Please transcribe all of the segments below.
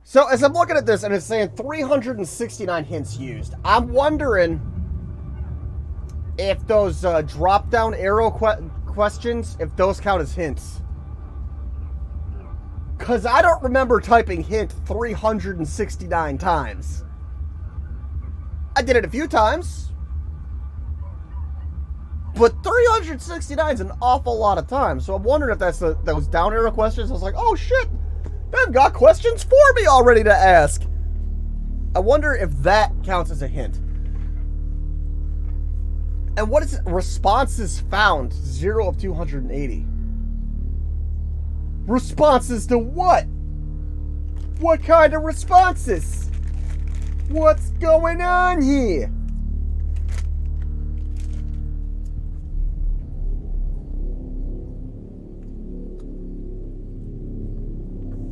So as I'm looking at this and it's saying 369 hints used, I'm wondering if those drop-down arrow questions, if those count as hints. Because I don't remember typing hint 369 times. I did it a few times. But 369 is an awful lot of times. So I'm wondering if that's those down arrow questions. I was like, oh shit, they've got questions for me already to ask. I wonder if that counts as a hint. And what is it? Responses found, 0 of 280. Responses to what? What kind of responses? What's going on here?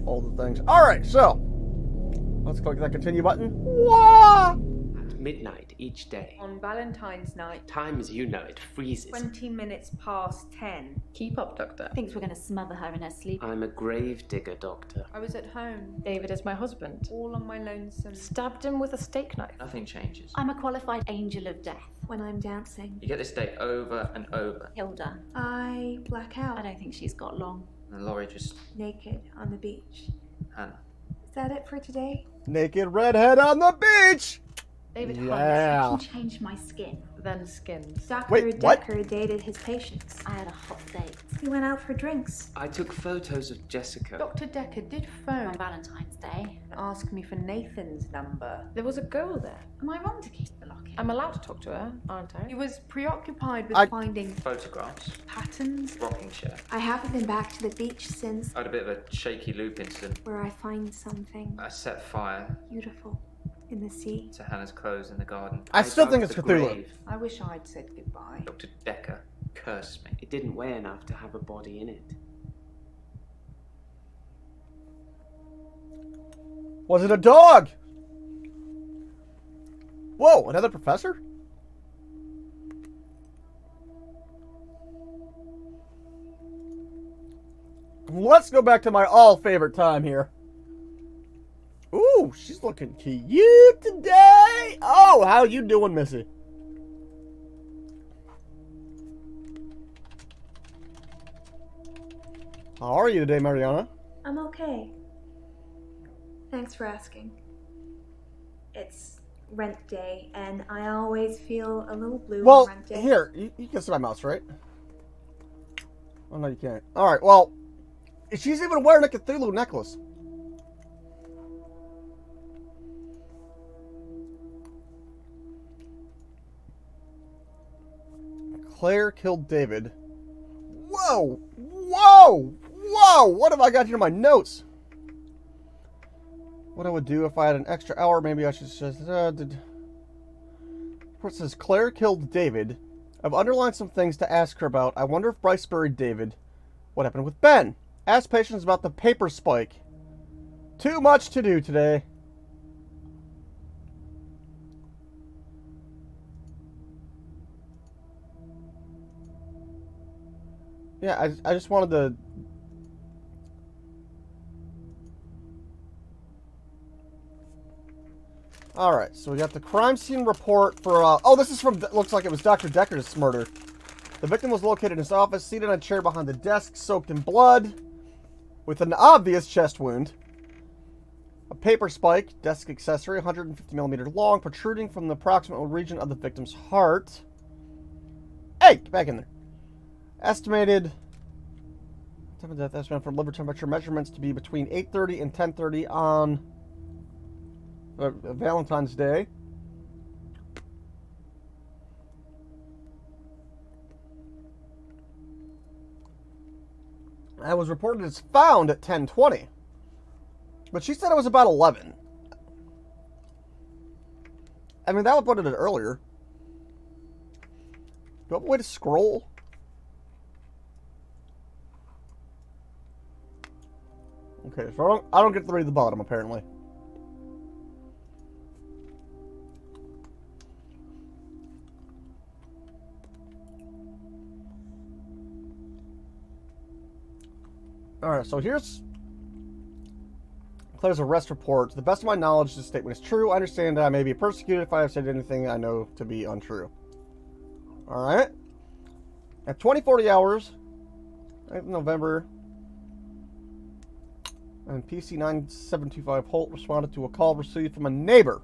All the things. Alright, so let's click that continue button. Wah! At midnight each day. On Valentine's night. Time as you know it freezes. 20 minutes past 10. Keep up, Doctor. Thinks we're gonna smother her in her sleep. I'm a grave digger, Doctor. I was at home. David is my husband. All on my lonesome. Stabbed him with a steak knife. Nothing changes. I'm a qualified angel of death. When I'm dancing, You get this day over and over. Hilda. I black I out, don't think she's got long. And Laurie just, naked on the beach. Hannah. Is that it for today? Naked redhead on the beach! David Yeah. I can change my skin. then skins. Dr. Wait, what? Dekker dated his patients. I had a hot date He went out for drinks. I took photos of Jessica. Dr. Dekker did phone on Valentine's Day. and ask me for Nathan's number. There was a girl there. Am I wrong to keep the locket? I'm allowed to talk to her, aren't I? He was preoccupied with I- finding Photographs. patterns. Rocking chair. I haven't been back to the beach since, I had a bit of a shaky loop incident. where I find something I set fire beautiful in the sea. to Hannah's clothes in the garden. I still dug think it's the Cthulhu. grave. I wish I'd said goodbye. Dr. Dekker cursed me. It didn't weigh enough to have a body in it. Was it a dog? Whoa, another professor? Let's go back to my all-favorite time here. Ooh, she's looking cute today. Oh, how you doing, Missy? How are you today, Mariana? I'm okay. Thanks for asking. It's rent day, and I always feel a little blue Well, on rent day. here, you can see my mouse, right? Oh, no, you can't. Alright, well, she's even wearing a Cthulhu necklace. Claire killed David. Whoa! Whoa! Whoa! What have I got here in my notes? What I would do if I had an extra hour, maybe I should just... Report says, Claire killed David. I've underlined some things to ask her about. I wonder if Bryce buried David. What happened with Ben? Ask patients about the paper spike. Too much to do today. Yeah, I just wanted to... Alright, so we got the crime scene report for, oh, this is from, looks like it was Dr. Dekker's murder. The victim was located in his office, seated on a chair behind the desk, soaked in blood, with an obvious chest wound. A paper spike, desk accessory, 150 millimeter long, protruding from the proximal region of the victim's heart. Hey, get back in there. Estimated time of death estimate for liver temperature measurements to be between 8:30 and 10:30 on Valentine's Day. That was reported as found at 10:20. But she said it was about 11. I mean, that would put it earlier. Do you have a way to scroll? Okay, so I don't get to read the bottom, apparently. Alright, so here's Claire's arrest report. To the best of my knowledge, this statement is true. I understand that I may be persecuted if I have said anything I know to be untrue. Alright. At 2040 hours, 9th November, and PC 9725 Holt responded to a call received from a neighbor.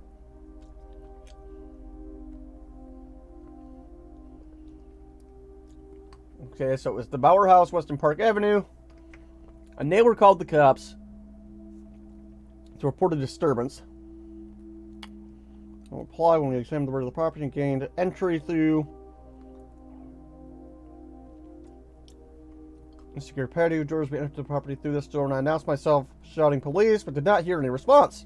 Okay, so it was the Bauer House, Weston Park Avenue. A neighbor called the cops to report a disturbance. I'll reply when we examined the rear of the property and gained entry through the secure patio doors. We entered the property through this door and I announced myself, shouting police, but did not hear any response.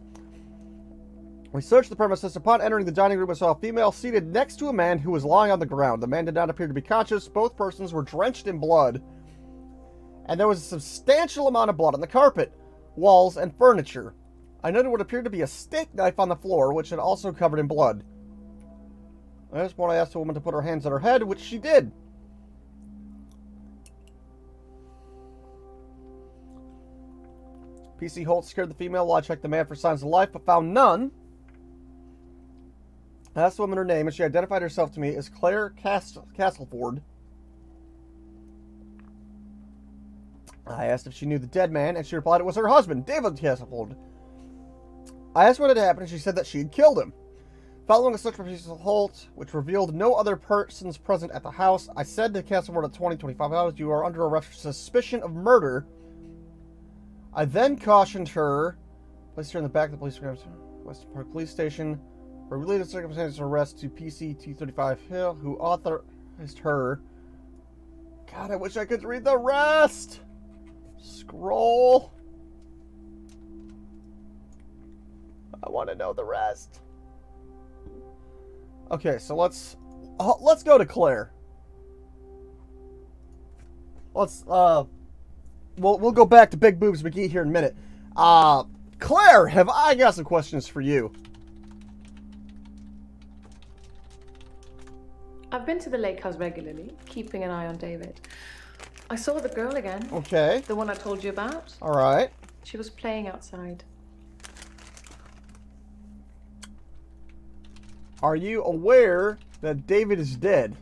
We searched the premises. Upon entering the dining room, I saw a female seated next to a man who was lying on the ground. The man did not appear to be conscious. Both persons were drenched in blood, and there was a substantial amount of blood on the carpet, walls, and furniture. I noted what appeared to be a steak knife on the floor, which had also covered in blood. At this point, I asked the woman to put her hands on her head, which she did. PC Holt scared the female while I checked the man for signs of life, but found none. I asked the woman her name, and she identified herself to me as Claire Castleford. I asked if she knew the dead man, and she replied it was her husband, David Castleford. I asked what had happened, and she said that she had killed him. Following a search for PC Holt, which revealed no other persons present at the house, I said to Castleford at 20-25 hours, you are under arrest for suspicion of murder. I then cautioned her, placed her in the back of the police Weston Park Police Station, for related circumstances of arrest to PC 235 Hill, who authorized her. God, I wish I could read the rest! Scroll. I want to know the rest. Okay, so let's go to Claire. We'll go back to Big Boobs McGee here in a minute. Claire, have I got some questions for you? I've been to the lake house regularly, keeping an eye on David. I saw the girl again. Okay. The one I told you about. All right. She was playing outside. Are you aware that David is dead?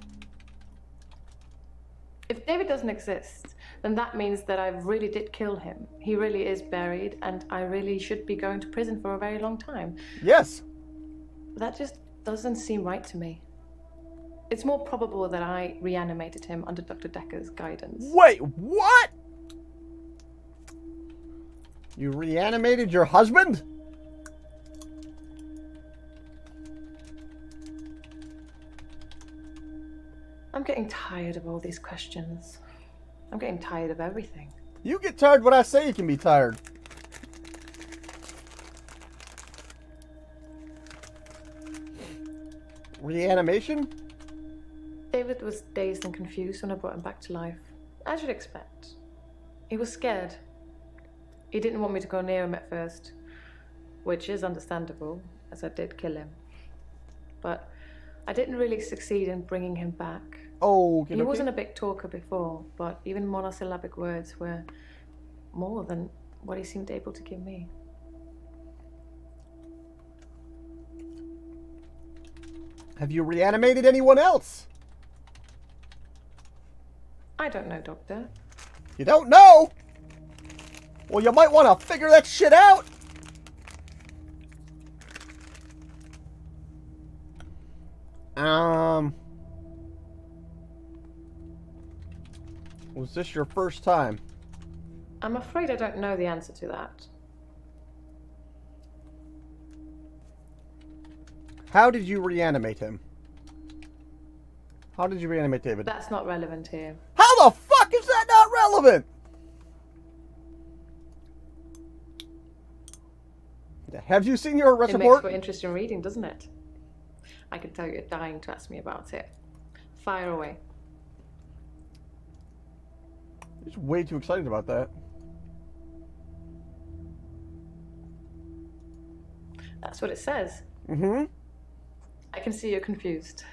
If David doesn't exist, then that means that I really did kill him. He really is buried, and I really should be going to prison for a very long time. Yes. That just doesn't seem right to me. It's more probable that I reanimated him under Dr. Dekker's guidance. Wait, what? You reanimated your husband? I'm getting tired of all these questions. I'm getting tired of everything. You get tired when I say you can be tired. Reanimation? David was dazed and confused when I brought him back to life. As you'd expect. He was scared. He didn't want me to go near him at first, which is understandable, as I did kill him. But I didn't really succeed in bringing him back. Oh, He wasn't a big talker before, but even monosyllabic words were more than what he seemed able to give me. Have you reanimated anyone else? I don't know, Doctor. You don't know? Well, you might want to figure that shit out. Was this your first time? I'm afraid I don't know the answer to that. How did you reanimate him? How did you reanimate David? That's not relevant here. How the fuck is that not relevant? Have you seen your arrest It makes report? for interesting reading, doesn't it? I can tell you're dying to ask me about it. Fire away. He's way too excited about that. That's what it says. Mm-hmm. I can see you're confused.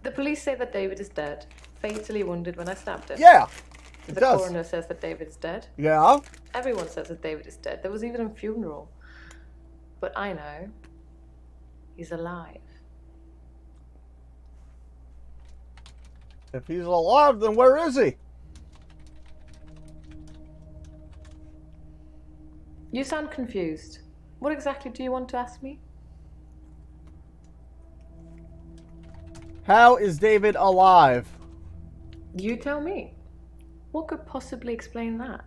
The police say that David is dead, fatally wounded when I stabbed him. Yeah. It The does. coroner says that David's dead. Yeah? Everyone says that David is dead. There was even a funeral. But I know he's alive. If he's alive, then where is he? You sound confused. What exactly do you want to ask me? How is David alive? You tell me. What could possibly explain that?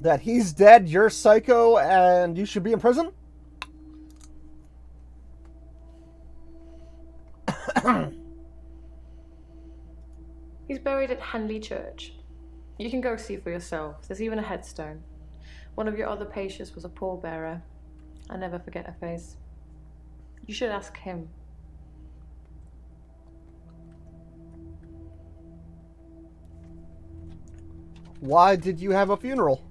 That he's dead, you're psycho, and you should be in prison? He's buried at Henley Church. You can go see for yourself. There's even a headstone. One of your other patients was a pallbearer. I never forget her face. You should ask him. Why did you have a funeral?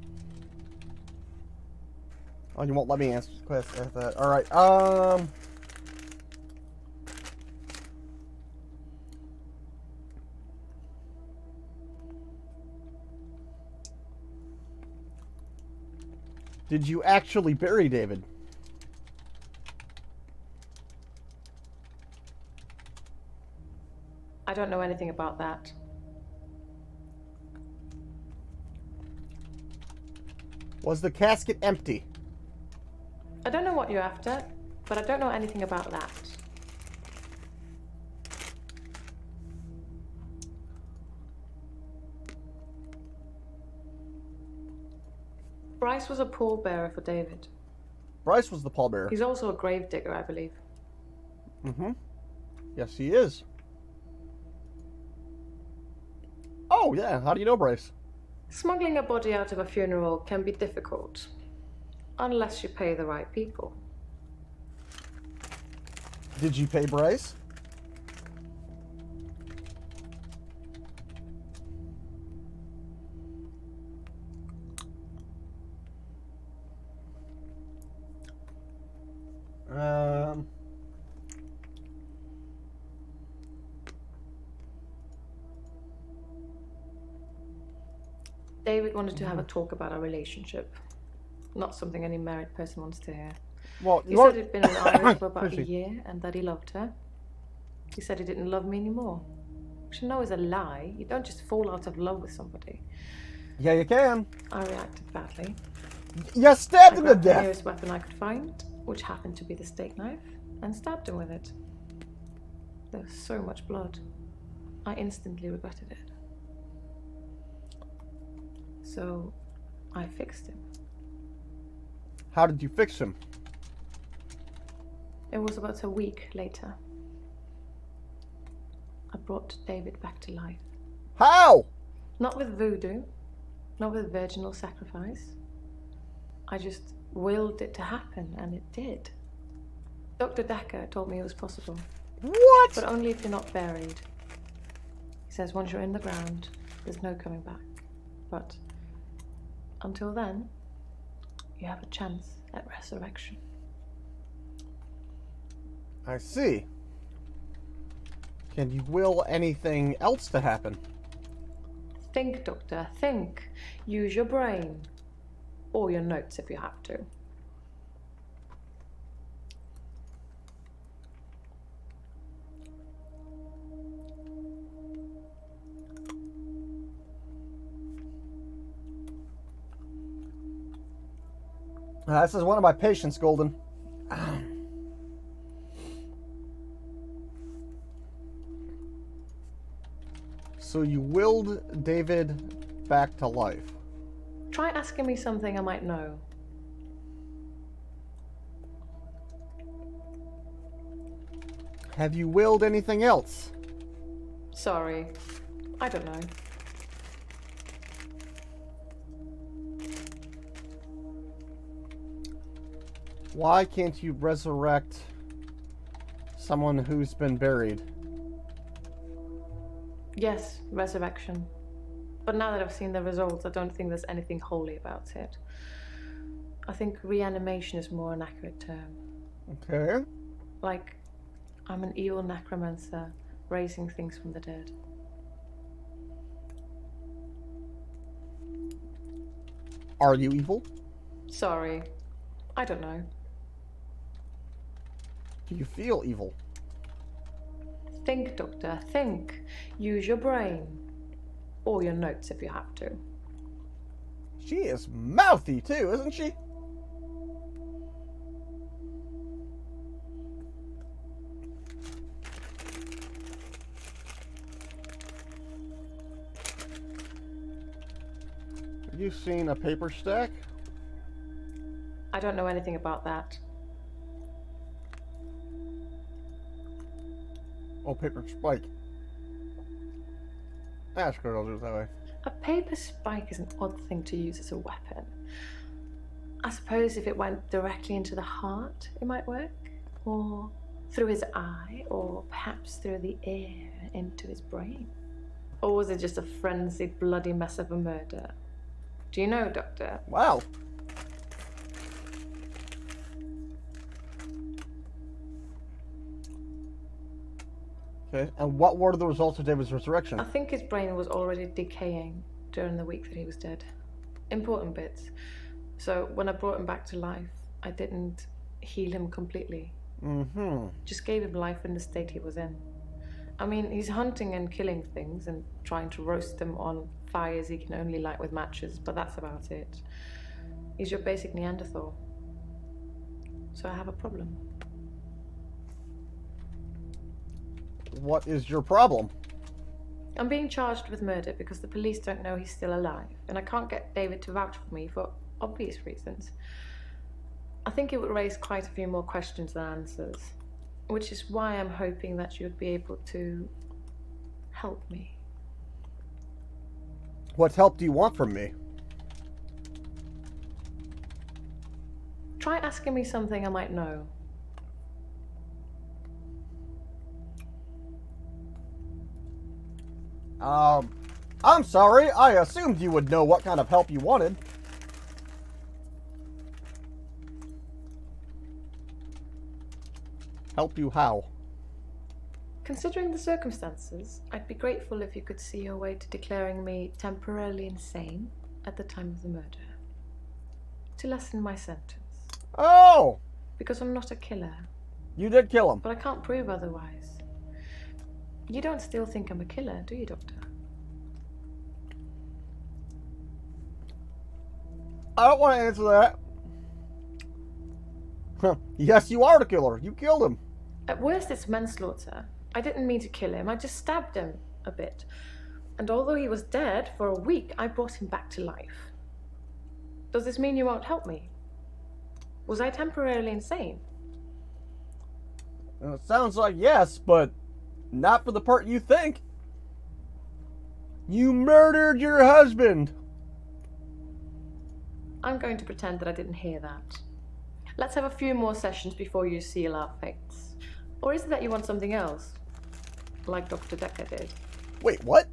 Oh, you won't let me answer that. Alright, did you actually bury David? I don't know anything about that. Was the casket empty? I don't know what you're after, but I don't know anything about that. Bryce was a pallbearer for David. Bryce was the pallbearer. He's also a grave digger, I believe. Mm-hmm. Yes, he is. Oh, yeah. How do you know Bryce? Smuggling a body out of a funeral can be difficult, unless you pay the right people. Did you pay Bryce? David wanted to have a talk about our relationship. Not something any married person wants to hear. Well, He said he'd been in Irish for about a year and that he loved her. He said he didn't love me anymore. Which I know is a lie. You don't just fall out of love with somebody. Yeah, you can. I reacted badly. You stabbed I him to grabbed the death. nearest weapon I could find, which happened to be the steak knife, and stabbed him with it. There was so much blood. I instantly regretted it. So, I fixed him. How did you fix him? It was about a week later. I brought David back to life. How? Not with voodoo, not with virginal sacrifice. I just willed it to happen, and it did. Dr. Dekker told me it was possible, What? but only if you're not buried. He says once you're in the ground, there's no coming back. But until then, you have a chance at resurrection. I see. Can you will anything else to happen? Think, Doctor, think. Use your brain. Or your notes if you have to. This is one of my patients, Golden. So you willed David back to life. Try asking me something I might know. Have you willed anything else? Sorry. I don't know. Why can't you resurrect someone who's been buried? Yes, resurrection. But now that I've seen the results, I don't think there's anything holy about it. I think reanimation is more an accurate term. Okay. Like, I'm an evil necromancer raising things from the dead. Are you evil? Sorry. I don't know. Do you feel evil? Think, Doctor, think. Use your brain. Or your notes if you have to. She is mouthy too, isn't she? Have you seen a paper stack? I don't know anything about that. Oh, paper spike. That's good, I'll do it that way. A paper spike is an odd thing to use as a weapon. I suppose if it went directly into the heart, it might work. Or through his eye, or perhaps through the ear into his brain. Or was it just a frenzied, bloody mess of a murder? Do you know, Doctor? Wow. Okay, and what were the results of David's resurrection? I think his brain was already decaying during the week that he was dead. Important bits. So when I brought him back to life, I didn't heal him completely. Mm-hmm. Just gave him life in the state he was in. I mean, he's hunting and killing things and trying to roast them on fires he can only light with matches, but that's about it. He's your basic Neanderthal. So I have a problem. What is your problem? I'm being charged with murder because the police don't know he's still alive, and I can't get David to vouch for me for obvious reasons. I think it would raise quite a few more questions than answers, which is why I'm hoping that you'd be able to help me. What help do you want from me? Try asking me something I might know. I'm sorry. I assumed you would know what kind of help you wanted. Help you how? Considering the circumstances, I'd be grateful if you could see your way to declaring me temporarily insane at the time of the murder. To lessen my sentence. Oh! Because I'm not a killer. You did kill him. But I can't prove otherwise. You don't still think I'm a killer, do you, Doctor? I don't want to answer that. Huh. Yes, you are the killer. You killed him. At worst, it's manslaughter. I didn't mean to kill him. I just stabbed him a bit. And although he was dead for a week, I brought him back to life. Does this mean you won't help me? Was I temporarily insane? It sounds like yes, but not for the part you think. You murdered your husband. I'm going to pretend that I didn't hear that. Let's have a few more sessions before you seal our fates. Or is it that you want something else? Like Dr. Dekker did. Wait, what?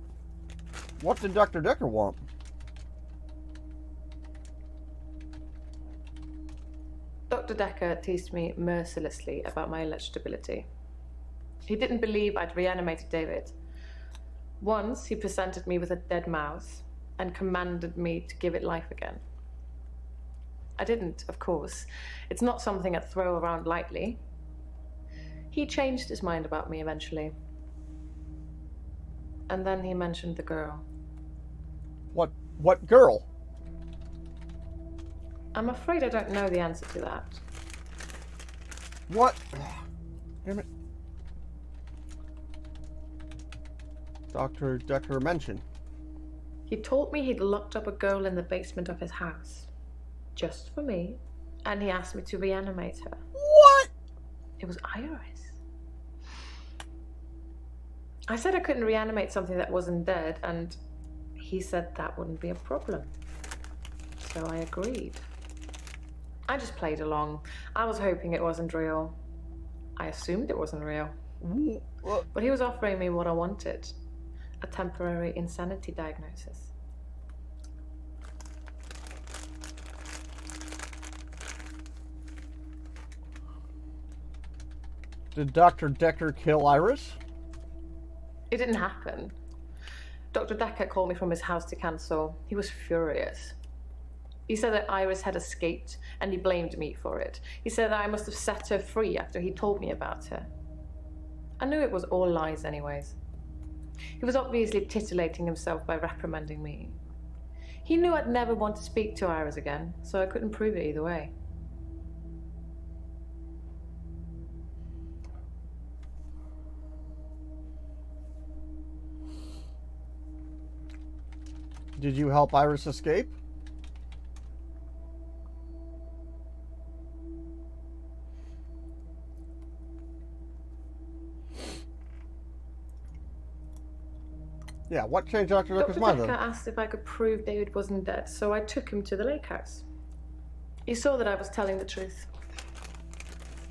What did Dr. Dekker want? Dr. Dekker teased me mercilessly about my electability. He didn't believe I'd reanimated David. Once, he presented me with a dead mouse and commanded me to give it life again. I didn't, of course. It's not something I'd throw around lightly. He changed his mind about me eventually. And then he mentioned the girl. What girl? I'm afraid I don't know the answer to that. What? Damn it. Dr. Dekker mentioned. He told me he'd locked up a girl in the basement of his house. Just for me. And he asked me to reanimate her. What? It was Iris. I said I couldn't reanimate something that wasn't dead, and he said that wouldn't be a problem. So I agreed. I just played along. I was hoping it wasn't real. I assumed it wasn't real. But he was offering me what I wanted. A temporary insanity diagnosis. Did Dr. Dekker kill Iris? It didn't happen. Dr. Dekker called me from his house to cancel. He was furious. He said that Iris had escaped, and he blamed me for it. He said that I must have set her free after he told me about her. I knew it was all lies anyways. He was obviously titillating himself by reprimanding me. He knew I'd never want to speak to Iris again, so I couldn't prove it either way. Did you help Iris escape? Yeah, what changed Dr. Decker's Dr. mind Dekker then? asked if I could prove David wasn't dead, so I took him to the lake house. He saw that I was telling the truth.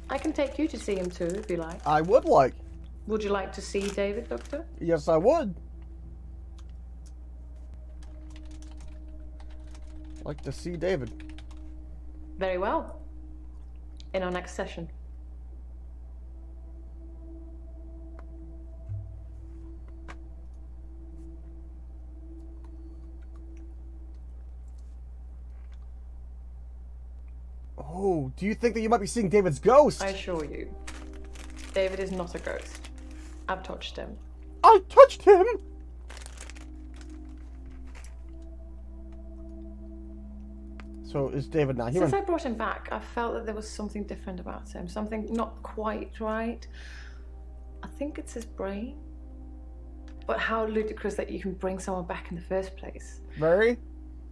I can take you to see him too, if you like. I would like. Would you like to see David, Doctor? Yes, I would. Like to see David. Very well. In our next session. Oh, do you think that you might be seeing David's ghost? I assure you, David is not a ghost. I've touched him. I touched him! So is David not human? Since I brought him back, I felt that there was something different about him. Something not quite right. I think it's his brain. But how ludicrous that you can bring someone back in the first place. Very?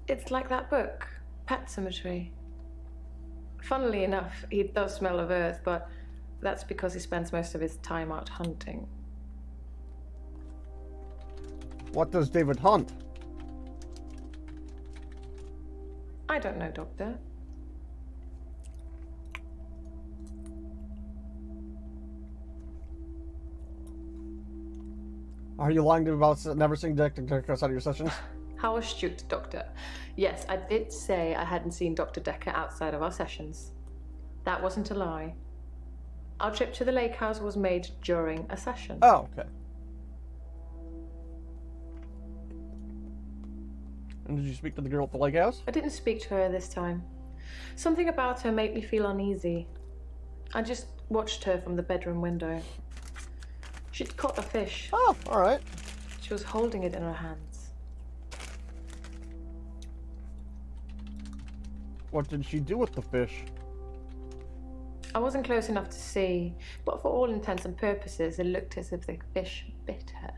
It's like that book, Pet Cemetery. Funnily enough, he does smell of earth, but that's because he spends most of his time out hunting. What does David hunt? I don't know, Doctor. Are you lying to me about never seeing Dekker outside of your sessions? How astute, Doctor. Yes, I did say I hadn't seen Dr. Dekker outside of our sessions. That wasn't a lie. Our trip to the lake house was made during a session. Oh, okay. And did you speak to the girl at the lake house? I didn't speak to her this time. Something about her made me feel uneasy. I just watched her from the bedroom window. She'd caught a fish. Oh, alright. She was holding it in her hands. What did she do with the fish? I wasn't close enough to see, but for all intents and purposes, it looked as if the fish bit her.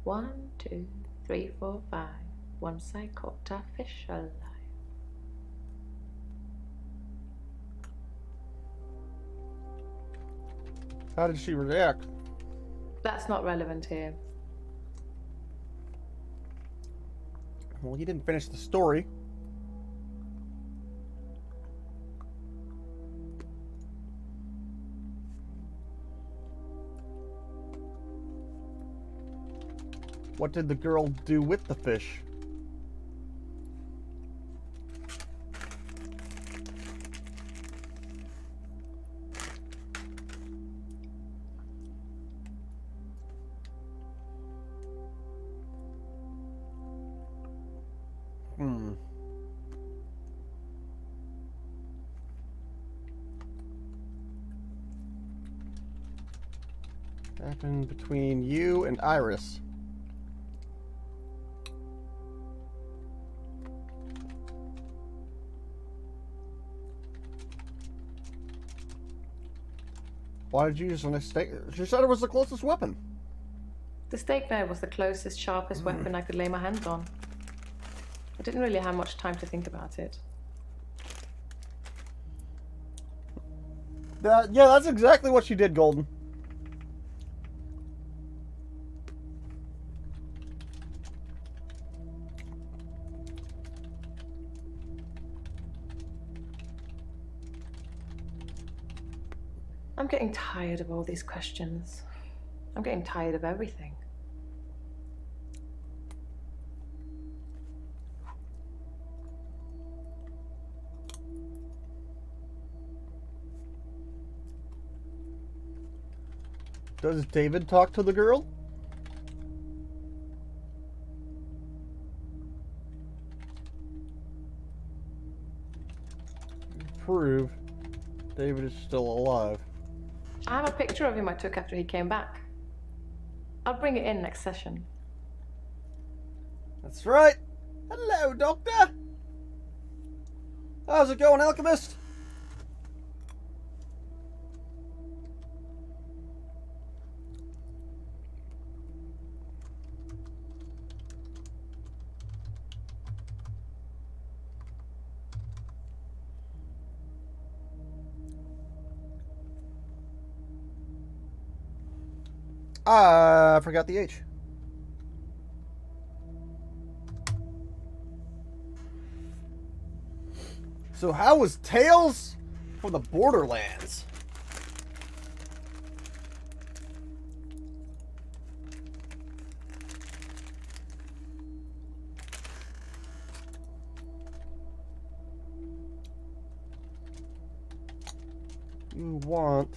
1, 2, 3, 4, 5. Once I caught a fish alive. How did she react? That's not relevant here. Well, you didn't finish the story. What did the girl do with the fish? Happened between you and Iris. Why did you use a steak? She said it was the closest weapon. The steak knife was the closest, sharpest weapon I could lay my hands on. I didn't really have much time to think about it. Yeah, that's exactly what she did, Golden. I'm getting tired of all these questions. I'm getting tired of everything. Does David talk to the girl? prove David is still alive. I have a picture of him I took after he came back. I'll bring it in next session. That's right. Hello, Doctor. How's it going, Alchemist? I forgot the H. So how was Tales from the Borderlands? You want...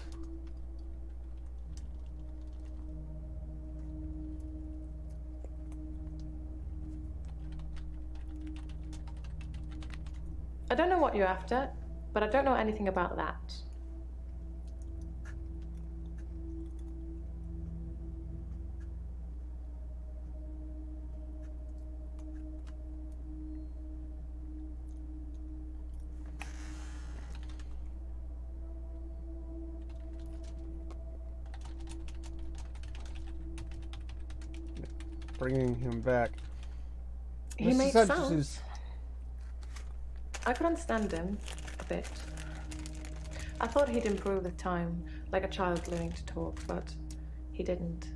I don't know what you're after, but I don't know anything about that. Bringing him back. He Mrs. made Sanchez sounds. is- I could understand him a bit. I thought he'd improve with time, like a child learning to talk, but he didn't.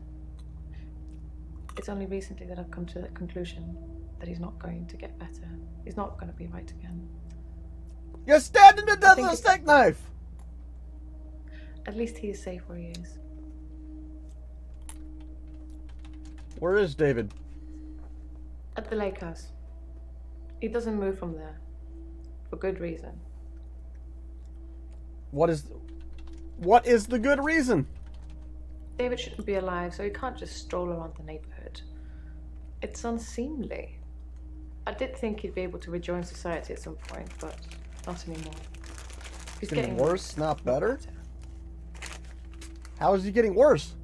It's only recently that I've come to that conclusion that he's not going to get better. He's not going to be right again. You're stabbed him to death think with a it's- steak knife! At least he is safe where he is. Where is David? At the lake house. He doesn't move from there. For good reason. What is the good reason? David shouldn't be alive, so he can't just stroll around the neighborhood. It's unseemly. I did think he'd be able to rejoin society at some point, but not anymore. He's Getting getting worse, not better? How is he getting worse?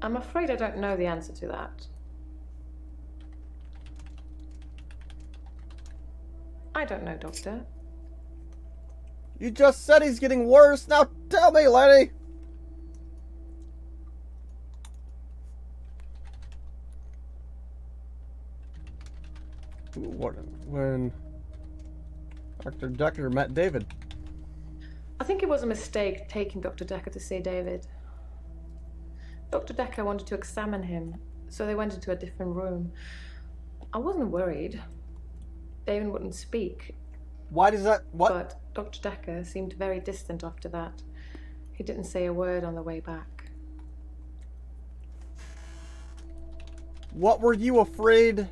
I'm afraid I don't know the answer to that. I don't know, Doctor. You just said he's getting worse. Now tell me, lady. When Dr. Dekker met David. I think it was a mistake taking Dr. Dekker to see David. Dr. Dekker wanted to examine him, so they went into a different room. I wasn't worried. David wouldn't speak, Why does that... What? but Dr. Dekker seemed very distant after that. He didn't say a word on the way back. What were you afraid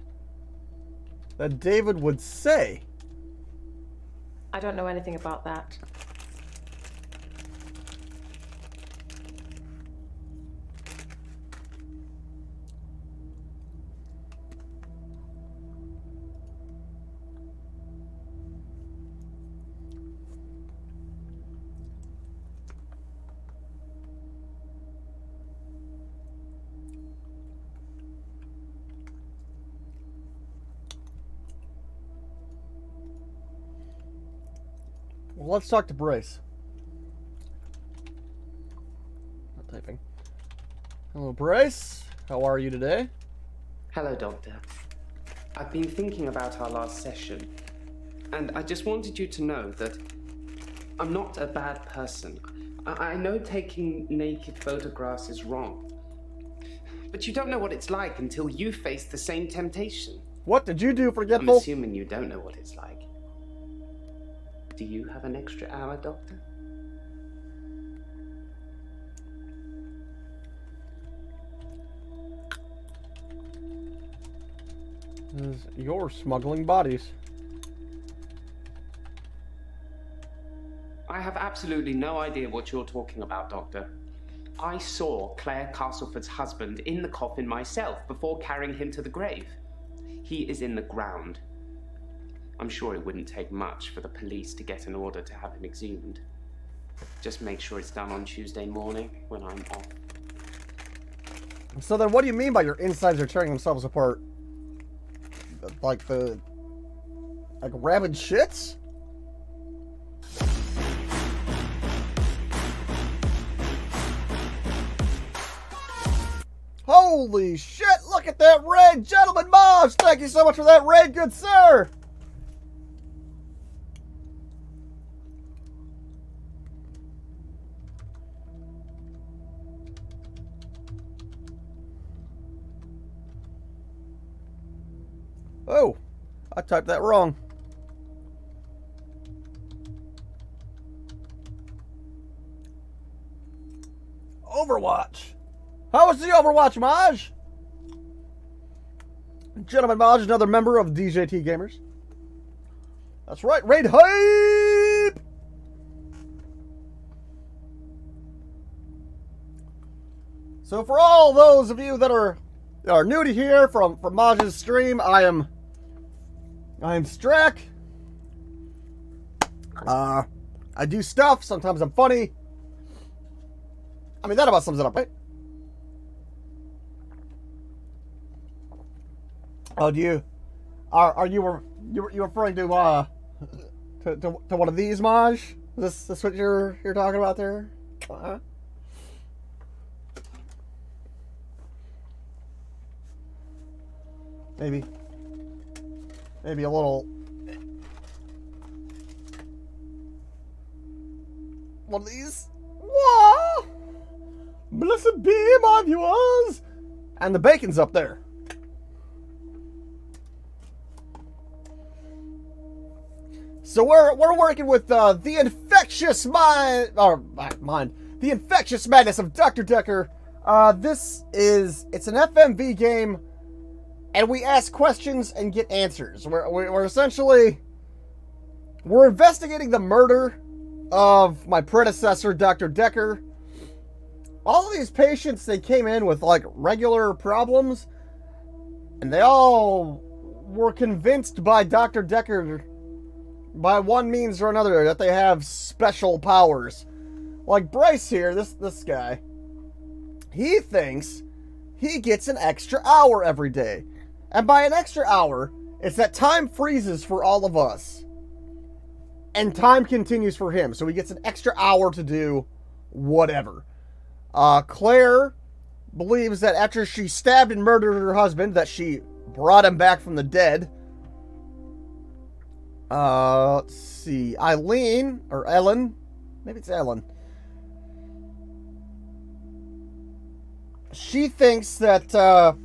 that David would say? I don't know anything about that. Well, let's talk to Bryce. Not typing. Hello, Bryce. How are you today? Hello, Doctor. I've been thinking about our last session, and I just wanted you to know that I'm not a bad person. I know taking naked photographs is wrong, but you don't know what it's like until you face the same temptation. What did you do, I'm Forgetful? assuming you don't know what it's like. Do you have an extra hour, Doctor? You're smuggling bodies. I have absolutely no idea what you're talking about, Doctor. I saw Claire Castleford's husband in the coffin myself before carrying him to the grave. He is in the ground. I'm sure it wouldn't take much for the police to get an order to have him exhumed. Just make sure it's done on Tuesday morning when I'm off. So then what do you mean by your insides are tearing themselves apart? Like rabid shits? Holy shit, look at that raid! Gentleman Mobs, thank you so much for that raid, good sir! Oh, I typed that wrong. Overwatch. How was the Overwatch, Maj? Gentleman Maj, another member of DJT Gamers. That's right, raid hype! So for all those of you that are new to here from Maj's stream, I am Strack. I do stuff. Sometimes I'm funny. I mean, that about sums it up, right? Oh, are you referring to one of these, Maj? Is this what you're talking about there? Maybe a little one of these. Whoa! Blessed be my viewers! And the bacon's up there. So we're working with the infectious the infectious madness of Dr. Dekker. It's an FMV game, and we ask questions and get answers. We're essentially investigating the murder of my predecessor, Dr. Dekker. All of these patients, they came in with like regular problems, and they all were convinced by Dr. Dekker, by one means or another, that they have special powers. Like Bryce here, this guy, he thinks he gets an extra hour every day. And by an extra hour, it's that time freezes for all of us. And time continues for him. So he gets an extra hour to do whatever. Claire believes that after she stabbed and murdered her husband, that she brought him back from the dead. Let's see. Eileen, or Ellen. Maybe it's Ellen. She thinks that,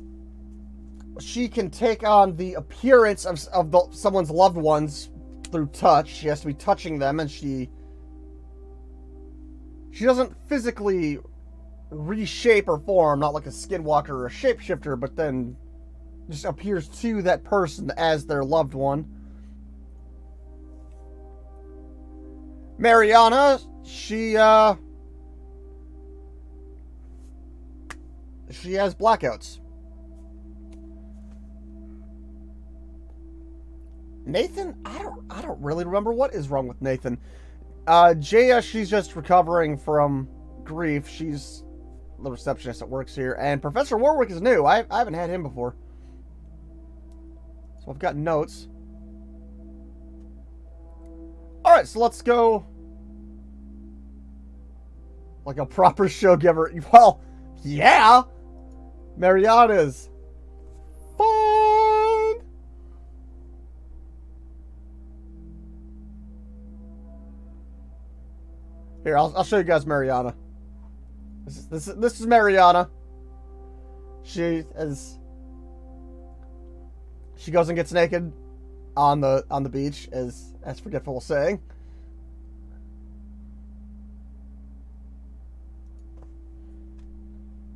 she can take on the appearance of someone's loved ones through touch. She has to be touching them, and she doesn't physically reshape or form, not like a skinwalker or a shapeshifter, but then just appears to that person as their loved one. Mariana, she has blackouts. Nathan, I don't really remember what is wrong with Nathan. Jaya, she's just recovering from grief. She's the receptionist that works here. And Professor Warwick is new. I haven't had him before. So I've got notes. Alright, so let's go like a proper show giver. Well, yeah. Mariana's fine. Here, I'll show you guys Mariana. This is Mariana. She goes and gets naked on the beach, as Forgetful was saying.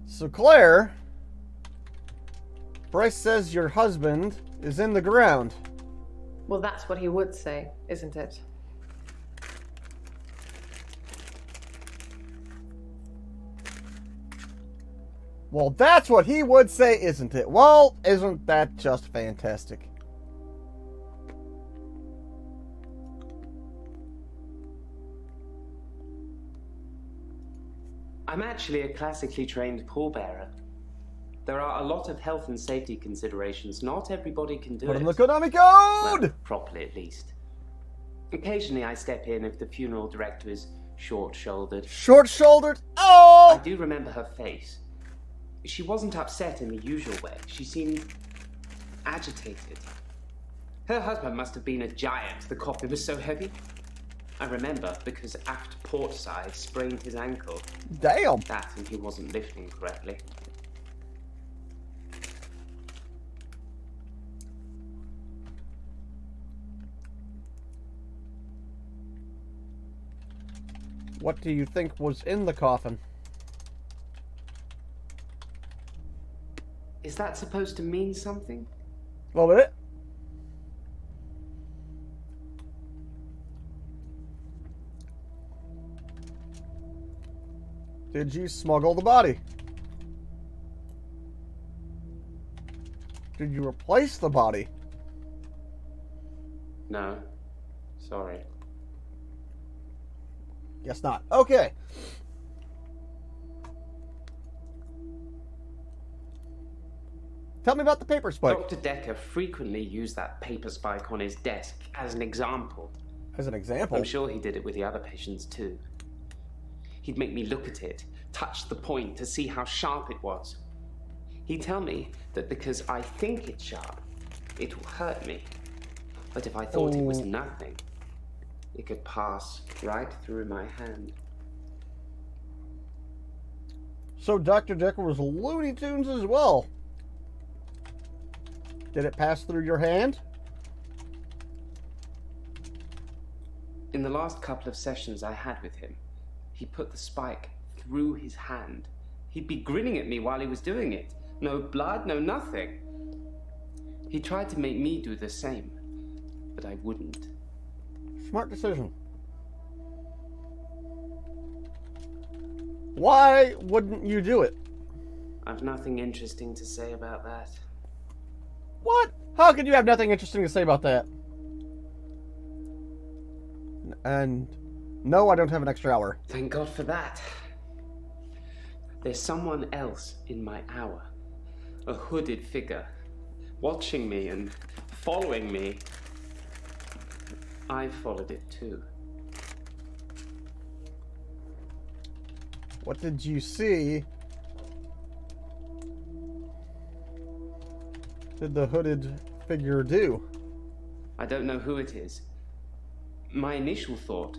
So Claire, Bryce says your husband is in the ground. Well, that's what he would say, isn't it? Well, that's what he would say, isn't it? Well, isn't that just fantastic? I'm actually a classically trained pallbearer. There are a lot of health and safety considerations. Not everybody can do Put it. in the Konami code! Well, properly at least. Occasionally I step in if the funeral director is short-shouldered. Short-shouldered? I Oh! do remember her face. She wasn't upset in the usual way. She seemed agitated. Her husband must have been a giant. The coffin was so heavy. I remember because aft port side sprained his ankle. Damn. That and he wasn't lifting correctly. What do you think was in the coffin? Is that supposed to mean something? A little bit. Did you smuggle the body? Did you replace the body? No. Sorry. Guess not. Okay. Tell me about the paper spike. Dr. Dekker frequently used that paper spike on his desk as an example. As an example? I'm sure he did it with the other patients too. He'd make me look at it, touch the point to see how sharp it was. He'd tell me that because I think it's sharp, it will hurt me. But if I thought it was nothing, it could pass right through my hand. So Dr. Dekker was Looney Tunes as well. Did it pass through your hand? In the last couple of sessions I had with him, he put the spike through his hand. He'd be grinning at me while he was doing it. No blood, no nothing. He tried to make me do the same, but I wouldn't. Smart decision. Why wouldn't you do it? I've nothing interesting to say about that. What? How could you have nothing interesting to say about that? And no, I don't have an extra hour. Thank God for that. There's someone else in my hour. A hooded figure. Watching me and following me. I followed it too. What did you see? Did the hooded figure do? I don't know who it is. My initial thought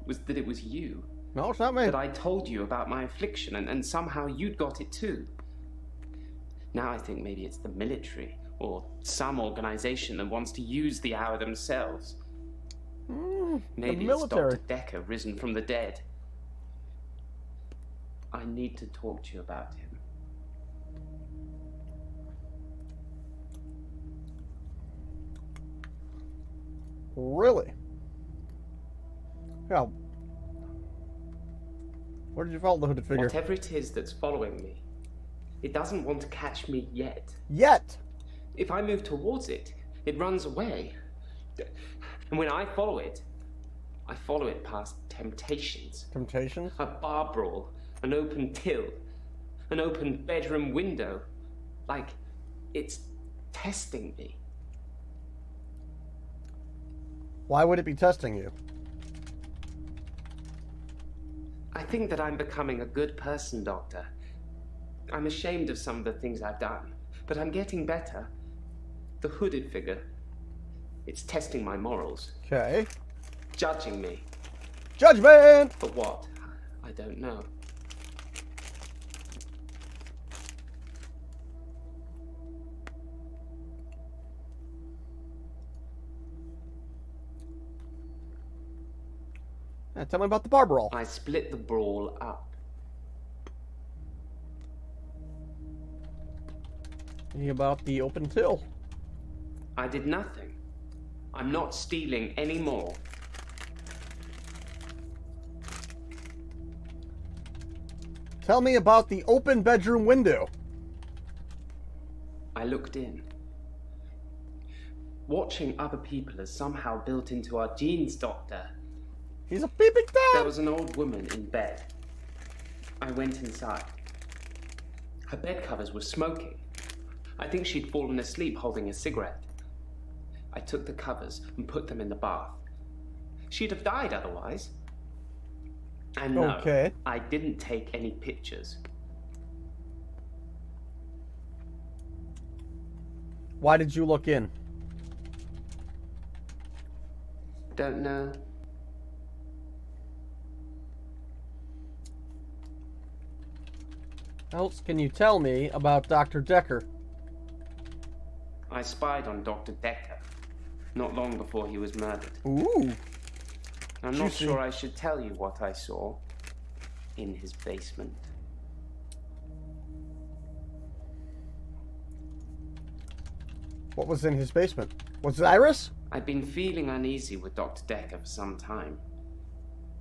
was that it was you. No, it's not me. That I told you about my affliction and somehow you'd got it too. Now I think maybe it's the military or some organization that wants to use the hour themselves. Maybe it's Dr. Dekker risen from the dead. I need to talk to you about him. Really? Yeah. Where did you follow the hooded figure? Whatever it is that's following me, it doesn't want to catch me yet. Yet? If I move towards it, it runs away. And when I follow it past temptations. Temptations? A bar brawl, an open till, an open bedroom window. Like it's testing me. Why would it be testing you? I think that I'm becoming a good person, Doctor. I'm ashamed of some of the things I've done, but I'm getting better. The hooded figure, it's testing my morals. Okay. Judging me. Judgment! For what? I don't know. Yeah, tell me about the bar brawl. I split the brawl up. Tell me about the open till. I did nothing. I'm not stealing anymore. Tell me about the open bedroom window. I looked in. Watching other people is somehow built into our genes, Doctor. He's a peeping There Tom. was an old woman in bed. I went inside. Her bed covers were smoking. I think she'd fallen asleep holding a cigarette. I took the covers and put them in the bath. She'd have died otherwise. And no, Okay. I didn't take any pictures. Why did you look in? Don't know. What else can you tell me about Dr. Dekker? I spied on Dr. Dekker not long before he was murdered. Ooh. I'm not Juicy. sure I should tell you what I saw in his basement. What was in his basement? Was it Iris? I'd been feeling uneasy with Dr. Dekker for some time.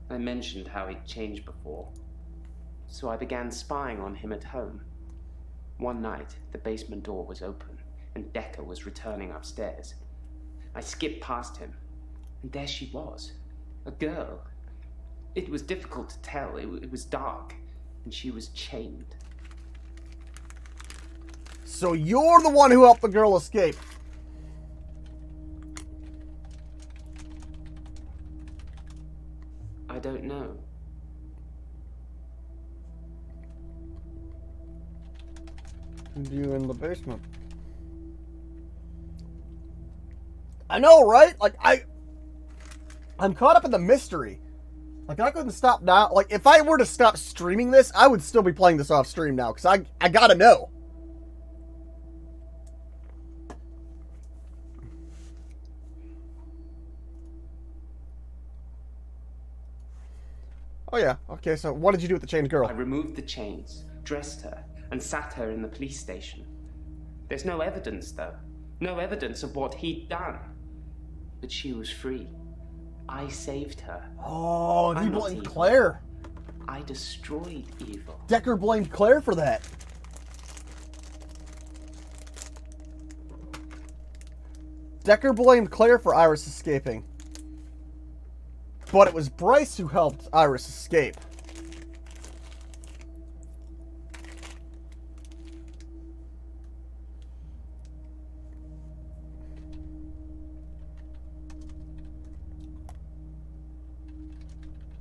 I mentioned how he'd changed before, so I began spying on him at home. One night, the basement door was open, and Dekker was returning upstairs. I skipped past him, and there she was, a girl. It was difficult to tell. It was dark, and she was chained. So you're the one who helped the girl escape. I don't know. You in the basement. I know, right? Like, I'm caught up in the mystery. Like, I couldn't stop now. Like, if I were to stop streaming this, I would still be playing this off stream now, because I gotta know. Oh yeah, okay, so what did you do with the chained girl? I removed the chains, dressed her, and sat her in the police station. There's no evidence, though. No evidence of what he'd done. But she was free. I saved her. Oh, and he I'm not blamed evil. Claire. I destroyed evil. Dekker blamed Claire for that. Dekker blamed Claire for Iris escaping. But it was Bryce who helped Iris escape.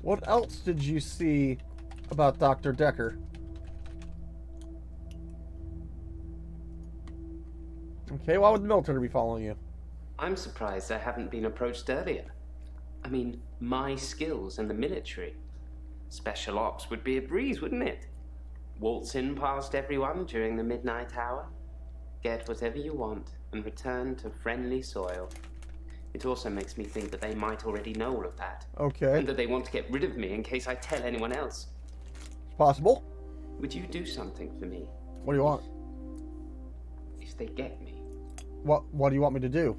What else did you see about Dr. Dekker? Okay, why would the military be following you? I'm surprised I haven't been approached earlier. I mean, my skills in the military. Special ops would be a breeze, wouldn't it? Waltz in past everyone during the midnight hour, get whatever you want, and return to friendly soil. It also makes me think that they might already know all of that. Okay, And that they want to get rid of me in case I tell anyone else. it's possible. Would you do something for me What do you want? if they get me? What do you want me to do?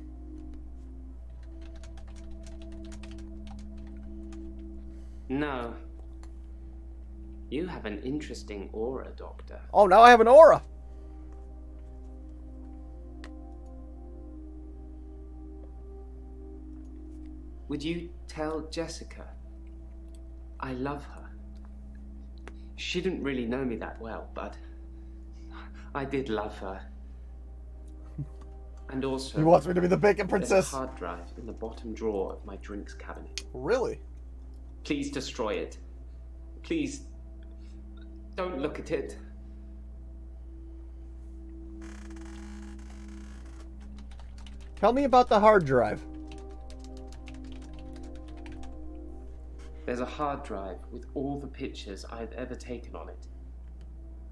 No. You have an interesting aura, Doctor. Oh, now I have an aura. Would you tell Jessica I love her? She didn't really know me that well, but I did love her. And also, He wants me to be the bacon there's princess. a hard drive in the bottom drawer of my drinks cabinet. Really? Please destroy it. Please, don't look at it. Tell me about the hard drive. There's a hard drive with all the pictures I've ever taken on it.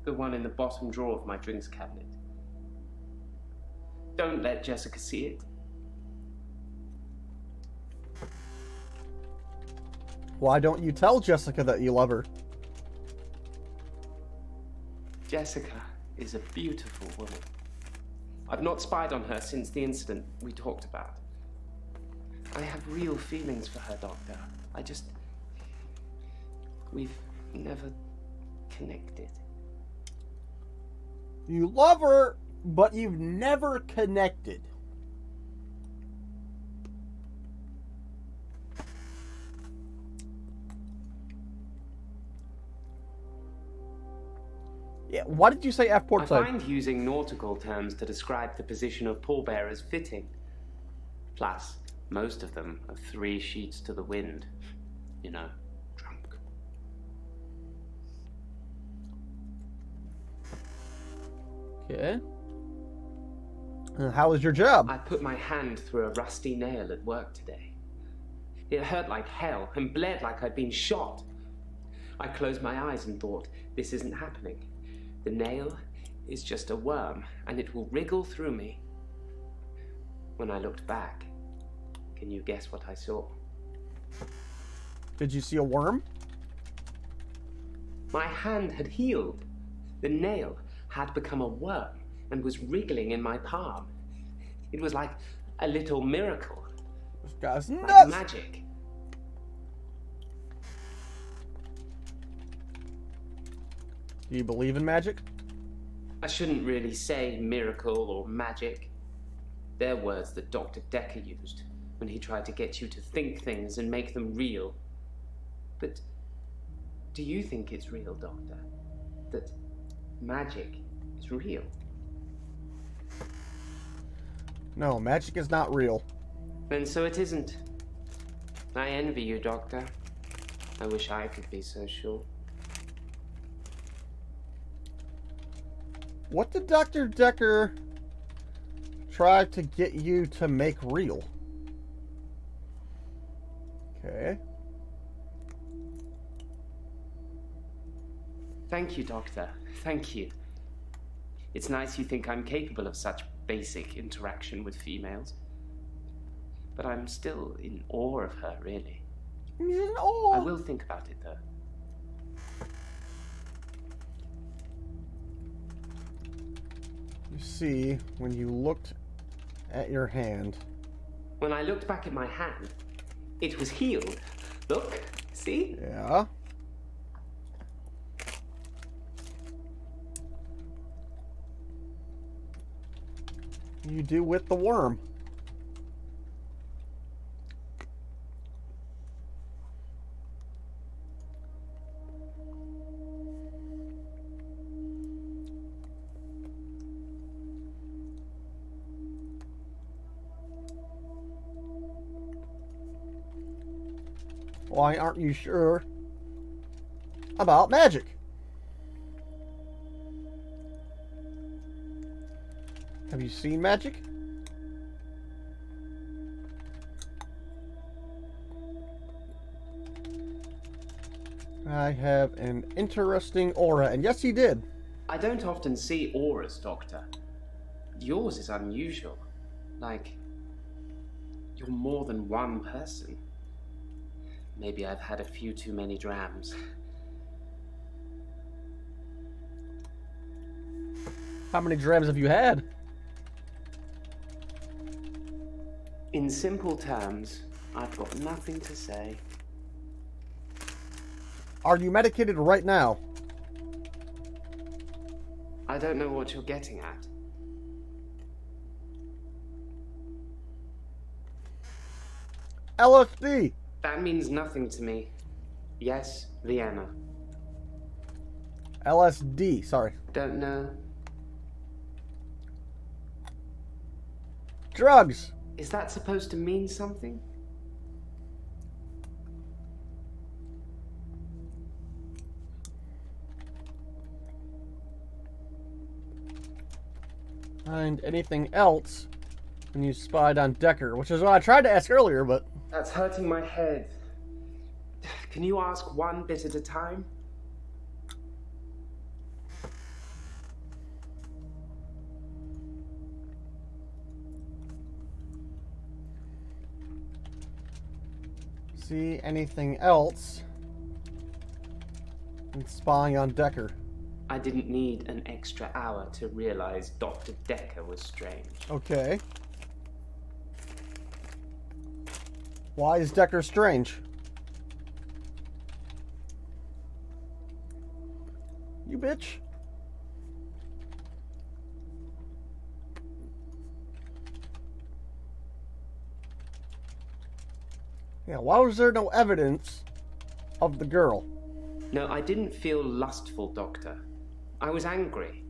The one in the bottom drawer of my drinks cabinet. Don't let Jessica see it. Why don't you tell Jessica that you love her? Jessica is a beautiful woman. I've not spied on her since the incident we talked about. I have real feelings for her, Doctor. We've never connected. You love her, but you've never connected. Yeah, why did you say F port I side? find using nautical terms to describe the position of pallbearers fitting. Plus, most of them are 3 sheets to the wind. You know, drunk. Okay. And how was your job? I put my hand through a rusty nail at work today. It hurt like hell and bled like I'd been shot. I closed my eyes and thought, this isn't happening. The nail is just a worm, and it will wriggle through me. When I looked back, can you guess what I saw? Did you see a worm? My hand had healed. The nail had become a worm and was wriggling in my palm. It was like a little miracle. This guy's Like nuts. magic. Do you believe in magic? I shouldn't really say miracle or magic. They're words that Dr. Dekker used when he tried to get you to think things and make them real. But do you think it's real, Doctor? That magic is real? No, magic is not real. Then so it isn't. I envy you, Doctor. I wish I could be so sure. What did Dr. Dekker try to get you to make real? Okay. Thank you, Doctor. Thank you. It's nice you think I'm capable of such basic interaction with females. But I'm still in awe of her, really. Oh. I will think about it, though. You see, when you looked at your hand. When I looked back at my hand, it was healed. Look, see? Yeah. You do with the worm. Why aren't you sure about magic? Have you seen magic? I have an interesting aura, and yes, he did. I don't often see auras, Doctor. Yours is unusual. Like, you're more than one person. Maybe I've had a few too many drams. How many drams have you had? In simple terms, I've got nothing to say. Are you medicated right now? I don't know what you're getting at. LSD. That means nothing to me. Yes, Vienna. LSD, sorry. Don't know. Drugs. Is that supposed to mean something? Find anything else when you spied on Dekker, which is what I tried to ask earlier, but... That's hurting my head. Can you ask one bit at a time? See anything else in spying on Dekker? I didn't need an extra hour to realize Dr. Dekker was strange. Okay. Why is Dekker strange? You bitch. Yeah, why was there no evidence of the girl? No, I didn't feel lustful, Doctor. I was angry.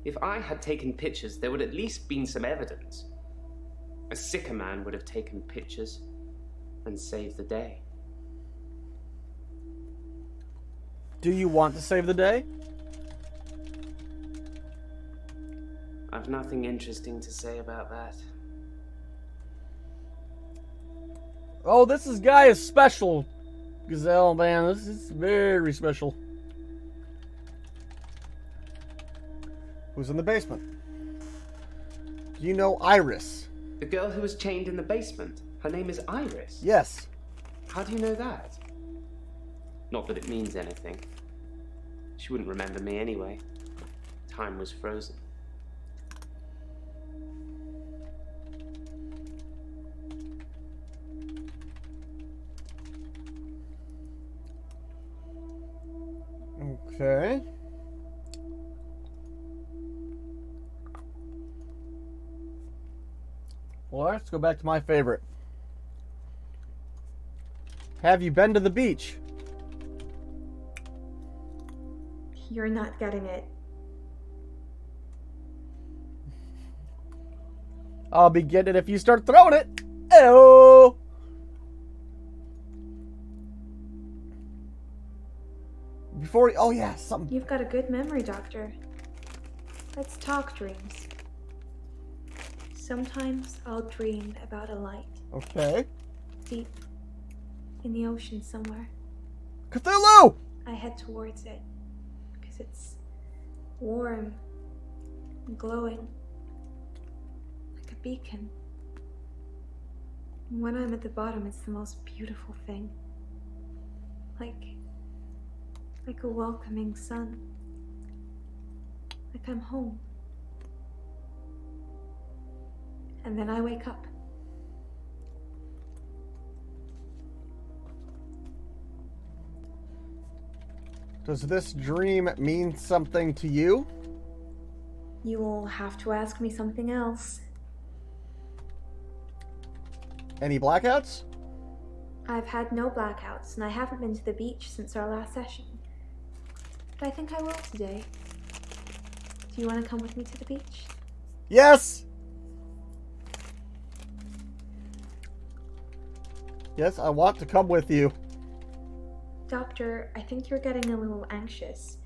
If I had taken pictures, there would at least been some evidence. A sicker man would have taken pictures and saved the day. Do you want to save the day? I've nothing interesting to say about that. Oh, guy is special. Gazelle, man, this is very special. Who's in the basement? Do you know Iris? The girl who was chained in the basement. Her name is Iris. Yes. How do you know that? Not that it means anything. She wouldn't remember me anyway. Time was frozen. Okay. Well, let's go back to my favorite. Have you been to the beach? You're not getting it. I'll be getting it if you start throwing it. Oh. Oh yeah, something. You've got a good memory, Doctor. Let's talk dreams. Sometimes I'll dream about a light. Okay. Deep in the ocean somewhere. Cthulhu! I head towards it because it's warm and glowing like a beacon. And when I'm at the bottom, it's the most beautiful thing. Like a welcoming sun. Like I'm home. And then I wake up. Does this dream mean something to you? You will have to ask me something else. Any blackouts? I've had no blackouts, and I haven't been to the beach since our last session. But I think I will today. Do you want to come with me to the beach? Yes! Yes, I want to come with you. Doctor, I think you're getting a little anxious.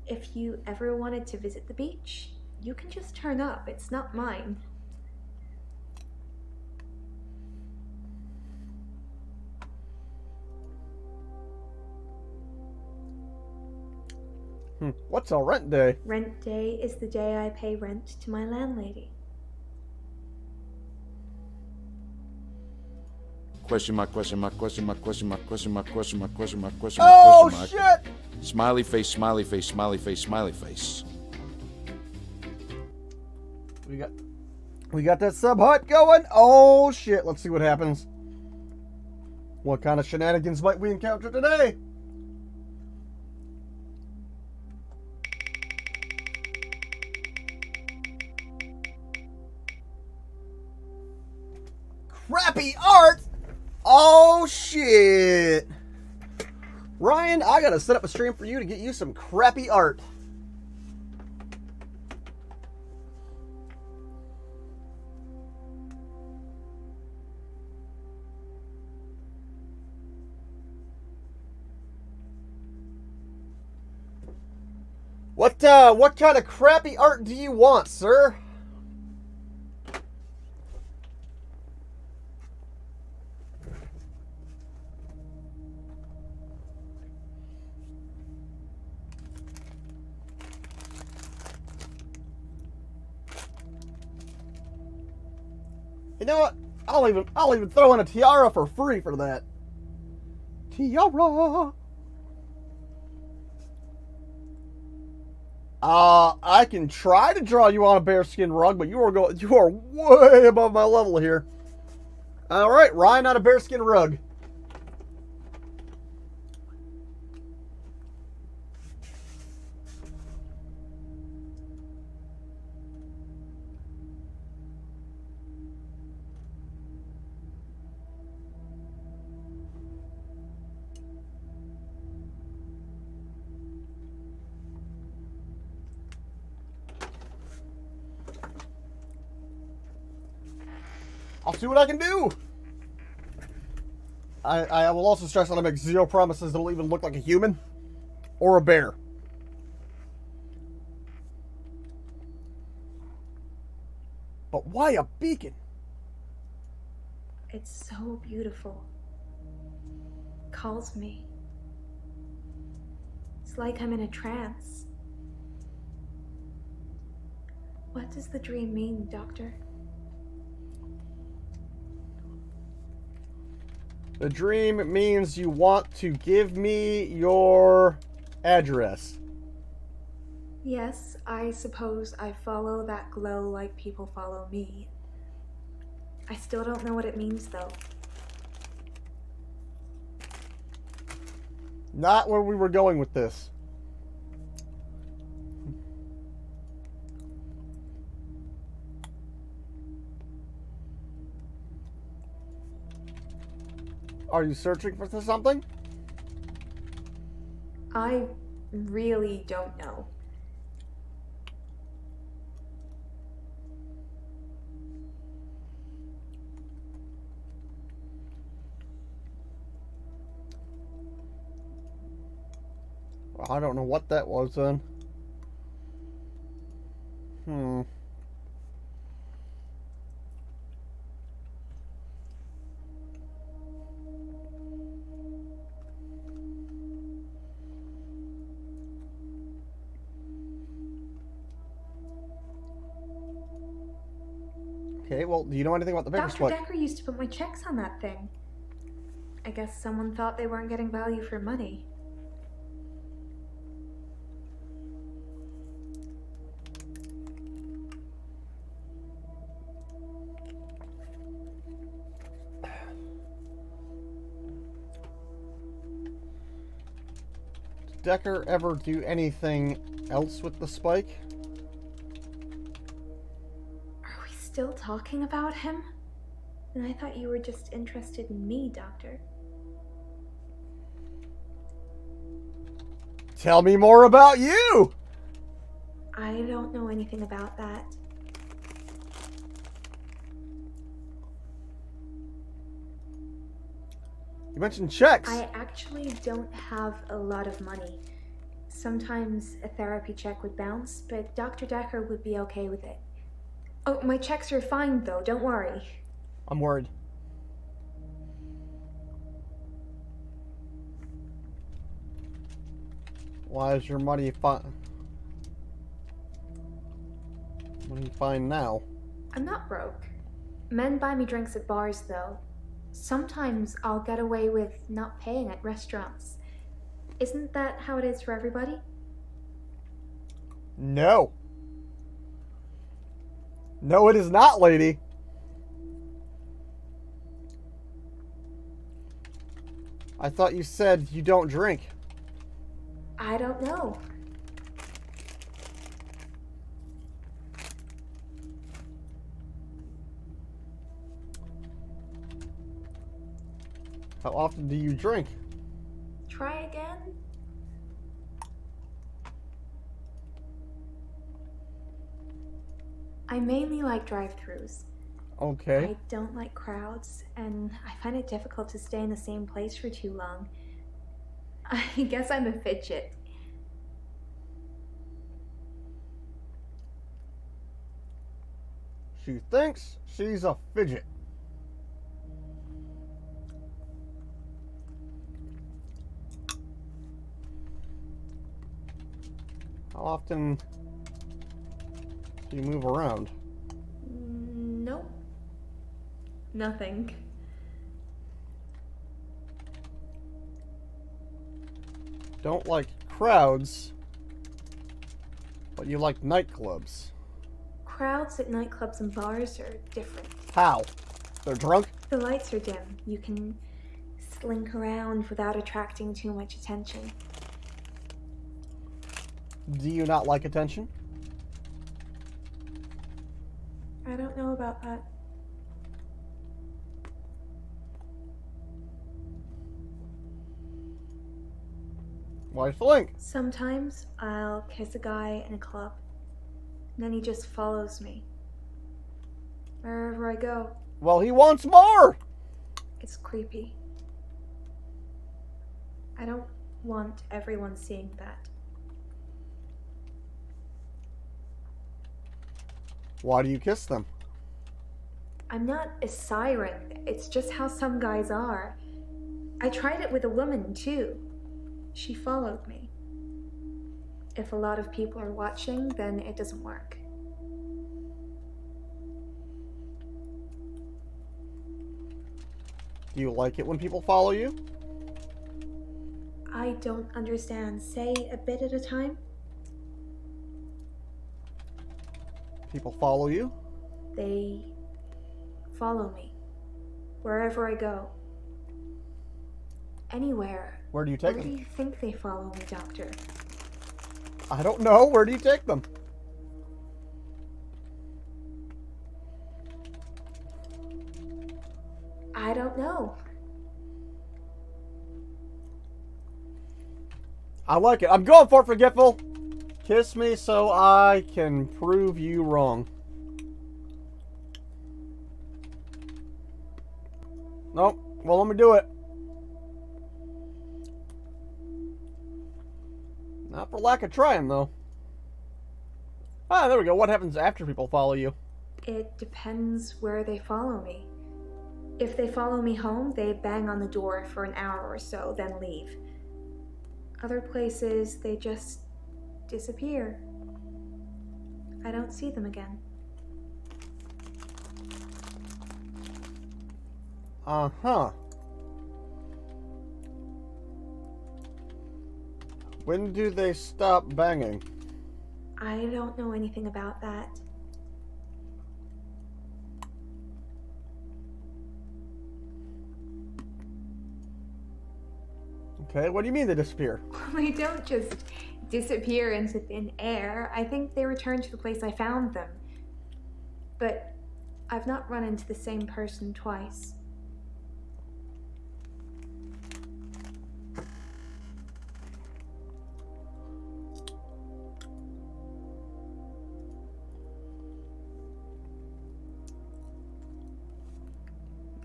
If you ever wanted to visit the beach, you can just turn up. It's not mine. What's a rent day? Rent day is the day I pay rent to my landlady. Question mark, question mark, question mark, question mark, question mark, question mark, question mark, question mark, Oh, question mark. shit! Smiley face, smiley face, smiley face, smiley face. We got that sub hut going. Oh, shit. Let's see what happens. What kind of shenanigans might we encounter today? Crappy art? Oh, shit. Ryan, I gotta set up a stream for you to get you some crappy art. What kind of crappy art do you want, sir? You know what? I'll even throw in a tiara for free for that. Tiara. I can try to draw you on a bearskin rug, but you are way above my level here. All right, Ryan on a bearskin rug. I'll see what I can do. I will also stress that I make zero promises that'll even look like a human or a bear. But why a beacon? It's so beautiful. Calls me. It's like I'm in a trance. What does the dream mean, Doctor? The dream means you want to give me your address. Yes, I suppose I follow that glow like people follow me. I still don't know what it means, though. Not where we were going with this. Are you searching for something? I really don't know. Well, I don't know what that was then. Okay, well, do you know anything about the paper Dr. split? Dekker used to put my checks on that thing. I guess someone thought they weren't getting value for money. Did Dekker ever do anything else with the spike? Are we still talking about him? And I thought you were just interested in me, Doctor. Tell me more about you! I don't know anything about that. You mentioned checks. I actually don't have a lot of money. Sometimes a therapy check would bounce, but Dr. Dekker would be okay with it. Oh, my checks are fine though, don't worry. I'm worried. Why is your money fine? Money fine now? I'm not broke. Men buy me drinks at bars though. Sometimes I'll get away with not paying at restaurants. Isn't that how it is for everybody? No. No, it is not, lady. I thought you said you don't drink. I don't know. How often do you drink? Try again? I mainly like drive-thrus. Okay. I don't like crowds, and I find it difficult to stay in the same place for too long. I guess I'm a fidget. She thinks she's a fidget. How often do you move around? Nope. Nothing. Don't like crowds, but you like nightclubs. Crowds at nightclubs and bars are different. How? They're drunk? The lights are dim. You can slink around without attracting too much attention. Do you not like attention? I don't know about that. Why flink? Sometimes I'll kiss a guy in a club, and then he just follows me. Wherever I go. Well, he wants more! It's creepy. I don't want everyone seeing that. Why do you kiss them? I'm not a siren. It's just how some guys are. I tried it with a woman, too. She followed me. If a lot of people are watching, then it doesn't work. Do you like it when people follow you? I don't understand. Say a bit at a time. People follow you? They follow me. Wherever I go. Anywhere. Where do you take Where do them? you think they follow me, Doctor? I don't know. Where do you take them? I don't know. I like it. I'm going for it, Forgetful. Kiss me so I can prove you wrong. Nope. Well, let me do it. Not for lack of trying, though. Ah, there we go. What happens after people follow you? It depends where they follow me. If they follow me home, they bang on the door for an hour or so, then leave. Other places, they just disappear. I don't see them again. Uh-huh. When do they stop banging? I don't know anything about that. Okay, what do you mean they disappear? They don't just disappear into thin air. I think they return to the place I found them. But I've not run into the same person twice.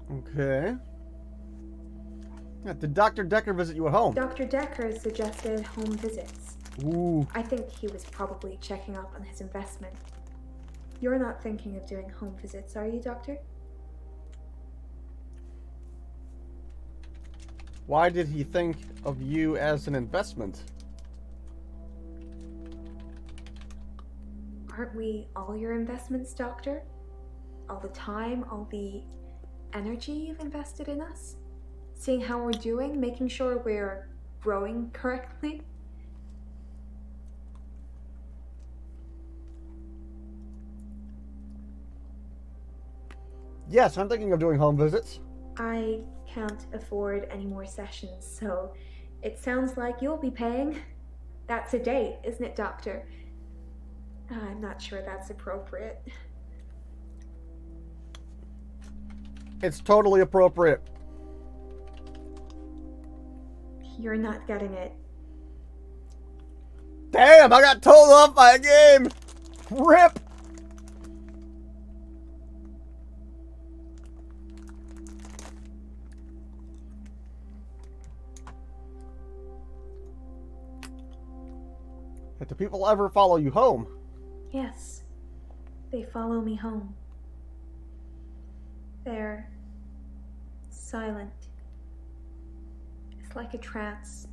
Okay. Yeah, did Dr. Dekker visit you at home? Dr. Dekker suggested home visits. Ooh. I think he was probably checking up on his investment. You're not thinking of doing home visits, are you, Doctor? Why did he think of you as an investment? Aren't we all your investments, Doctor? All the time, all the energy you've invested in us? Seeing how we're doing, making sure we're growing correctly? Yes, I'm thinking of doing home visits. I can't afford any more sessions, so it sounds like you'll be paying. That's a date, isn't it, Doctor? I'm not sure that's appropriate. It's totally appropriate. You're not getting it. Damn, I got told off by a game! RIP! Do people ever follow you home? Yes, they follow me home. They're silent. It's like a trance.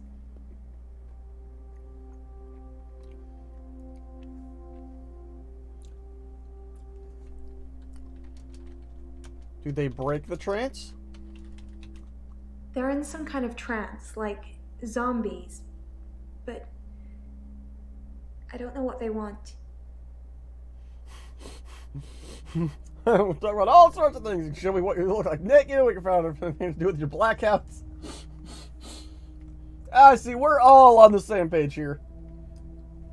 Do they break the trance? They're in some kind of trance, like zombies. But I don't know what they want. We'll talk about all sorts of things. Show me what you look like naked, what you're found to do with your blackouts. I see, we're all on the same page here.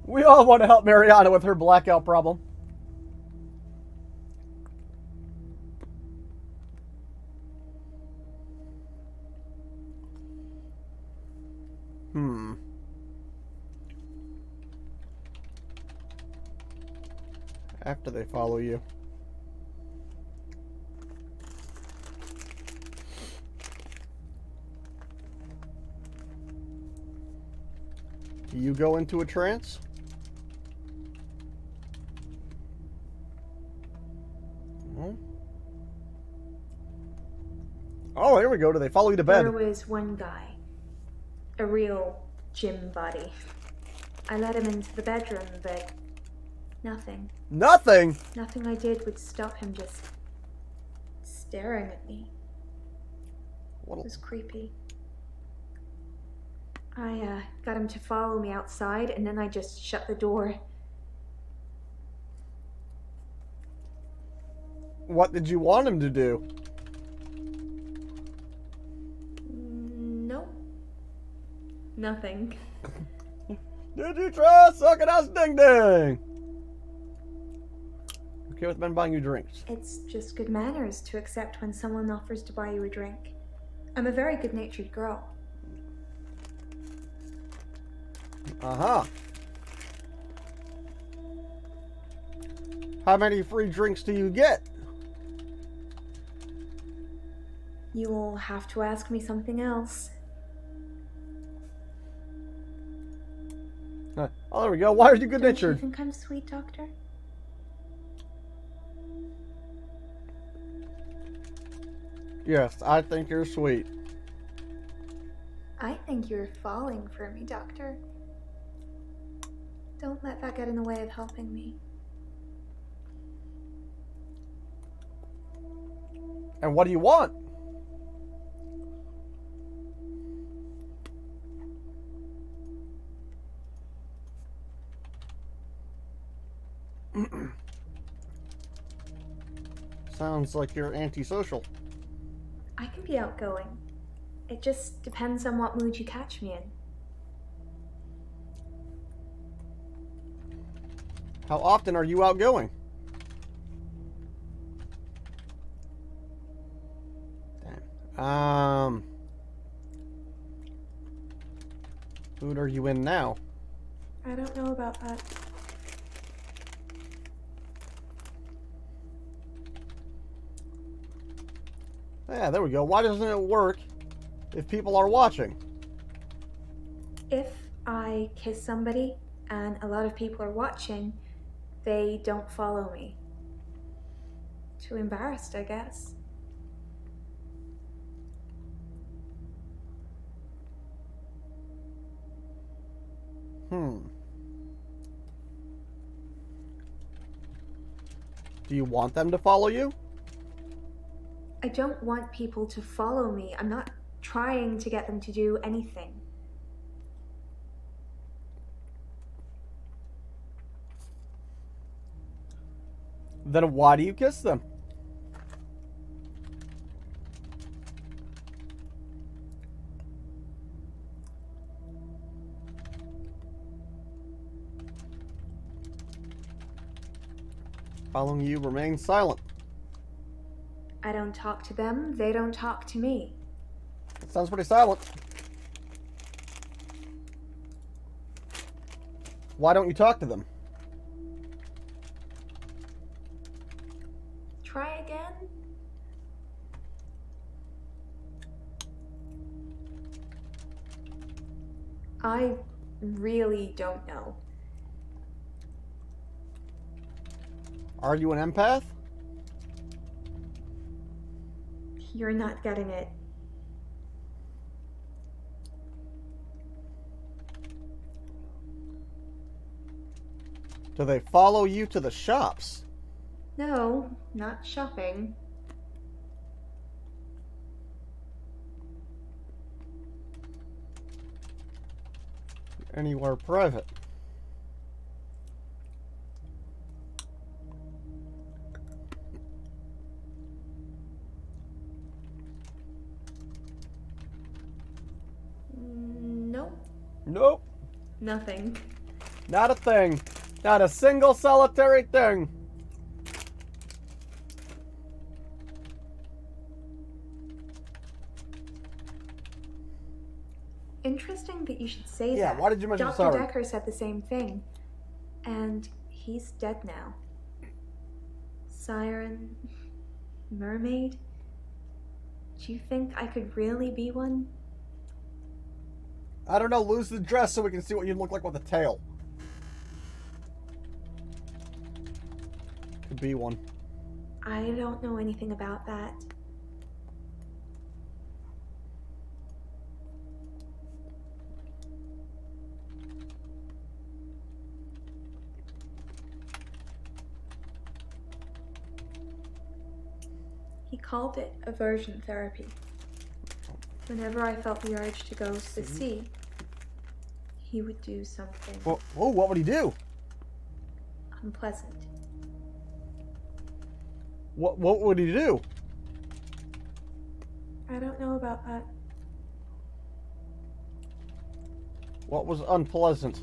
We all want to help Mariana with her blackout problem. After they follow you. you go into a trance? No. Oh, here we go. Do they follow you to bed? There was one guy, a real gym buddy. I let him into the bedroom, but nothing. Nothing? Nothing I did would stop him just staring at me. It was creepy. I got him to follow me outside, and then I just shut the door. What did you want him to do? Nope. Nothing. Did you try sucking us ding ding? Okay with men buying you drinks? It's just good manners to accept when someone offers to buy you a drink. I'm a very good-natured girl. Uh-huh. How many free drinks do you get? You'll have to ask me something else. Oh, there we go. Why are you Don't you good-natured? think I'm sweet, Doctor? Yes, I think you're sweet. I think you're falling for me, Doctor. Don't let that get in the way of helping me. And what do you want? Sounds like you're antisocial. I can be outgoing. It just depends on what mood you catch me in. How often are you outgoing? Damn. Mood are you in now? I don't know about that. Yeah, there we go. Why doesn't it work if people are watching? If I kiss somebody and a lot of people are watching, they don't follow me. Too embarrassed, I guess. Do you want them to follow you? I don't want people to follow me. I'm not trying to get them to do anything. Then why do you kiss them? Following you, remain silent. I don't talk to them, they don't talk to me. That sounds pretty silent. Why don't you talk to them? Try again? I really don't know. Are you an empath? You're not getting it. Do they follow you to the shops? No, not shopping. Anywhere private? Nope. Nope. Nothing. Not a thing. Not a single solitary thing. Interesting that you should say Yeah, that. why did you mention Dr. Siren? Dekker said the same thing. And he's dead now. Siren... mermaid? Do you think I could really be one? I don't know. Lose the dress so we can see what you look like with a tail. Could be one. I don't know anything about that. He called it aversion therapy. Whenever I felt the urge to go to the sea, he would do something Whoa, what would he do? unpleasant. What would he do? I don't know about that. What was unpleasant?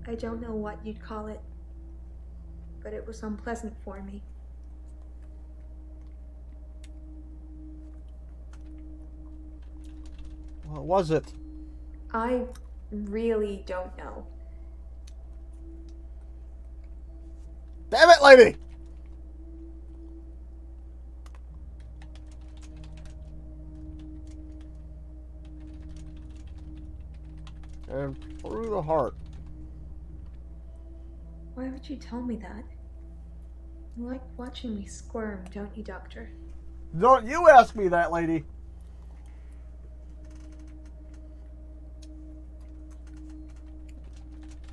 I don't know what you'd call it, but it was unpleasant for me. What was it? I really don't know. Damn it, lady! And through the heart. Why would you tell me that? You like watching me squirm, don't you, Doctor? Don't you ask me that, lady.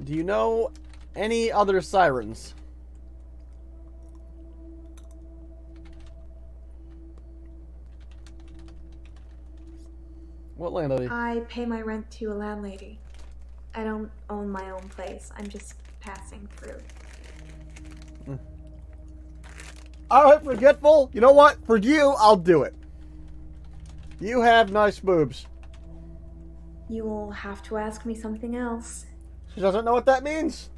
Do you know any other sirens? What landlady? I pay my rent to a landlady. I don't own my own place. I'm just passing through. Alright, forgetful. You know what? For you, I'll do it. You have nice boobs. You will have to ask me something else. She doesn't know what that means.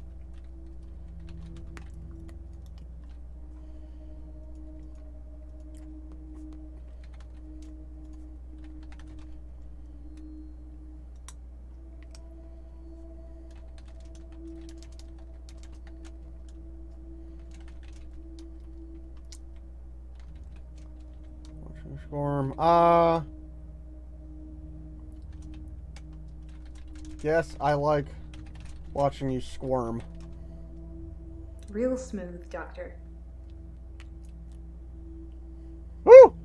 Squirm. Yes, I like watching you squirm. Real smooth, Doctor. Woo!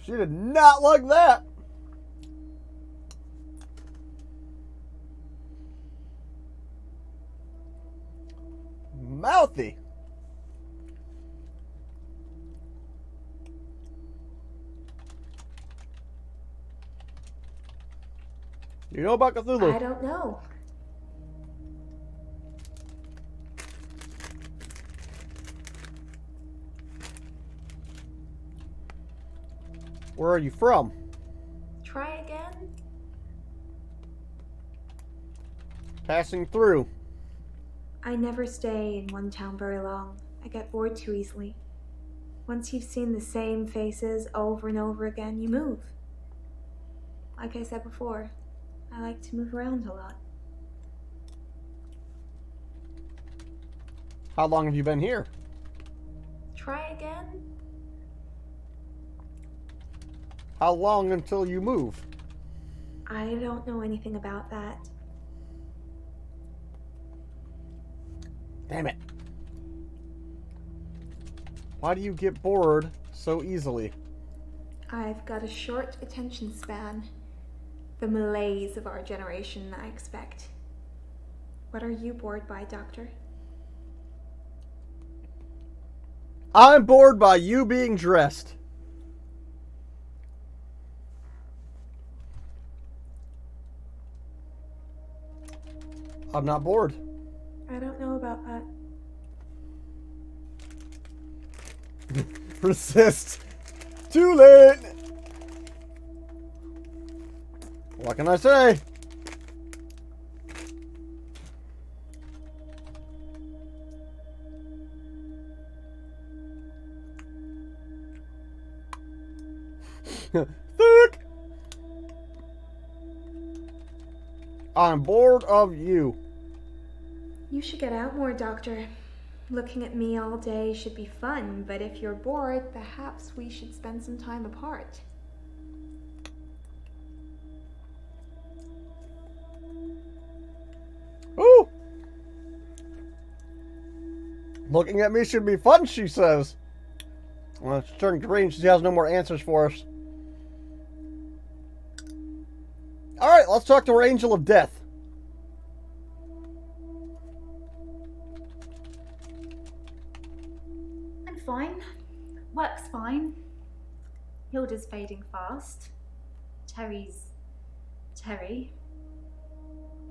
She did not like that. Mouthy. You know about Cthulhu? I don't know. Where are you from? Try again? Passing through. I never stay in one town very long. I get bored too easily. Once you've seen the same faces over and over again, you move. Like I said before, I like to move around a lot. How long have you been here? Try again? How long until you move? I don't know anything about that. Damn it. Why do you get bored so easily? I've got a short attention span. The malaise of our generation, I expect. What are you bored by, Doctor? I'm bored by you being dressed. I'm not bored. I don't know about that. Persist. Too late. What can I say? Thick. I'm bored of you. You should get out more, Doctor. Looking at me all day should be fun, but if you're bored, perhaps we should spend some time apart. Looking at me should be fun, she says. Well, it's turned green. She has no more answers for us. Alright, let's talk to our Angel of Death. I'm fine. Work's fine. Hilda's fading fast. Terry's... Terry.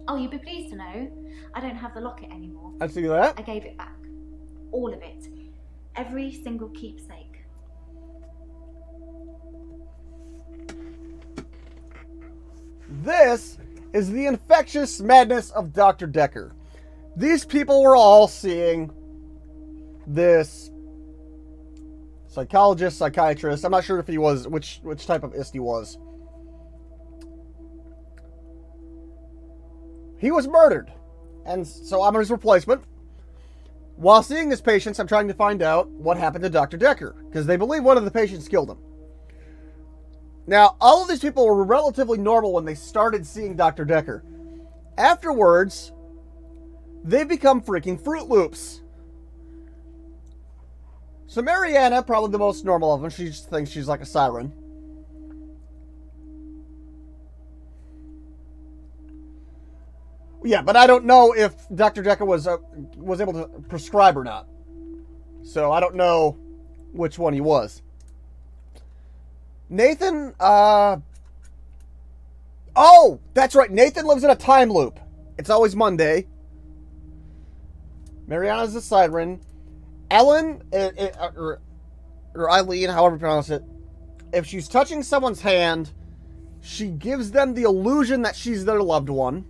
Oh, you'd be pleased to know I don't have the locket anymore. I see that. I gave it back. All of it. Every single keepsake. This is the infectious madness of Dr. Dekker. These people were all seeing this psychologist, psychiatrist. I'm not sure if he was, which type of ist he was. He was murdered. And so I'm his replacement. While seeing his patients, I'm trying to find out what happened to Dr. Dekker, because they believe one of the patients killed him. Now, all of these people were relatively normal when they started seeing Dr. Dekker. Afterwards, they become freaking Fruit Loops. So Mariana, probably the most normal of them, she just thinks she's like a siren. Yeah, but I don't know if Dr. Dekker was able to prescribe or not. So I don't know which one he was. Nathan, oh, that's right. Nathan lives in a time loop. It's always Monday. Mariana's a siren. Ellen, or Eileen, however you pronounce it, if she's touching someone's hand, she gives them the illusion that she's their loved one.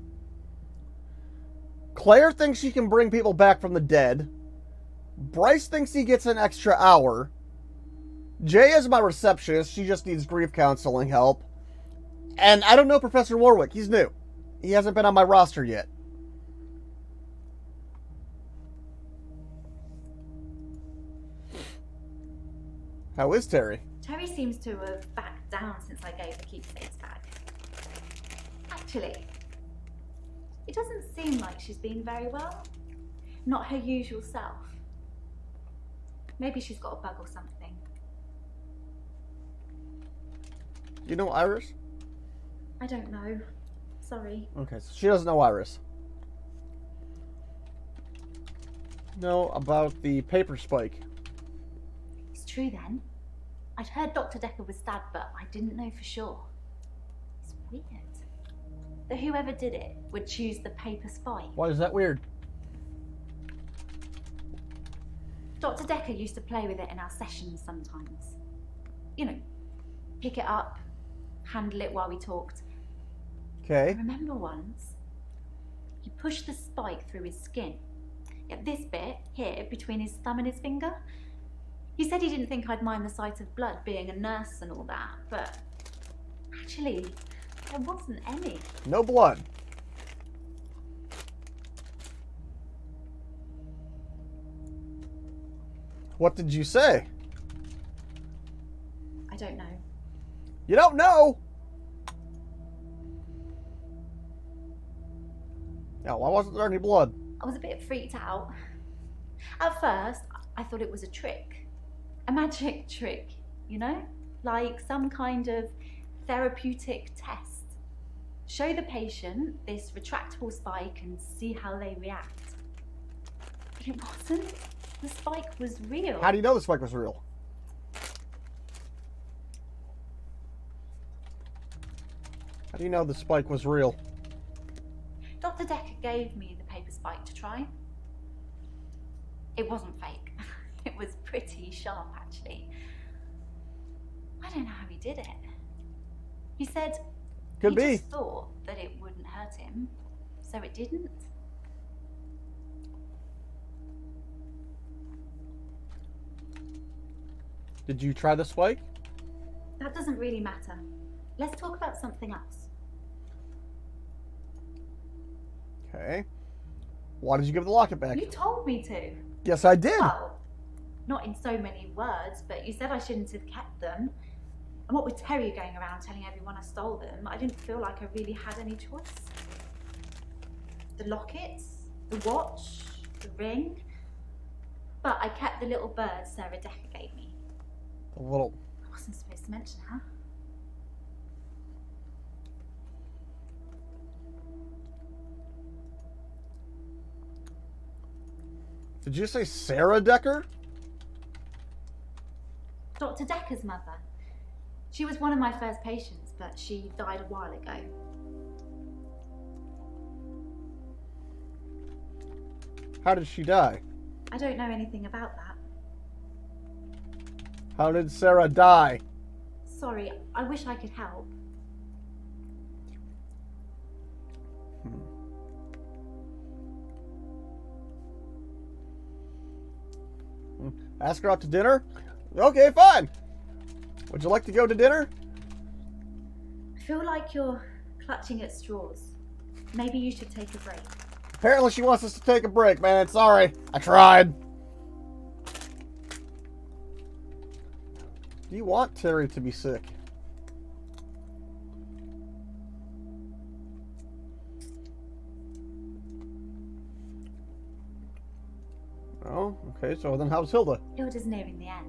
Claire thinks she can bring people back from the dead. Bryce thinks he gets an extra hour. Jay is my receptionist. She just needs grief counseling help. And I don't know Professor Warwick. He's new. He hasn't been on my roster yet. How is Terry? Terry seems to have backed down since I gave the keepsakes back. Actually, it doesn't seem like she's been very well. Not her usual self. Maybe she's got a bug or something. You know Iris? I don't know. Sorry. Okay, so she doesn't know Iris. Know about the paper spike. It's true then. I'd heard Dr. Dekker was stabbed, but I didn't know for sure. It's weird that whoever did it would choose the paper spike. Why is that weird? Dr. Dekker used to play with it in our sessions sometimes. You know, pick it up, handle it while we talked. Okay. I remember once, he pushed the spike through his skin. At this bit, here, between his thumb and his finger. He said he didn't think I'd mind the sight of blood, being a nurse and all that, but actually, there wasn't any. No blood. What did you say? I don't know. You don't know? Now, why wasn't there any blood? I was a bit freaked out. At first, I thought it was a trick. A magic trick, you know? Like some kind of therapeutic test. Show the patient this retractable spike and see how they react. But it wasn't. The spike was real. How do you know the spike was real? How do you know the spike was real? Dr. Dekker gave me the paper spike to try. It wasn't fake. It was pretty sharp, actually. I don't know how he did it. He said Could he be. just thought that it wouldn't hurt him, so it didn't. Did you try the spike? That doesn't really matter. Let's talk about something else. Okay. Why did you give the locket back? You told me to. Yes, I did. Well, not in so many words, but you said I shouldn't have kept them. And what with Terry going around telling everyone I stole them, I didn't feel like I really had any choice. The lockets, the watch, the ring. But I kept the little bird Sarah Dekker gave me. The little... I wasn't supposed to mention her. Did you say Sarah Dekker? Dr. Dekker's mother. She was one of my first patients, but she died a while ago. How did she die? I don't know anything about that. How did Sarah die? Sorry, I wish I could help. Ask her out to dinner? Okay, fine. Would you like to go to dinner? I feel like you're clutching at straws. Maybe you should take a break. Apparently she wants us to take a break, man. Sorry. I tried. Do you want Terry to be sick? Oh, okay. So then how's Hilda? Hilda's nearing the end.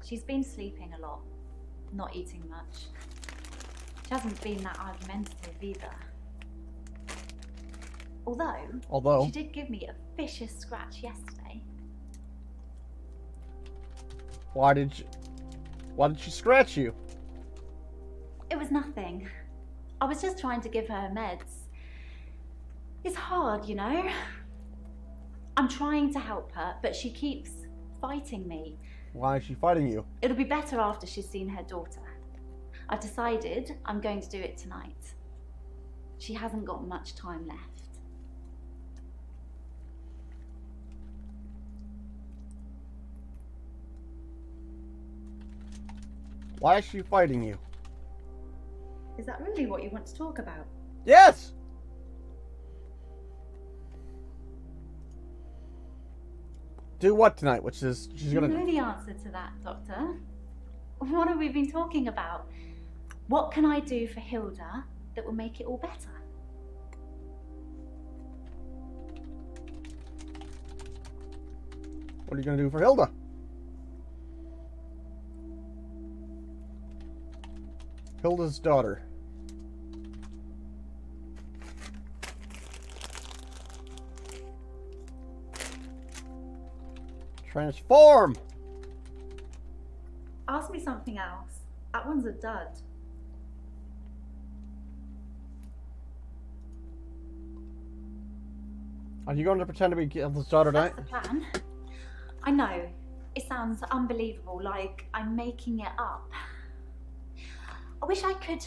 She's been sleeping a lot, not eating much. She hasn't been that argumentative either. Although she did give me a vicious scratch yesterday. Why did she scratch you? It was nothing. I was just trying to give her meds. It's hard, you know? I'm trying to help her, but she keeps fighting me. Why is she fighting you? It'll be better after she's seen her daughter. I've decided I'm going to do it tonight. She hasn't got much time left. Why is she fighting you? Is that really what you want to talk about? Yes! Do what tonight? Which is she's gonna... You know the answer to that, Doctor. What have we been talking about? What can I do for Hilda that will make it all better? What are you gonna do for Hilda? Hilda's daughter. Transform! Ask me something else. That one's a dud. Are you going to pretend to be Hilda's daughter tonight? That's the plan. I know. It sounds unbelievable, like I'm making it up. I wish I could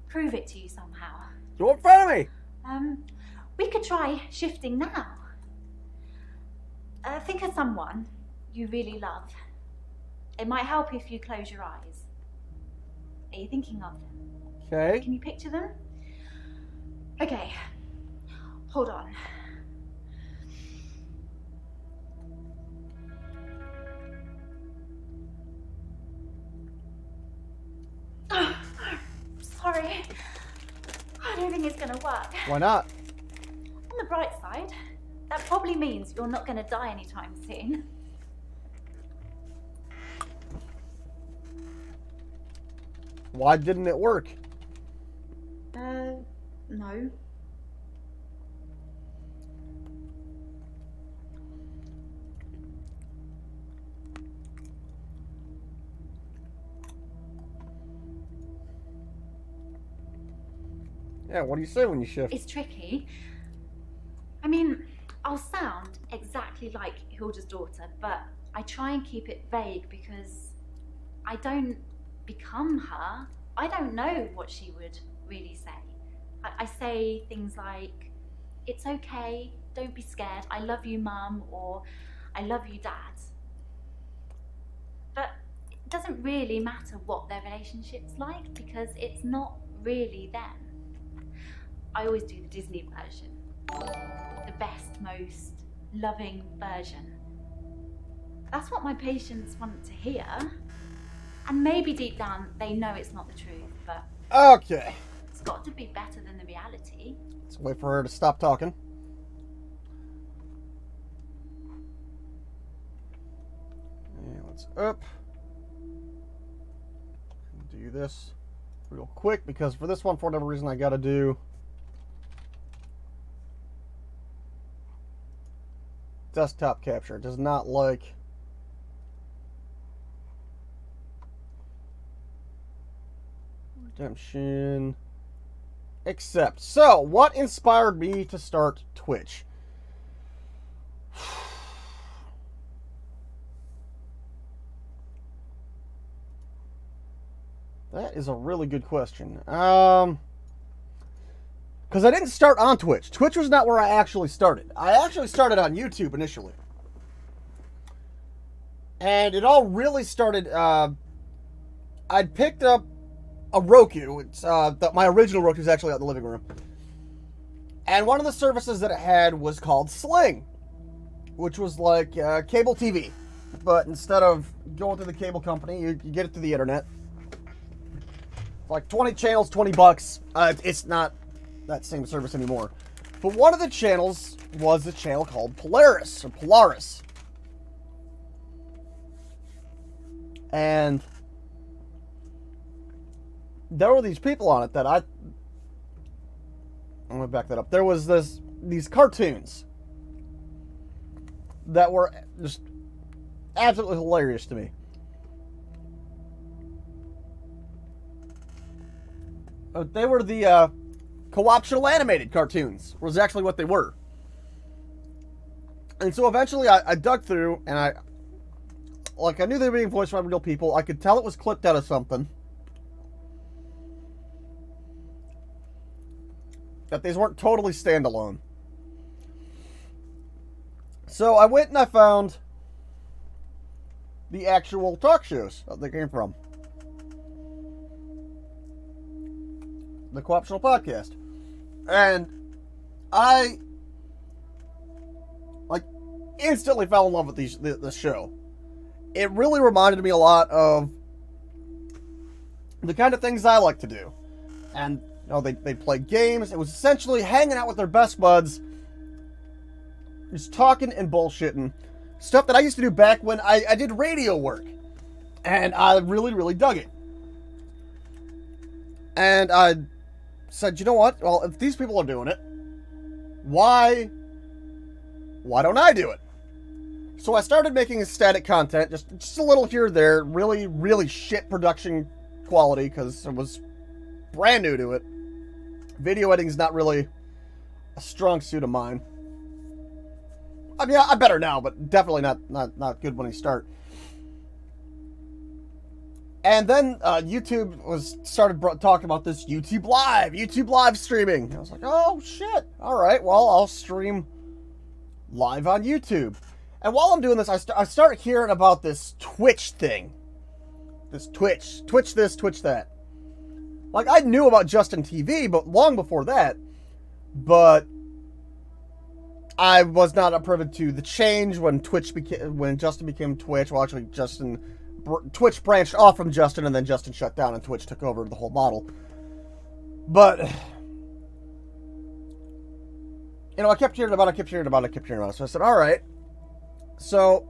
prove it to you somehow. You're in front of me! We could try shifting now. Think of someone you really love. It might help if you close your eyes. Are you thinking of them? Okay. Can you picture them? Okay. Hold on. Sorry. I don't think it's gonna work. Why not? On the bright side, that probably means you're not gonna die anytime soon. Why didn't it work? No. Yeah, what do you say when you shift? It's tricky. I mean, I'll sound exactly like Hilda's daughter, but I try and keep it vague because I don't become her. I don't know what she would really say. I say things like, it's okay, don't be scared, I love you, Mum, or I love you, Dad. But it doesn't really matter what their relationship's like because it's not really them. I always do the Disney version. The best, most loving version. That's what my patients want to hear. And maybe deep down they know it's not the truth, but Okay. it's got to be better than the reality. Let's wait for her to stop talking. up. Do this real quick because for this one, for whatever reason, I got to do desktop capture. It does not like redemption. Accept. So, what inspired me to start Twitch? That is a really good question. Because I didn't start on Twitch. Twitch was not where I actually started. I actually started on YouTube initially. And it all really started, I'd picked up a Roku. It's, my original Roku is actually out in the living room. And one of the services that it had was called Sling, which was like cable TV. But instead of going to the cable company, you get it through the internet. Like 20 channels, $20. It's not that same service anymore. But one of the channels was a channel called Polaris, or Polaris. And there were these people on it that I'm going to back that up. There was these cartoons that were just absolutely hilarious to me. They were the co-optional animated cartoons, was actually what they were. And so eventually I dug through, and I knew they were being voiced by real people. I could tell it was clipped out of something. That these weren't totally standalone. So I went and I found the actual talk shows that they came from. The Co-optional Podcast. And I instantly fell in love with this show. It really reminded me a lot of the kind of things I like to do. And they played games. It was essentially hanging out with their best buds, just talking and bullshitting. Stuff that I used to do back when I did radio work. And I really, really dug it. And I said, you know what? Well, if these people are doing it, why don't I do it? So I started making static content, just a little here or there, really, really shit production quality, because I was brand new to it. Video editing is not really a strong suit of mine. I mean, I'm better now, but definitely not good when I start. And then YouTube started talking about this YouTube Live streaming. I was like, oh shit, all right, well, I'll stream live on YouTube. And while I'm doing this, I start hearing about this Twitch thing. This Twitch this, Twitch that. Like, I knew about Justin TV, but long before that. But I was not privy to the change when Justin became Twitch. Well, actually, Twitch branched off from Justin, and then Justin shut down, and Twitch took over the whole model. But I kept hearing about it. So I said, all right. So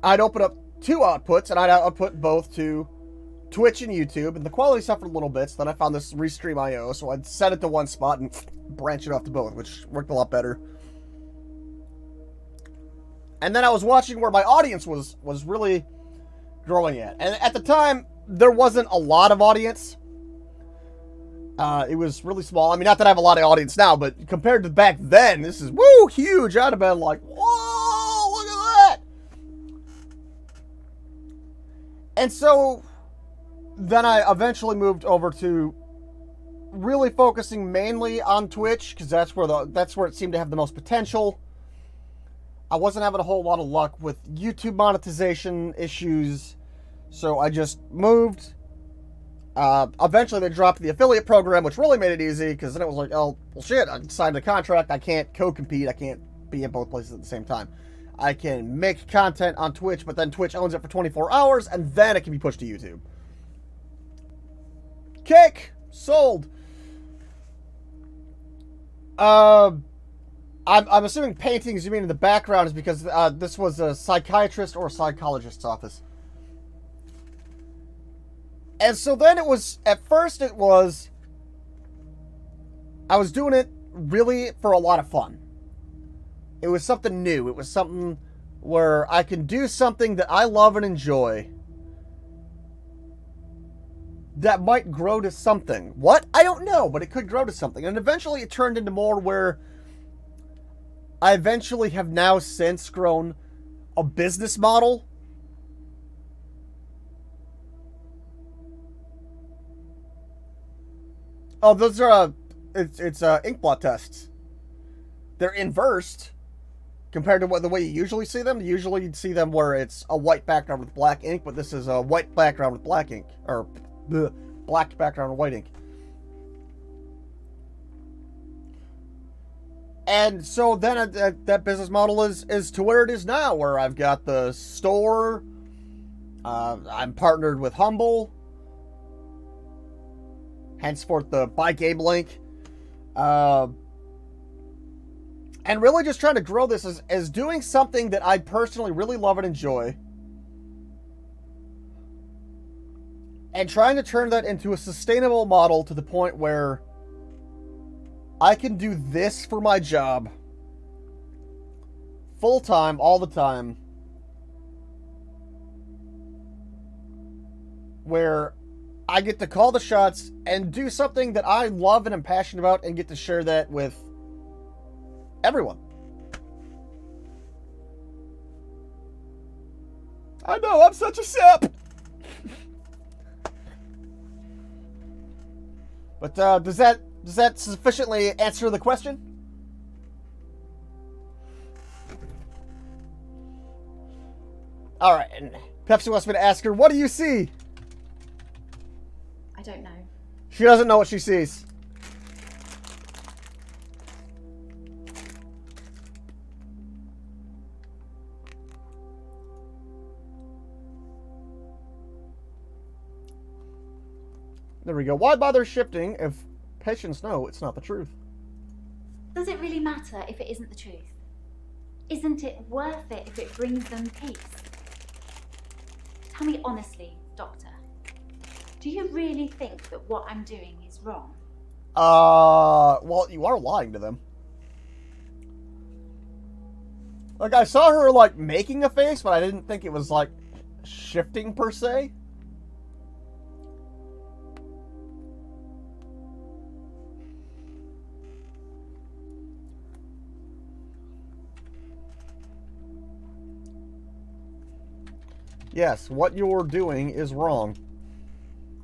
I'd open up two outputs, and I'd output both to Twitch and YouTube, and the quality suffered a little bit. So then I found this Restream.io, so I'd set it to one spot and branch it off to both, which worked a lot better. And then I was watching where my audience was really growing at. And at the time, there wasn't a lot of audience. It was really small. I mean, not that I have a lot of audience now, but compared to back then, this is, woo, huge. I'd have been like, whoa, look at that. And so then I eventually moved over to really focusing mainly on Twitch, because that's where it seemed to have the most potential. I wasn't having a whole lot of luck with YouTube monetization issues, so I just moved. Eventually they dropped the affiliate program, which really made it easy, because then it was like, oh, well shit, I signed a contract, I can't co-compete, I can't be in both places at the same time. I can make content on Twitch, but then Twitch owns it for 24 hours, and then it can be pushed to YouTube. Cake! Sold! I'm assuming paintings you mean in the background is because this was a psychiatrist or a psychologist's office. And so then it was, at first it was, I was doing it really for a lot of fun. It was something new. It was something where I can do something that I love and enjoy that might grow to something. What? I don't know, but it could grow to something. And eventually it turned into more where I eventually have now since grown a business model. Oh, those are, it's inkblot tests. They're inversed compared to the way you usually see them. Usually you'd see them where it's a white background with black ink, but this is a white background with black ink, or black background with white ink. And so then that business model is to where it is now, where I've got the store, I'm partnered with Humble, henceforth the Buy Game link, and really just trying to grow this as doing something that I personally really love and enjoy. And trying to turn that into a sustainable model to the point where I can do this for my job full time, all the time. Where I get to call the shots and do something that I love and am passionate about and get to share that with everyone. I know, I'm such a sap. But does that sufficiently answer the question? All right, and Pepsi wants me to ask her, what do you see? I don't know. She doesn't know what she sees. There we go. Why bother shifting if patients know it's not the truth? Does it really matter if it isn't the truth? Isn't it worth it if it brings them peace? Tell me honestly, Doctor. Do you really think that what I'm doing is wrong? Well, you are lying to them. Like, I saw her, like, making a face, but I didn't think it was, like, shifting per se. Yes, what you're doing is wrong.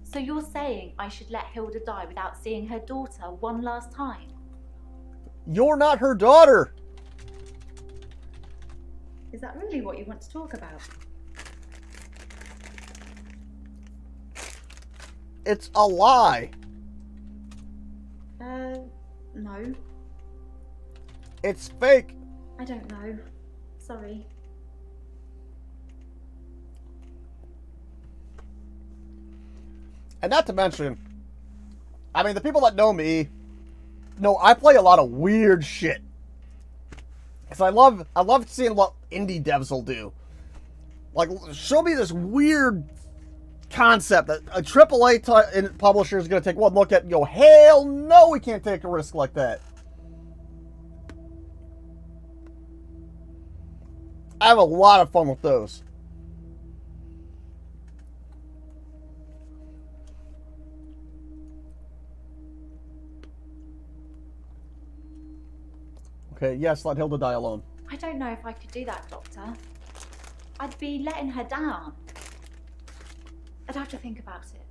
So you're saying I should let Hilda die without seeing her daughter one last time? You're not her daughter! Is that really what you want to talk about? It's a lie. No. It's fake. I don't know. Sorry. And not to mention, I mean, the people that know me know I play a lot of weird shit. Because I love seeing what indie devs will do. Like, show me this weird concept that a AAA publisher is going to take one look at and go, hell no, we can't take a risk like that. I have a lot of fun with those. Okay, yes, let Hilda die alone. I don't know if I could do that, Doctor. I'd be letting her down. I'd have to think about it.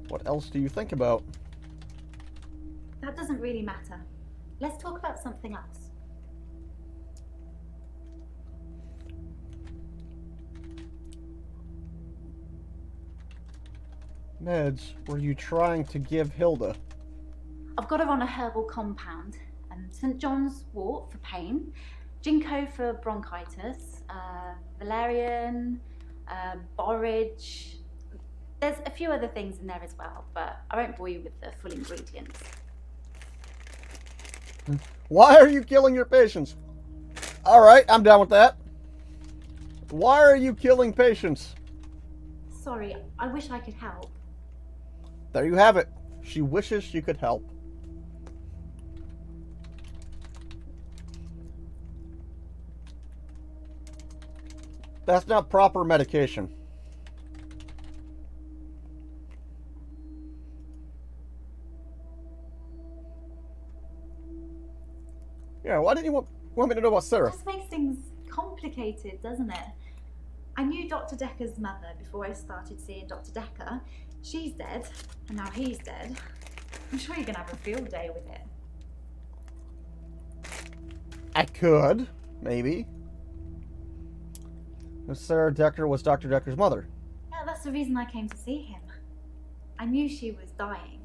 What else do you think about? That doesn't really matter. Let's talk about something else. Meds were you trying to give Hilda? I've got her on a herbal compound. St. John's wort for pain, ginkgo for bronchitis, valerian, borage. There's a few other things in there as well, but I won't bore you with the full ingredients. Why are you killing your patients? Alright, I'm down with that. Why are you killing patients? Sorry, I wish I could help. There you have it. She wishes she could help. That's not proper medication. Yeah, why didn't you want me to know about Sarah? It just makes things complicated, doesn't it? I knew Dr. Dekker's mother before I started seeing Dr. Dekker. She's dead, and now he's dead. I'm sure you're gonna have a field day with it. I could, maybe. Sarah Dekker was Dr. Dekker's mother. Yeah, that's the reason I came to see him. I knew she was dying,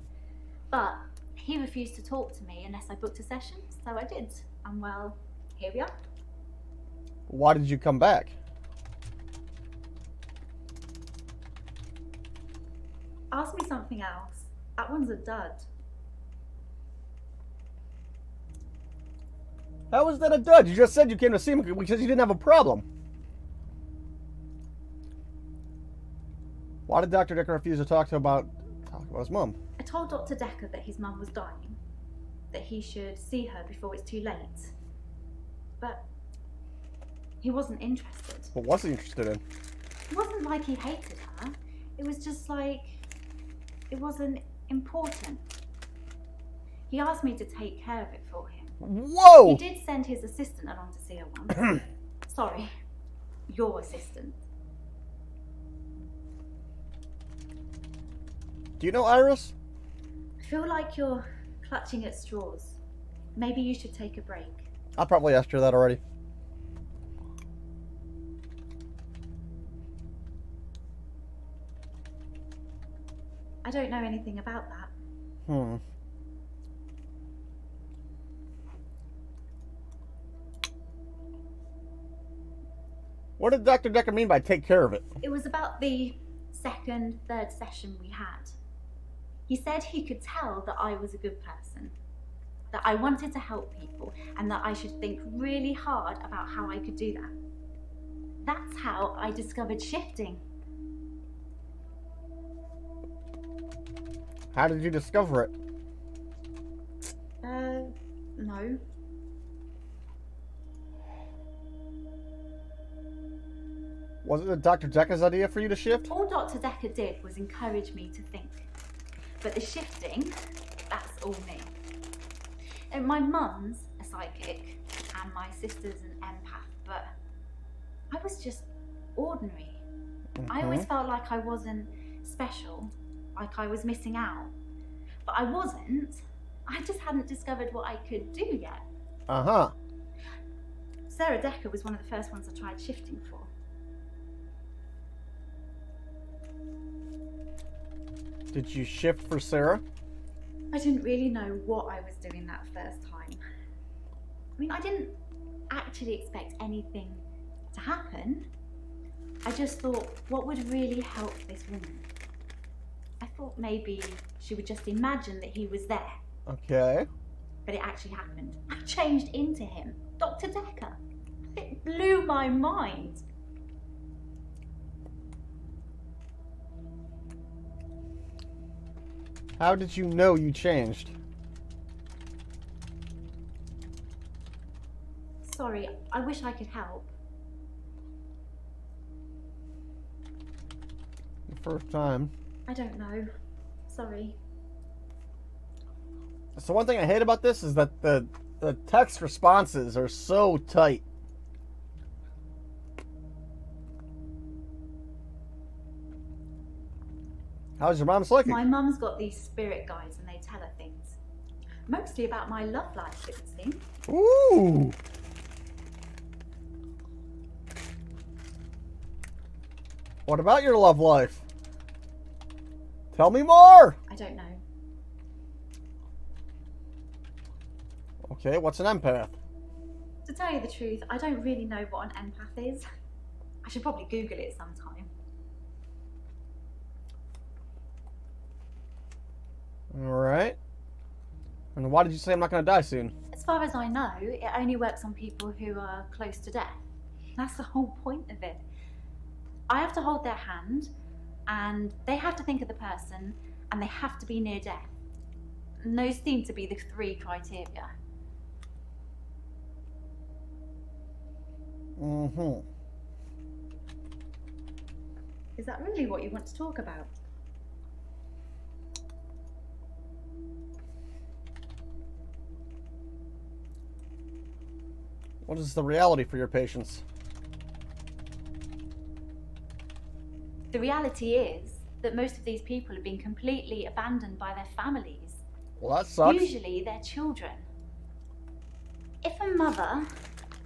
but he refused to talk to me unless I booked a session, so I did. And well, here we are. Why did you come back? Ask me something else. That one's a dud. How was that a dud? You just said you came to see him because you didn't have a problem. Why did Dr. Dekker refuse to talk about his mum? I told Dr. Dekker that his mum was dying, that he should see her before it's too late. But he wasn't interested. What was he interested in? It wasn't like he hated her. It was just like it wasn't important. He asked me to take care of it for him. Whoa! He did send his assistant along to see her once. Sorry, your assistant. Do you know Iris? I feel like you're clutching at straws. Maybe you should take a break. I probably asked her that already. I don't know anything about that. What did Dr. Dekker mean by take care of it? It was about the second, third session we had. He said he could tell that I was a good person, that I wanted to help people, and that I should think really hard about how I could do that. That's how I discovered shifting. How did you discover it? No. Was it Dr. Dekker's idea for you to shift? All Dr. Dekker did was encourage me to think. But the shifting, that's all me. And my mum's a psychic, and my sister's an empath, but I was just ordinary. I always felt like I wasn't special, like I was missing out. But I wasn't. I just hadn't discovered what I could do yet. Sarah Dekker was one of the first ones I tried shifting for. Did you shift for Sarah? I didn't really know what I was doing that first time. I mean, I didn't actually expect anything to happen. I just thought, what would really help this woman? I thought maybe she would just imagine that he was there. Okay. But it actually happened. I changed into him, Dr. Dekker. It blew my mind. How did you know you changed? Sorry, I wish I could help. The first time. I don't know. Sorry. So one thing I hate about this is that the text responses are so tight. How's your mom psychic? My mum's got these spirit guides and they tell her things. Mostly about my love life, it would seem. Ooh! What about your love life? Tell me more! I don't know. Okay, what's an empath? To tell you the truth, I don't really know what an empath is. I should probably Google it sometime. Alright. And why did you say I'm not going to die soon? As far as I know, it only works on people who are close to death. That's the whole point of it. I have to hold their hand, and they have to think of the person, and they have to be near death. And those seem to be the 3 criteria. Mm-hmm. Is that really what you want to talk about? What is the reality for your patients? The reality is that most of these people have been completely abandoned by their families. Well, that sucks. Usually their children. If a mother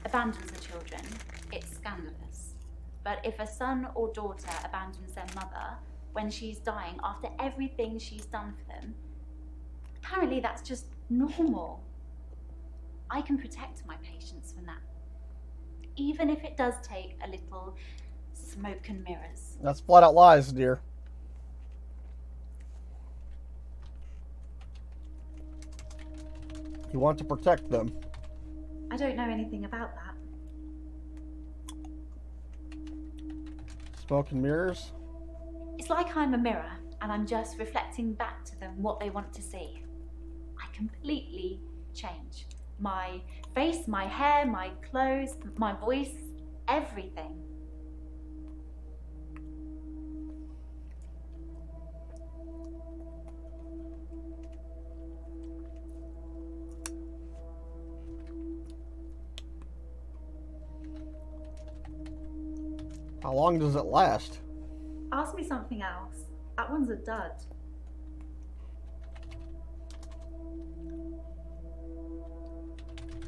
abandons her children, it's scandalous. But if a son or daughter abandons their mother when she's dying after everything she's done for them, apparently that's just normal. I can protect my patients from that, even if it does take a little smoke and mirrors. That's flat out lies, dear. You want to protect them. I don't know anything about that. Smoke and mirrors? It's like I'm a mirror and I'm just reflecting back to them what they want to see. I completely change. My face, my hair, my clothes, my voice, everything. How long does it last? Ask me something else. That one's a dud.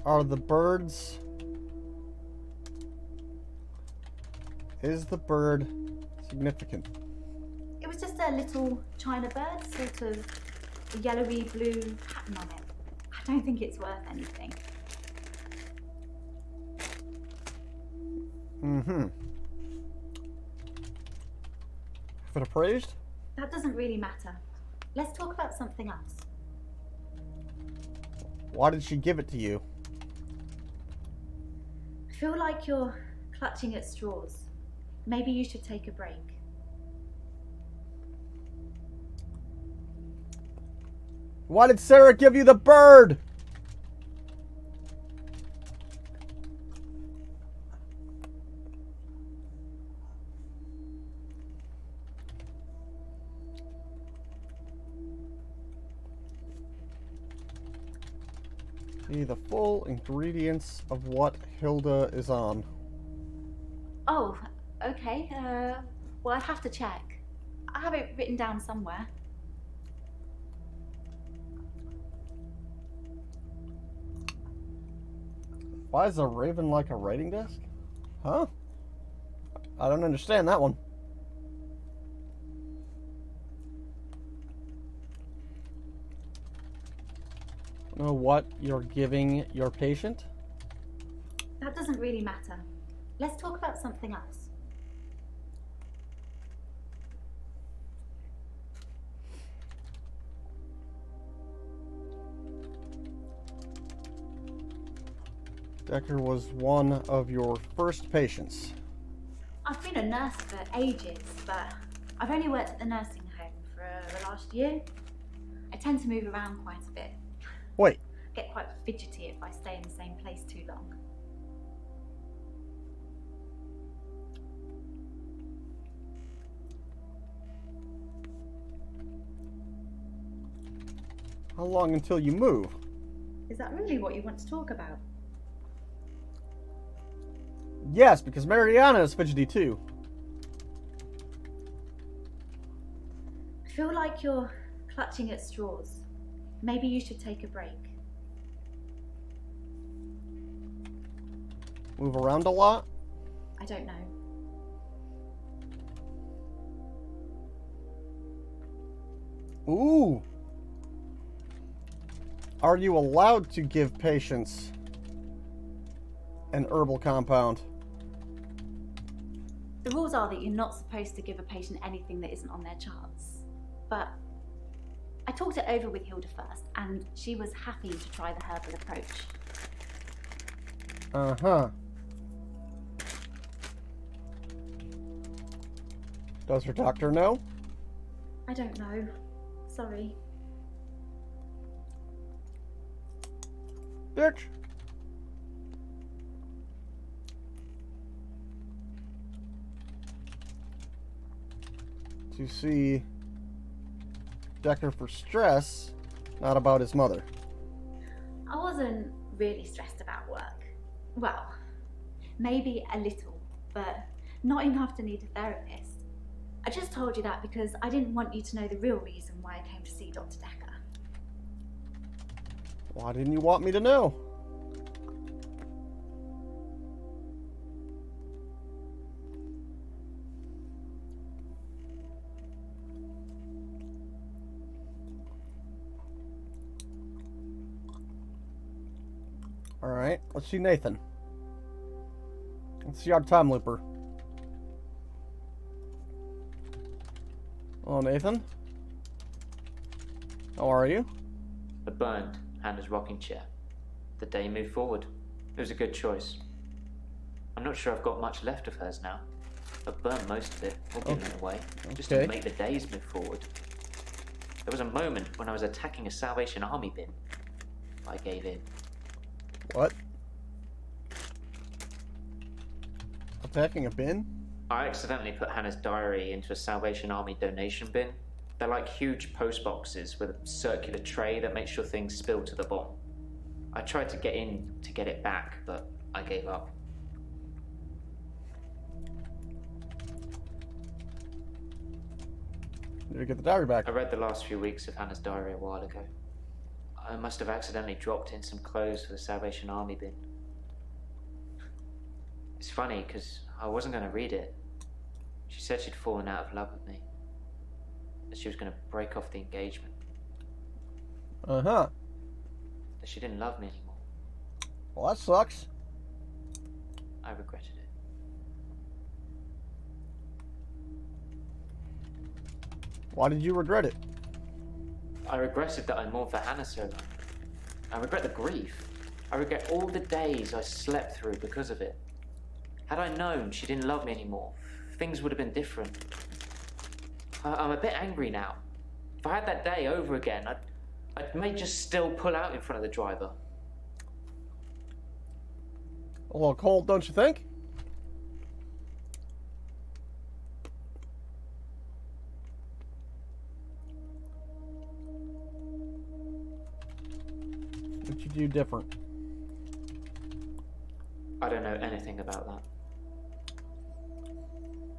Are the birds... Is the bird significant? It was just a little China bird, sort of a yellowy blue pattern on it. I don't think it's worth anything. Mm-hmm. Have it appraised? That doesn't really matter. Let's talk about something else. Why did she give it to you? I feel like you're clutching at straws. Maybe you should take a break. Why did Sarah give you the bird? See the full ingredients of what Hilda is on. Oh, okay. Well, I'd have to check. I have it written down somewhere. Why is a raven like a writing desk? Huh? I don't understand that one. Know what you're giving your patient? That doesn't really matter. Let's talk about something else. Dekker was one of your first patients. I've been a nurse for ages, but I've only worked at the nursing home for the last year. I tend to move around quite a bit. Wait. I get quite fidgety if I stay in the same place too long. How long until you move? Is that really what you want to talk about? Yes, because Mariana is fidgety too. I feel like you're clutching at straws. Maybe you should take a break. Move around a lot? I don't know. Ooh. Are you allowed to give patients an herbal compound? The rules are that you're not supposed to give a patient anything that isn't on their charts. But I talked it over with Hilda first, and she was happy to try the herbal approach. Uh-huh. Does her doctor know? I don't know. Sorry. Bitch. To see Dekker for stress, not about his mother. I wasn't really stressed about work. Well, maybe a little, but not enough to need a therapist. I just told you that because I didn't want you to know the real reason why I came to see Dr. Dekker. Why didn't you want me to know? Alright, let's see Nathan. Let's see our time looper. Oh, Nathan. How are you? I burned Hannah's rocking chair. The day moved forward. It was a good choice. I'm not sure I've got much left of hers now. I've burned most of it, or given it away, just to make the days move forward. There was a moment when I was attacking a Salvation Army bin. I gave in. What? Attacking a bin? I accidentally put Hannah's diary into a Salvation Army donation bin. They're like huge post boxes with a circular tray that makes sure things spill to the bottom. I tried to get in to get it back, but I gave up. Did you get the diary back? I read the last few weeks of Hannah's diary a while ago. I must have accidentally dropped in some clothes for the Salvation Army bin. It's funny, because I wasn't going to read it. She said she'd fallen out of love with me. That she was going to break off the engagement. Uh-huh. That she didn't love me anymore. Well, that sucks. I regretted it. Why did you regret it? I regretted that I mourned for Hannah so long. I regret the grief. I regret all the days I slept through because of it. Had I known she didn't love me anymore, things would have been different. I'm a bit angry now. If I had that day over again, I may just still pull out in front of the driver. A little cold, don't you think? What you do different? I don't know anything about that.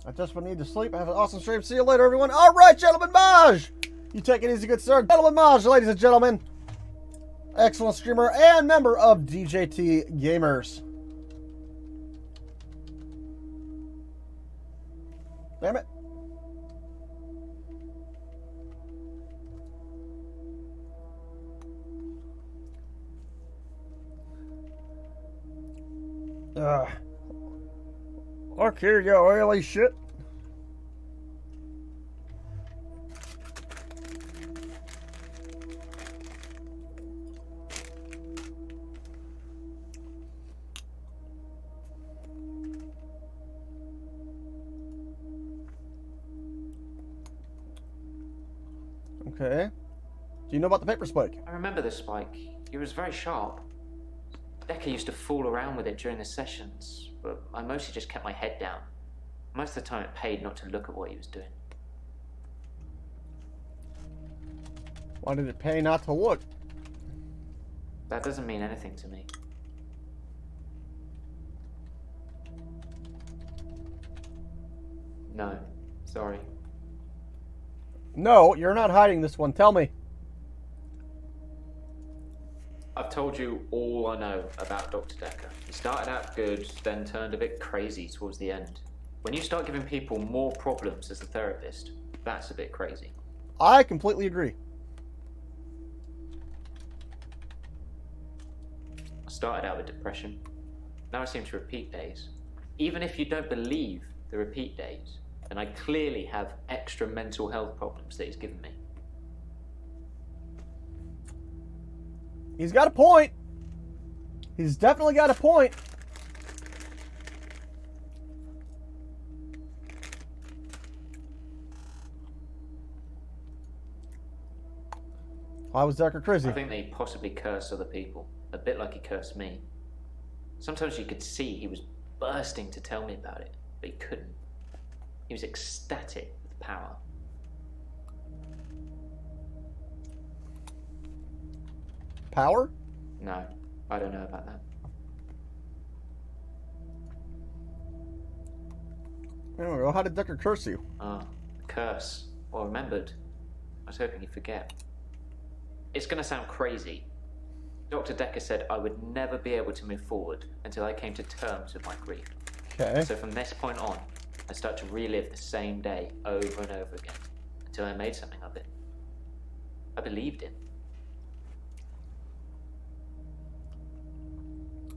I just need to sleep. Have an awesome stream. See you later, everyone. All right, gentlemen, Maj. You take it easy, good sir. Gentlemen, Maj, ladies and gentlemen. Excellent streamer and member of DJT Gamers. Damn it. Okay, you oily shit. Okay. Do you know about the paper spike? I remember the spike. It was very sharp. Dekker used to fool around with it during the sessions, but I mostly just kept my head down. Most of the time it paid not to look at what he was doing. Why did it pay not to look? That doesn't mean anything to me. No, sorry. No, you're not hiding this one. Tell me. I've told you all I know about Dr. Dekker. He started out good, then turned a bit crazy towards the end. When you start giving people more problems as a therapist, that's a bit crazy. I completely agree. I started out with depression. Now I seem to repeat days. Even if you don't believe the repeat days, then I clearly have extra mental health problems that he's given me. He's got a point. He's definitely got a point. Why was Dekker crazy? I think that he possibly cursed other people, a bit like he cursed me. Sometimes you could see he was bursting to tell me about it, but he couldn't. He was ecstatic with power. Power? No, I don't know about that. Anyway, how did Dekker curse you? Ah, curse. Or remembered. I was hoping he'd forget. It's gonna sound crazy. Dr. Dekker said I would never be able to move forward until I came to terms with my grief. Okay. So from this point on, I start to relive the same day over and over again until I made something of it. I believed him.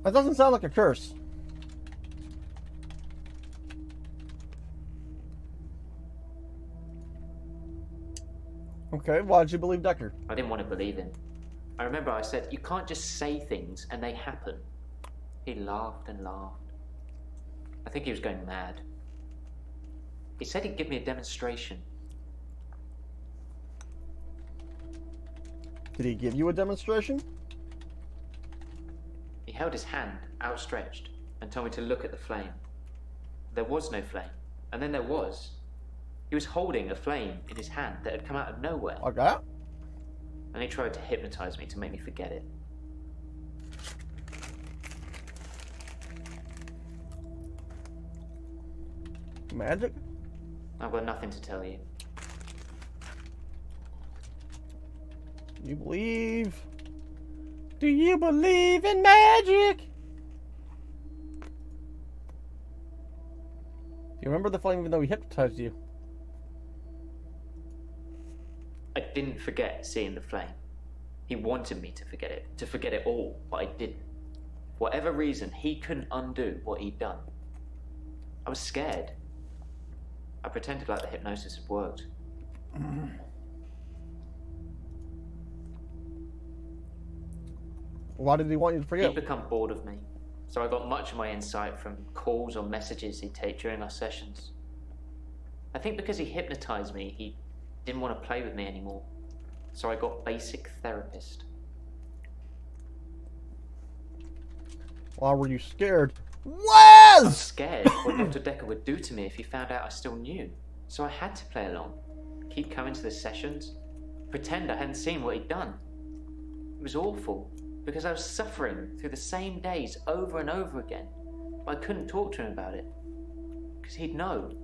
That doesn't sound like a curse. Okay, why did you believe Dekker? I didn't want to believe him. I remember I said, you can't just say things and they happen. He laughed and laughed. I think he was going mad. He said he'd give me a demonstration. Did he give you a demonstration? He held his hand outstretched and told me to look at the flame. There was no flame, and then there was. He was holding a flame in his hand that had come out of nowhere. Okay. And he tried to hypnotize me to make me forget it. Magic? I've got nothing to tell you. You believe? Do you believe in magic? Do you remember the flame even though he hypnotized you? I didn't forget seeing the flame. He wanted me to forget it all, but I didn't. For whatever reason, he couldn't undo what he'd done. I was scared. I pretended like the hypnosis had worked. Why did he want you to forget? He'd become bored of me, so I got much of my insight from calls or messages he'd take during our sessions. I think because he hypnotized me, he didn't want to play with me anymore, so I got basic therapist. Why were you scared? I was Was! scared what Dr. Dekker would do to me if he found out I still knew, so I had to play along, keep coming to the sessions, pretend I hadn't seen what he'd done. It was awful, because I was suffering through the same days over and over again, but I couldn't talk to him about it, because he'd know.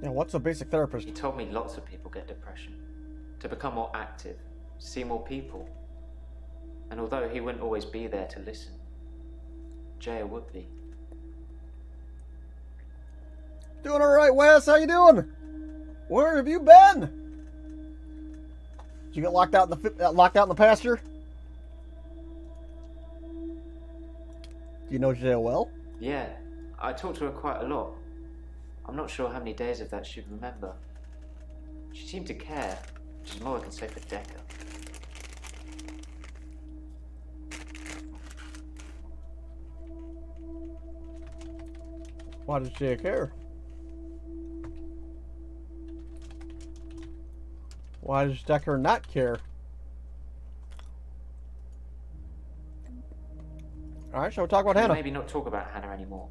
Yeah, what's a basic therapist? He told me lots of people get depression, to become more active, see more people. And although he wouldn't always be there to listen, Jaya would be. Doing alright, Wes. How you doing? Where have you been? Did you get locked out in the pasture? Do you know Jaya well? Yeah, I talked to her quite a lot. I'm not sure how many days of that she'd remember. She seemed to care, which is more I can say for Dekker. Why does Jaya care? Why does Dekker not care? Alright, shall we talk about Hannah? Maybe not talk about Hannah anymore.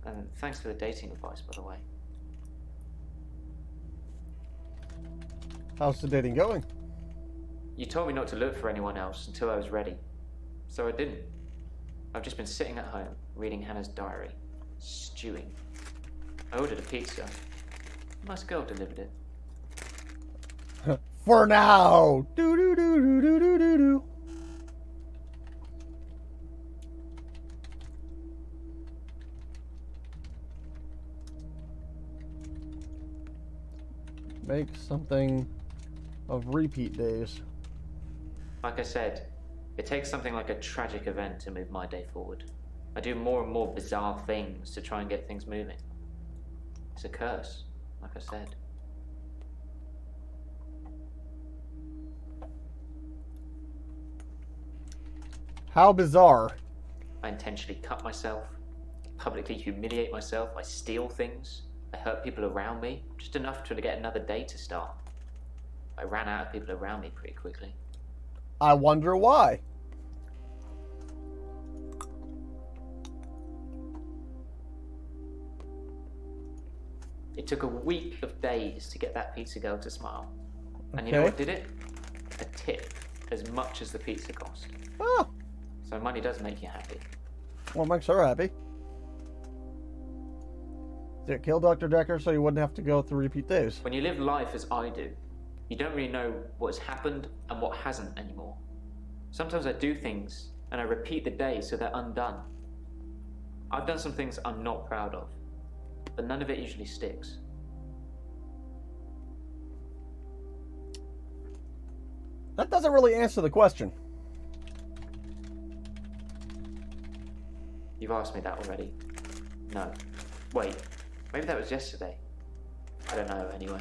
And thanks for the dating advice, by the way. How's the dating going? You told me not to look for anyone else until I was ready. So I didn't. I've just been sitting at home, reading Hannah's diary, stewing. I ordered a pizza. A nice girl delivered it. For now! Do do do do do do do do. Make something of repeat days. Like I said, it takes something like a tragic event to move my day forward. I do more and more bizarre things to try and get things moving. It's a curse, like I said. How bizarre. I intentionally cut myself, publicly humiliate myself. I steal things. I hurt people around me. Just enough to get another day to start. I ran out of people around me pretty quickly. I wonder why. It took a week of days to get that pizza girl to smile. And you know Okay. what did it? A tip, as much as the pizza cost. Oh, So money does make you happy. well, makes her happy. Did it kill Dr. Dekker so you wouldn't have to go through repeat days? When you live life as I do, you don't really know what has happened and what hasn't anymore. Sometimes I do things and I repeat the days so they're undone. I've done some things I'm not proud of, but none of it usually sticks. That doesn't really answer the question. You've asked me that already. No. Wait, maybe that was yesterday. I don't know, anyway.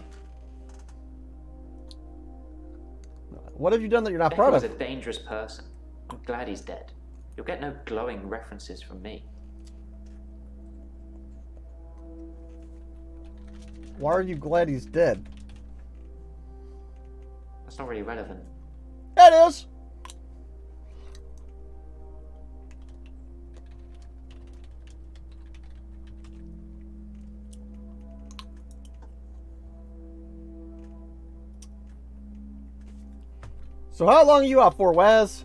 What have you done that you're not Dekker proud was of? a dangerous person. I'm glad he's dead. You'll get no glowing references from me. Why are you glad he's dead? That's not really relevant. It is. So how long are you out for, Waz?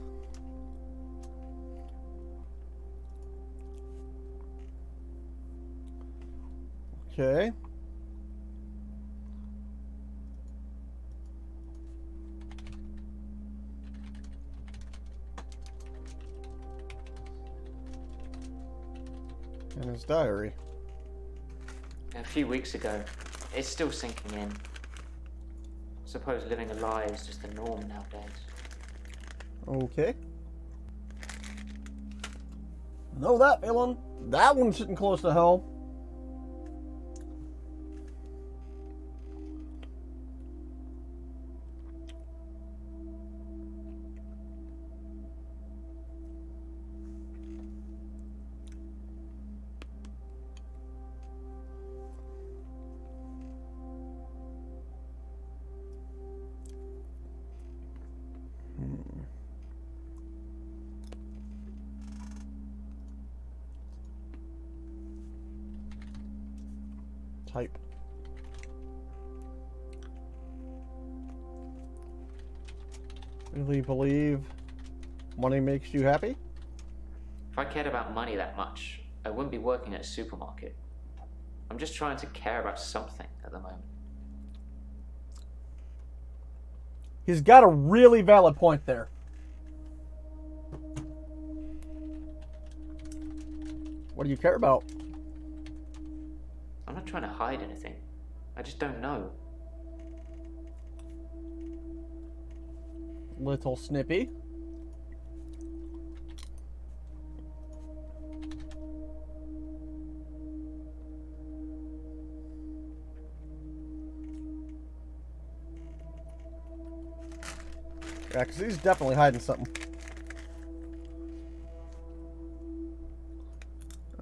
Okay. In his diary. A few weeks ago. It's still sinking in. I suppose living a lie is just the norm nowadays. Okay. Know that feeling. That one's sitting close to hell. Type. Really believe money makes you happy? If I cared about money that much, I wouldn't be working at a supermarket. I'm just trying to care about something at the moment. He's got a really valid point there. What do you care about? I'm not trying to hide anything. I just don't know. Little snippy. Yeah, because he's definitely hiding something.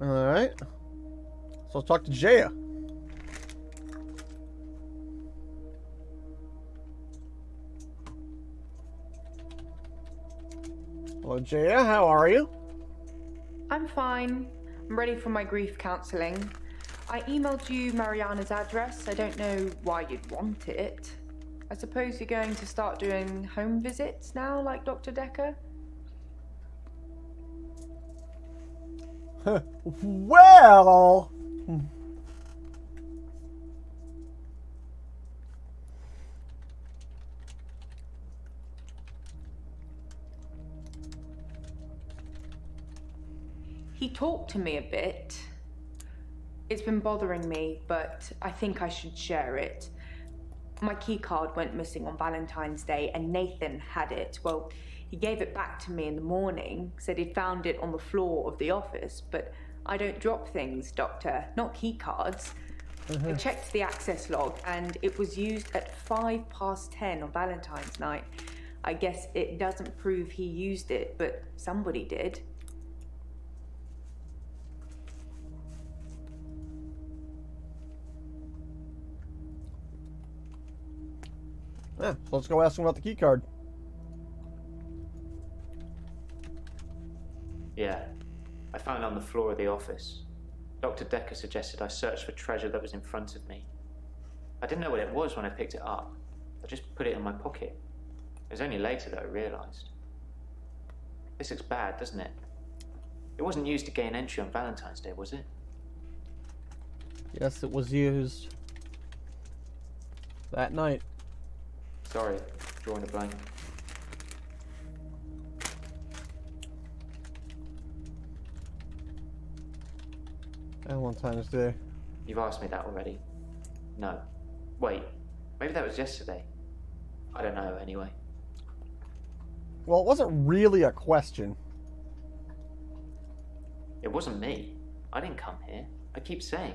Alright. So let's talk to Jaya. Hello, Jaya. How are you? I'm fine. I'm ready for my grief counselling. I emailed you Mariana's address. I don't know why you'd want it. I suppose you're going to start doing home visits now, like Dr. Dekker? Well... He talked to me a bit. It's been bothering me, but I think I should share it. My key card went missing on Valentine's Day and Nathan had it. Well, he gave it back to me in the morning, said he'd found it on the floor of the office, but I don't drop things, Doctor, not key cards. I checked the access log and it was used at 10:05 on Valentine's night. I guess it doesn't prove he used it, but somebody did. Yeah, so let's go ask him about the key card. Yeah, I found it on the floor of the office. Dr. Dekker suggested I search for treasure that was in front of me. I didn't know what it was when I picked it up. I just put it in my pocket. It was only later that I realized. This looks bad, doesn't it? It wasn't used to gain entry on Valentine's Day, was it? Yes, it was used that night. Sorry, drawing a blank. Valentine's Day. You've asked me that already. No. Wait, maybe that was yesterday. I don't know, anyway. Well, it wasn't really a question. It wasn't me. I didn't come here. I keep saying.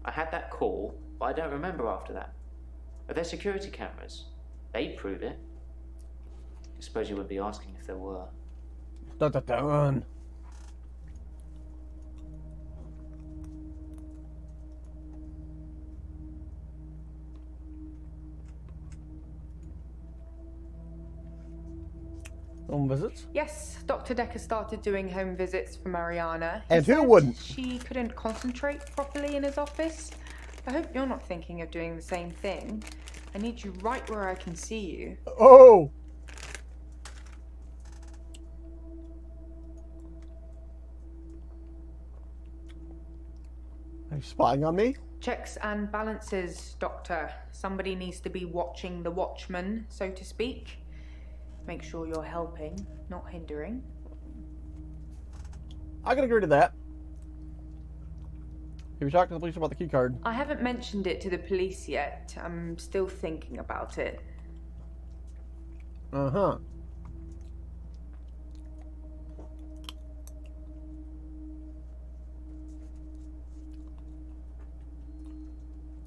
I had that call, but I don't remember after that. Are there security cameras? They'd prove it. I suppose you wouldn't be asking if there were. Dun dun dun. Home visits? Yes, Dr. Dekker started doing home visits for Mariana. And who said wouldn't? She couldn't concentrate properly in his office. I hope you're not thinking of doing the same thing. I need you right where I can see you. Oh! Are you spying on me? Checks and balances, Doctor. Somebody needs to be watching the watchman, so to speak. Make sure you're helping, not hindering. I can agree to that. Have you talked to the police about the key card? I haven't mentioned it to the police yet. I'm still thinking about it. Uh-huh.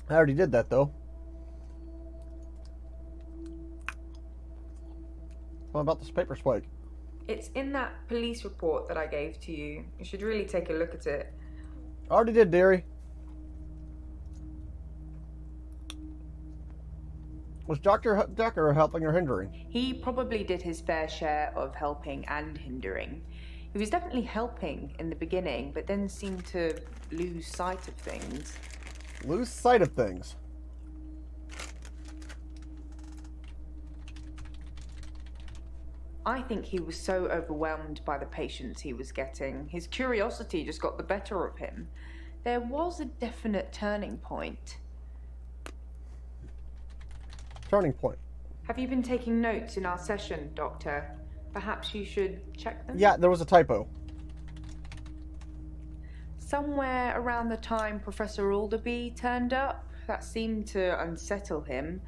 I already did that, though. What about this paper spike? It's in that police report that I gave to you. You should really take a look at it. I already did, dearie. Was Dr. Dekker helping or hindering? He probably did his fair share of helping and hindering. He was definitely helping in the beginning, but then seemed to lose sight of things. Lose sight of things. I think he was so overwhelmed by the patients he was getting. His curiosity just got the better of him. There was a definite turning point. Turning point. Have you been taking notes in our session, Doctor? Perhaps you should check them? Yeah, there was a typo. Somewhere around the time Professor Alderby turned up, that seemed to unsettle him.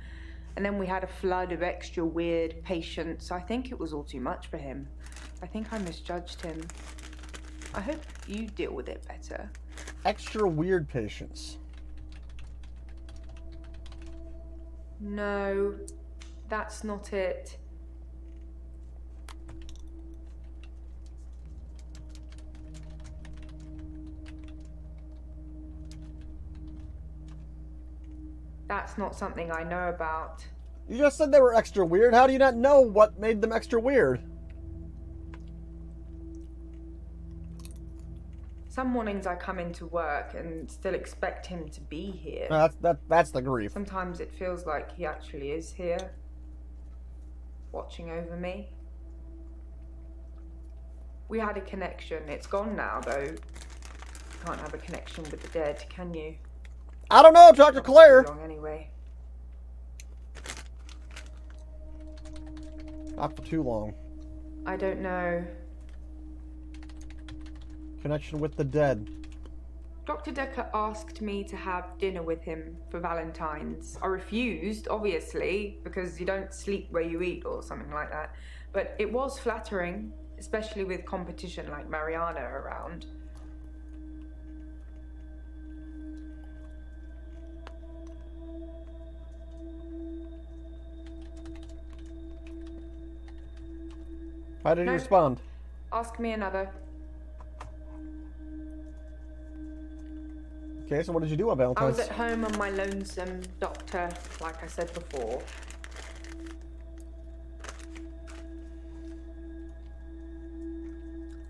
And then we had a flood of extra weird patients. I think it was all too much for him. I think I misjudged him. I hope you deal with it better. Extra weird patients. No, that's not it. That's not something I know about. You just said they were extra weird. How do you not know what made them extra weird? Some mornings I come into work and still expect him to be here. That's the grief. Sometimes it feels like he actually is here, watching over me. We had a connection. It's gone now, though. You can't have a connection with the dead, can you? I don't know, Dr. Claire. Not for too long, anyway. Not for too long. I don't know. Connection with the dead. Dr. Dekker asked me to have dinner with him for Valentine's. I refused, obviously, because you don't sleep where you eat or something like that. But it was flattering, especially with competition like Mariana around. How did he respond? Ask me another. Okay, so what did you do on I Valentine's? was at home on my lonesome, Doctor, like I said before.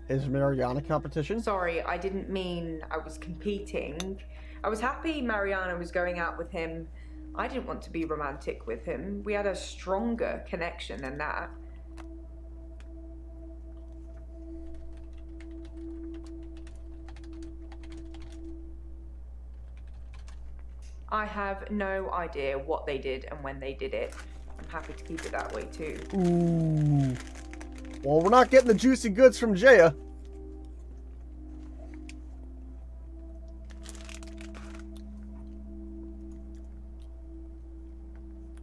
Is Mariana competition? Sorry, I didn't mean I was competing. I was happy Mariana was going out with him. I didn't want to be romantic with him. We had a stronger connection than that. I have no idea what they did and when they did it. I'm happy to keep it that way too. Ooh. Well, we're not getting the juicy goods from Jaya.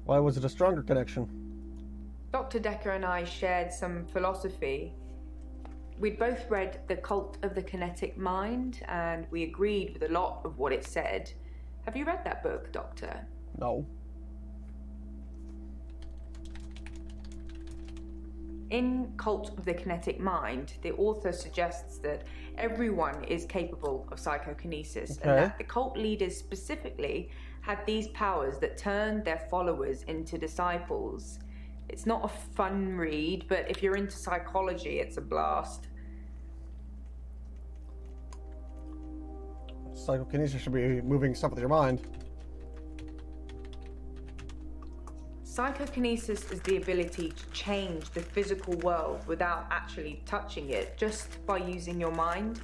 Why was it a stronger connection? Dr. Dekker and I shared some philosophy. We'd both read The Cult of the Kinetic Mind, and we agreed with a lot of what it said. Have you read that book, Doctor? No. In Cult of the Kinetic Mind, the author suggests that everyone is capable of psychokinesis, and that the cult leaders specifically had these powers that turned their followers into disciples. It's not a fun read, but if you're into psychology, it's a blast. Psychokinesis should be moving stuff with your mind. Psychokinesis is the ability to change the physical world without actually touching it, just by using your mind.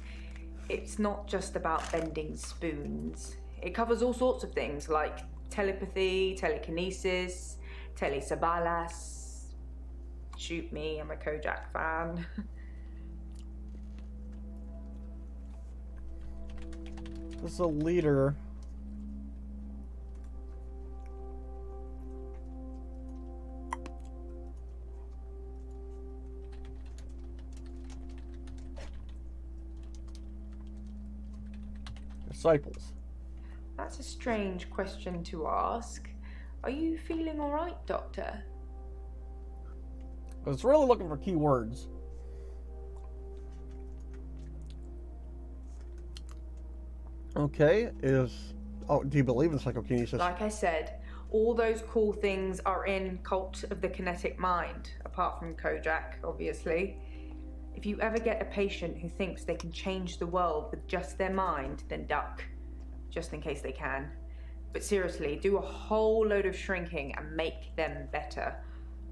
It's not just about bending spoons. It covers all sorts of things like telepathy, telekinesis, telesabalas. Shoot me, I'm a Kojak fan. This is a leader. Disciples. That's a strange question to ask. Are you feeling all right, Doctor? I was really looking for keywords. Okay, oh, do you believe in psychokinesis? Like I said, all those cool things are in Cult of the Kinetic Mind, apart from Kojak, obviously. If you ever get a patient who thinks they can change the world with just their mind, then duck, just in case they can. But seriously, do a whole load of shrinking and make them better.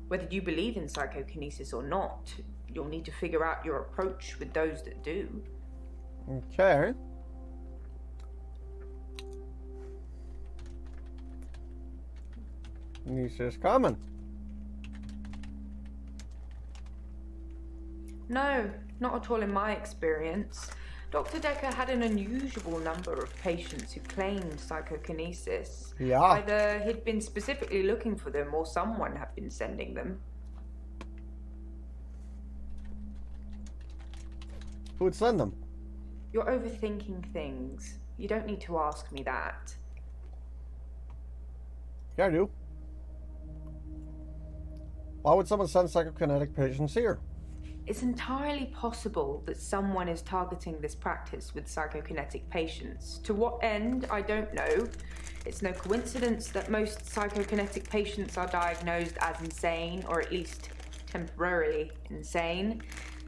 Whether you believe in psychokinesis or not, you'll need to figure out your approach with those that do. Okay. Kinesis coming. No, not at all in my experience. Dr. Dekker had an unusual number of patients who claimed psychokinesis. Yeah. Either he'd been specifically looking for them or someone had been sending them. Who would send them? You're overthinking things. You don't need to ask me that. Yeah, I do. Why would someone send psychokinetic patients here? It's entirely possible that someone is targeting this practice with psychokinetic patients. To what end, I don't know. It's no coincidence that most psychokinetic patients are diagnosed as insane, or at least temporarily insane.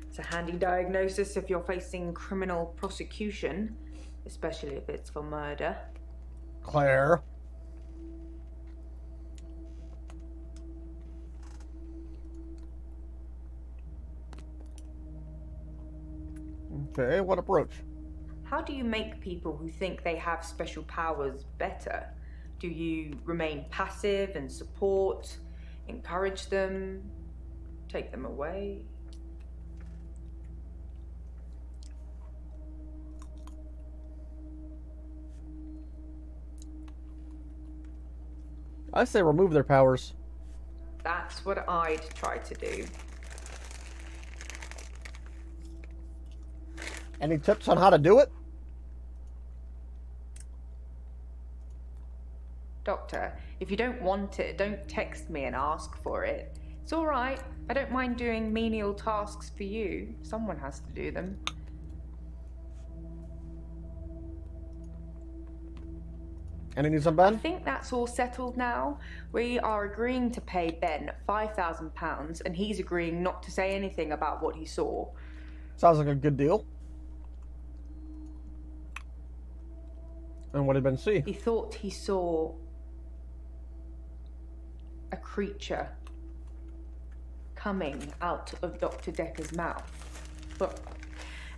It's a handy diagnosis if you're facing criminal prosecution, especially if it's for murder. Claire. Okay, what approach? How do you make people who think they have special powers better? Do you remain passive and support, encourage them, take them away? I say remove their powers. That's what I'd try to do. Any tips on how to do it? Doctor, if you don't want it, don't text me and ask for it. It's all right. I don't mind doing menial tasks for you. Someone has to do them. Any news on I Ben? think that's all settled now. We are agreeing to pay Ben £5,000 and he's agreeing not to say anything about what he saw. Sounds like a good deal. And what did Ben see? He thought he saw a creature coming out of Dr. Dekker's mouth. But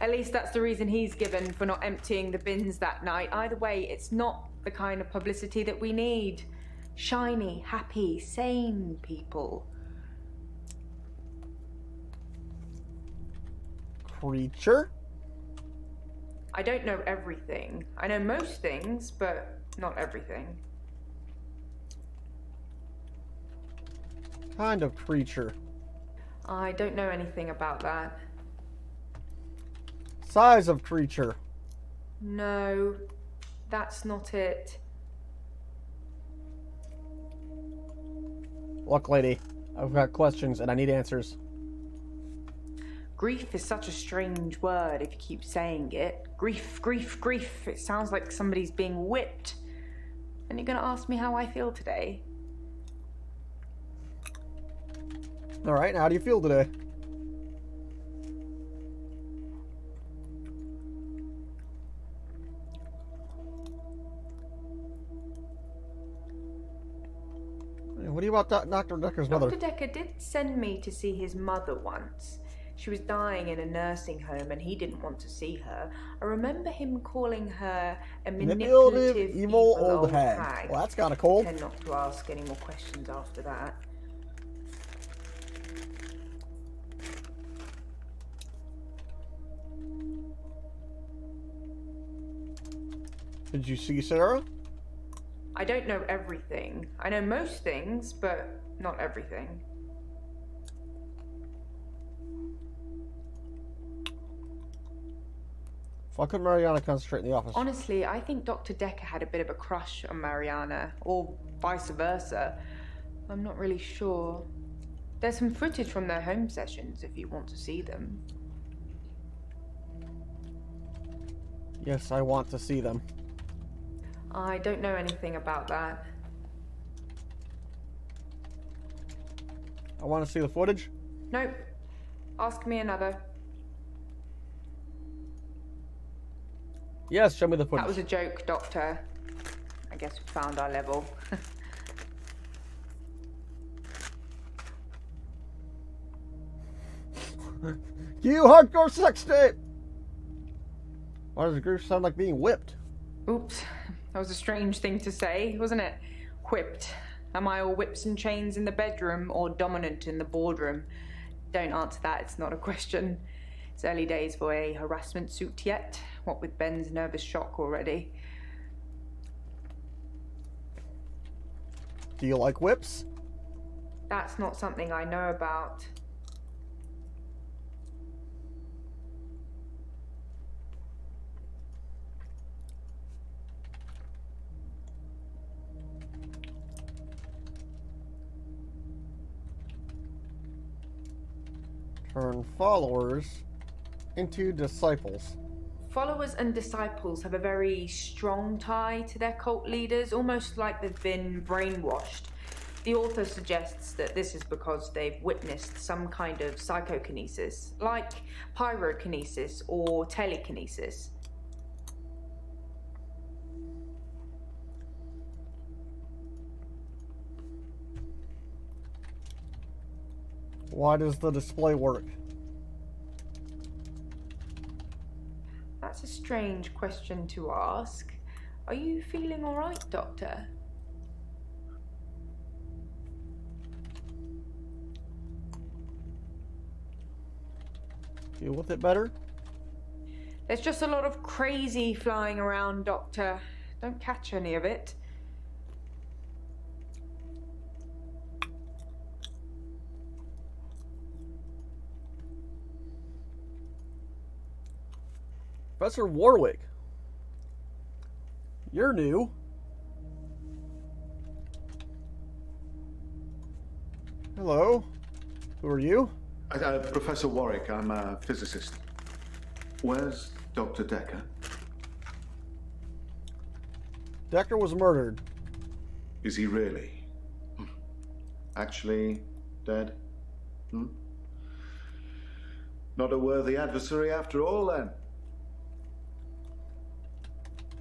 at least that's the reason he's given for not emptying the bins that night. Either way, it's not the kind of publicity that we need. Shiny, happy, sane people. Creature? I don't know everything. I know most things, but not everything. Kind of creature. I don't know anything about that. Size of creature. No, that's not it. Look, lady, I've got questions and I need answers. Grief is such a strange word if you keep saying it. Grief, grief, grief. It sounds like somebody's being whipped. And you're gonna ask me how I feel today? Alright, how do you feel today? What do you about Dr. Dekker's mother? Dr. Dekker did send me to see his mother once. She was dying in a nursing home and he didn't want to see her. I remember him calling her a manipulative, evil old hag. Well, that's kind of cool. I tend not to ask any more questions after that. Did you see Sarah? I don't know everything. I know most things, but not everything. Why couldn't Mariana concentrate in the office? Honestly, I think Dr. Dekker had a bit of a crush on Mariana, or vice versa. I'm not really sure. There's some footage from their home sessions if you want to see them. Yes, I want to see them. I don't know anything about that. I want to see the footage. Nope. Ask me another. Yes, show me the footage. That was a joke, Doctor. I guess we found our level. You hardcore sex tape! Why does the group sound like being whipped? Oops. That was a strange thing to say, wasn't it? Whipped. Am I all whips and chains in the bedroom or dominant in the boardroom? Don't answer that, it's not a question. It's early days for a harassment suit yet, what with Ben's nervous shock already. Do you like whips? That's not something I know about. Turn followers into disciples. Followers and disciples have a very strong tie to their cult leaders, almost like they've been brainwashed. The author suggests that this is because they've witnessed some kind of psychokinesis, like pyrokinesis or telekinesis. Why does the display work? That's a strange question to ask. Are you feeling all right, Doctor? Deal with it better? There's just a lot of crazy flying around, Doctor. Don't catch any of it. Professor Warwick. You're new. Hello. Who are you? Professor Warwick, I'm a physicist. Where's Dr. Dekker? Dekker was murdered. Is he really? Actually dead? Not a worthy adversary after all, then.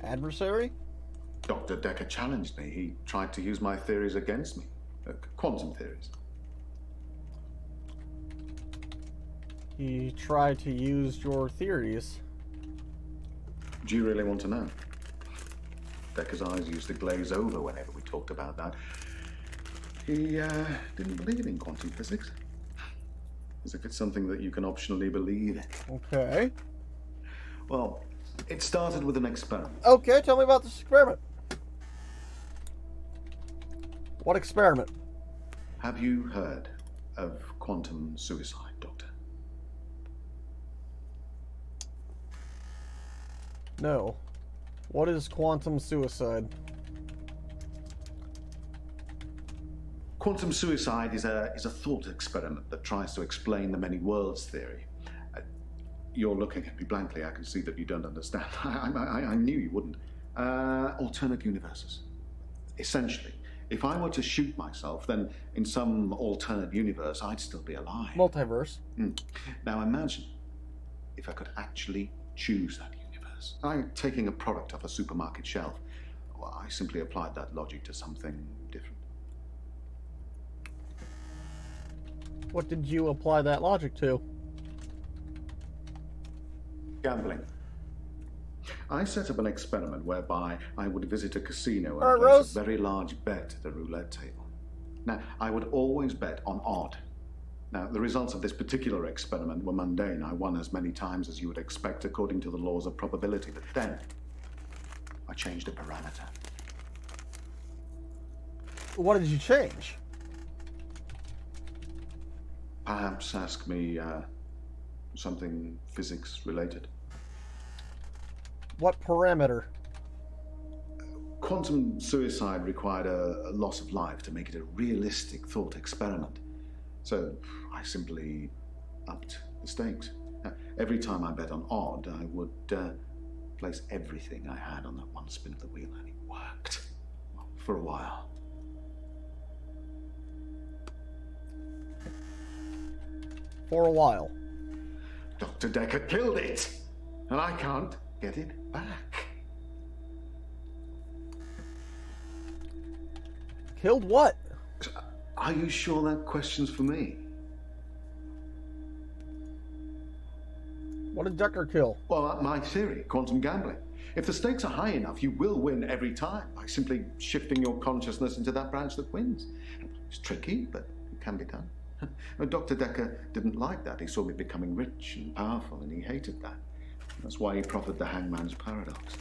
Adversary? Dr. Dekker challenged me. He tried to use my theories against me. Quantum theories. He tried to use your theories. Do you really want to know? Dekker's eyes used to glaze over whenever we talked about that. He didn't believe in quantum physics. As if it's something that you can optionally believe in. Okay. Well, it started with an experiment. Okay, tell me about this experiment. What experiment? Have you heard of quantum suicide, Doctor? No. What is quantum suicide? Quantum suicide is a thought experiment that tries to explain the many worlds theory. You're looking at me blankly. I can see that you don't understand. I knew you wouldn't. Alternate universes. Essentially, if I were to shoot myself, then in some alternate universe, I'd still be alive. Multiverse. Now imagine if I could actually choose that universe. I'm taking a product off a supermarket shelf. Well, I simply applied that logic to something different. What did you apply that logic to? Gambling. I set up an experiment whereby I would visit a casino All and right, place Rose. a very large bet at the roulette table. Now, I would always bet on odd. Now, the results of this particular experiment were mundane. I won as many times as you would expect according to the laws of probability. But then, I changed a parameter. What did you change? Perhaps ask me something physics related. What parameter? Quantum suicide required a loss of life to make it a realistic thought experiment. So I simply upped the stakes. Now, every time I bet on odd, I would place everything I had on that one spin of the wheel, and it worked. Well, for a while. For a while. Dr. Dekker killed it, and I can't get it back. Killed what? Are you sure that question's for me? What did Dekker kill? Well, my theory, quantum gambling. If the stakes are high enough, you will win every time by simply shifting your consciousness into that branch that wins. It's tricky, but it can be done. Dr. Dekker didn't like that. He saw me becoming rich and powerful, and he hated that. That's why he proffered the hangman's paradox.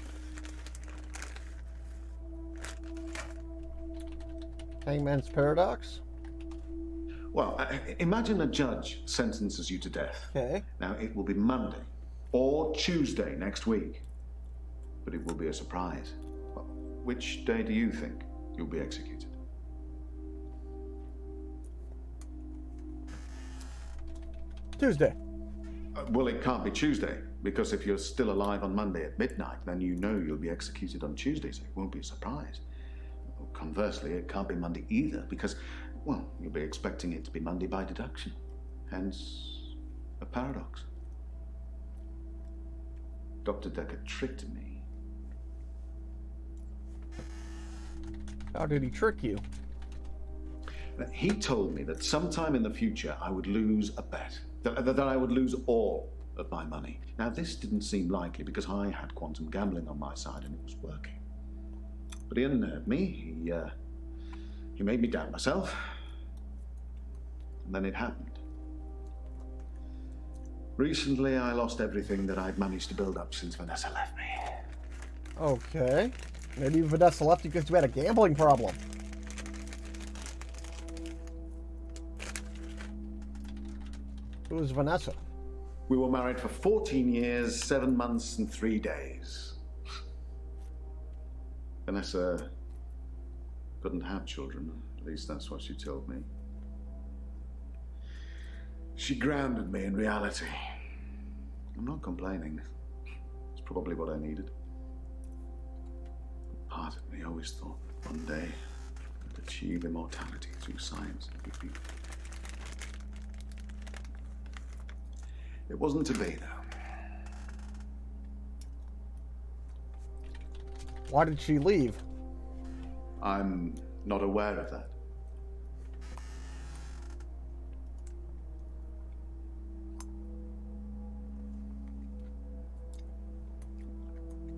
Hangman's paradox? Well, imagine a judge sentences you to death. Okay. Now, it will be Monday or Tuesday next week, but it will be a surprise. Well, which day do you think you'll be executed? Tuesday. Well, it can't be Tuesday, because if you're still alive on Monday at midnight, then you know you'll be executed on Tuesday, so it won't be a surprise. Conversely, it can't be Monday either, because, well, you'll be expecting it to be Monday by deduction. Hence, a paradox. Dr. Dekker tricked me. How did he trick you? He told me that sometime in the future I would lose a bet, that I would lose all of my money. Now, this didn't seem likely because I had quantum gambling on my side and it was working. But he unnerved me. He made me doubt myself. And then it happened. Recently, I lost everything that I'd managed to build up since Vanessa left me. Okay. Maybe Vanessa left you because you had a gambling problem. Who is Vanessa? We were married for 14 years, 7 months, and 3 days. Vanessa couldn't have children. At least that's what she told me. She grounded me in reality. I'm not complaining. It's probably what I needed. part of me always thought that one day I'd achieve immortality through science and good people. It wasn't to be, though. Why did she leave? I'm not aware of that.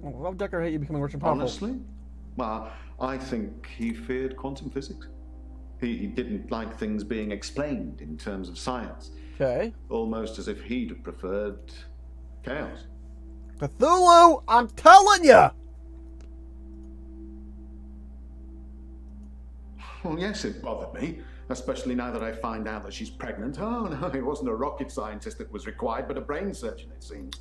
Why would Dekker hate you becoming rich and powerful? Honestly? Well, I think he feared quantum physics. He didn't like things being explained in terms of science. Okay. Almost as if he'd have preferred chaos. Cthulhu, I'm telling you! Well, yes, it bothered me. Especially now that I find out that she's pregnant. Oh, no, it wasn't a rocket scientist that was required, but a brain surgeon, it seems.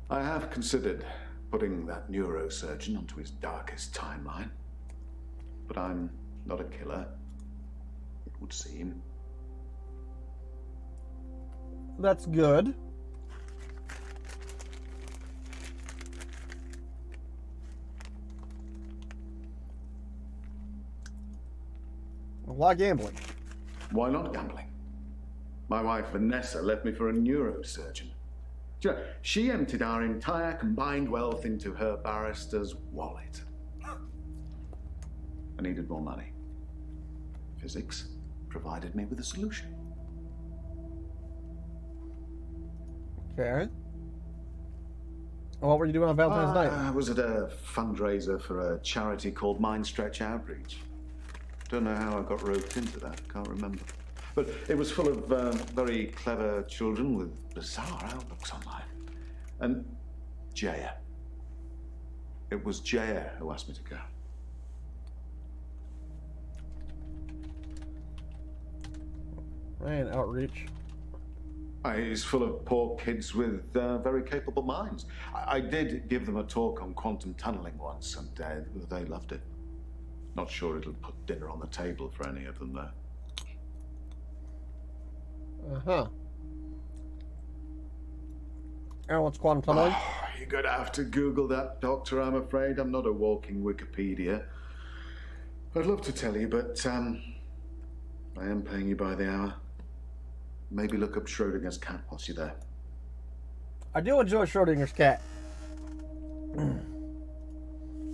I have considered putting that neurosurgeon onto his darkest timeline. But I'm not a killer, it would seem. That's good. Why gambling? Why not gambling? My wife Vanessa left me for a neurosurgeon. She emptied our entire combined wealth into her barrister's wallet. I needed more money. Physics provided me with a solution. Okay. What were you doing on Valentine's night? I was at a fundraiser for a charity called Mindstretch Outreach. Don't know how I got roped into that. Can't remember. But it was full of very clever children with bizarre outlooks on life. And Jaya. It was Jaya who asked me to go. Right, outreach. It's full of poor kids with very capable minds. I did give them a talk on quantum tunneling once, and they loved it. Not sure it'll put dinner on the table for any of them, though. Uh-huh. And what's quantum tunneling? Oh, you're going to have to Google that, Doctor, I'm afraid. I'm not a walking Wikipedia. I'd love to tell you, but I am paying you by the hour. Maybe look up Schrodinger's cat whilst you're there. I do enjoy Schrodinger's cat.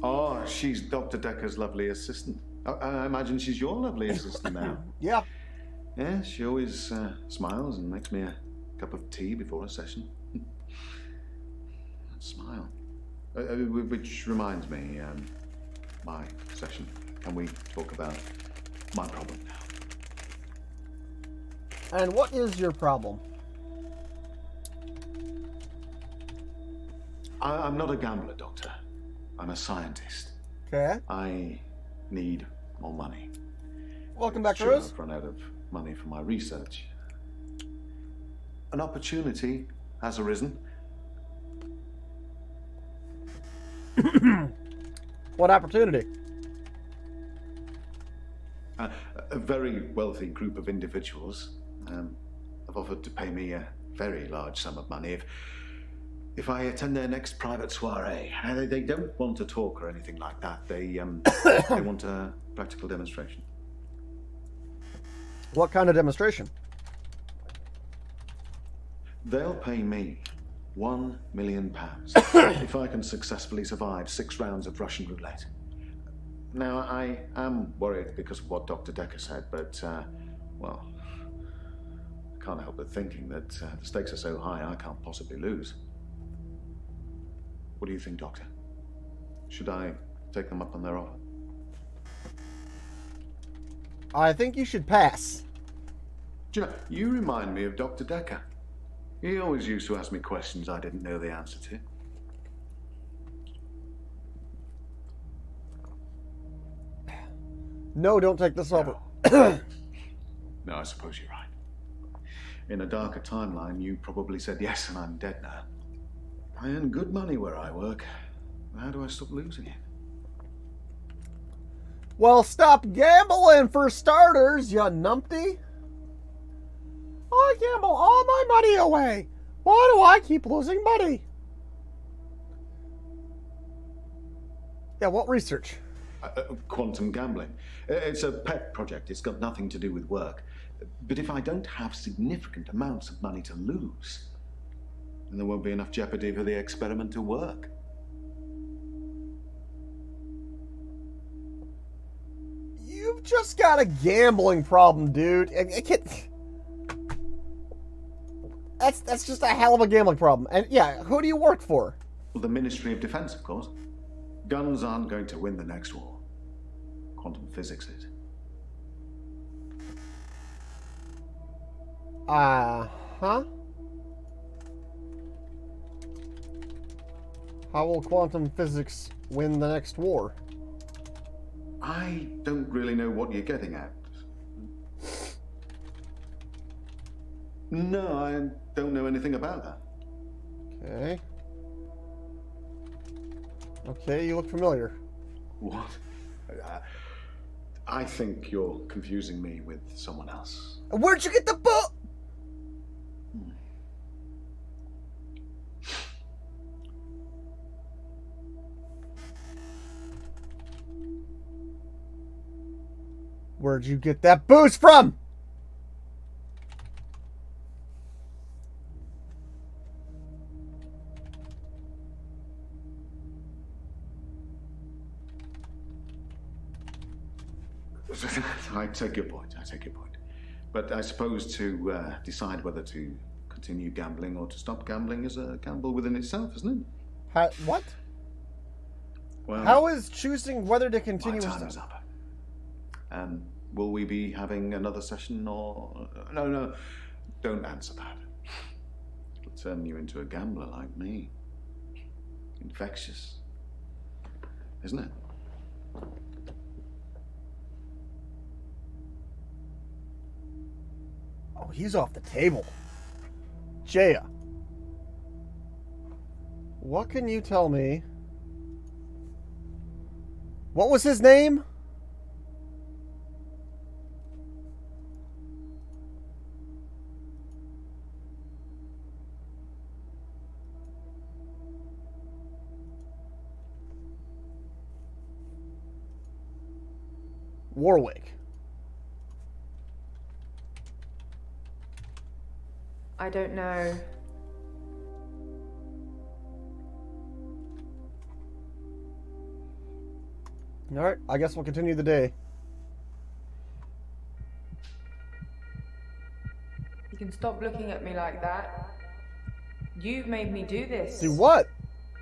Oh, she's Dr. Dekker's lovely assistant. I imagine she's your lovely assistant now. Yeah. Yeah, she always smiles and makes me a cup of tea before a session. Smile. Which reminds me, my session. Can we talk about my problem now? And what is your problem? I'm not a gambler, Doctor. I'm a scientist. Okay. I need more money. Welcome back, Sure, Rose. I've run out of money for my research. An opportunity has arisen. What opportunity? A very wealthy group of individuals have offered to pay me a very large sum of money if I attend their next private soiree. They don't want a talk or anything like that. They they want a practical demonstration. What kind of demonstration? They'll pay me £1 million if I can successfully survive 6 rounds of Russian roulette. Now, I am worried because of what Dr. Dekker said, but, well, I can't help but thinking that the stakes are so high I can't possibly lose. What do you think, Doctor? Should I take them up on their offer? I think you should pass. Do you know, you remind me of Dr. Dekker. He always used to ask me questions I didn't know the answer to. No, don't take this over. No, I suppose you're right. In a darker timeline, you probably said yes, and I'm dead now. I earn good money where I work. How do I stop losing it? Well, stop gambling for starters, you numpty. I gamble all my money away. Why do I keep losing money? Yeah, what research? Quantum gambling. It's a pet project. It's got nothing to do with work. But if I don't have significant amounts of money to lose, then there won't be enough jeopardy for the experiment to work. You've just got a gambling problem, dude. I can't... That's just a hell of a gambling problem. And yeah, who do you work for? Well, the Ministry of Defense, of course. Guns aren't going to win the next war. Quantum physics is. Huh? How will quantum physics win the next war? I don't really know what you're getting at. No, I don't know anything about that. Okay. Okay, you look familiar. What? I think you're confusing me with someone else. Where'd you get the book? Where'd you get that booze from? I take your point. I take your point. But I suppose to decide whether to continue gambling or to stop gambling is a gamble within itself, isn't it? What? Well, how is choosing whether to continue? My time is up. Will we be having another session or... No, don't answer that. It'll turn you into a gambler like me. Infectious. Isn't it? Oh, he's off the table. Jaya, what can you tell me? What was his name? Warwick. I don't know. Alright, I guess we'll continue the day. You can stop looking at me like that. You've made me do this. Do what?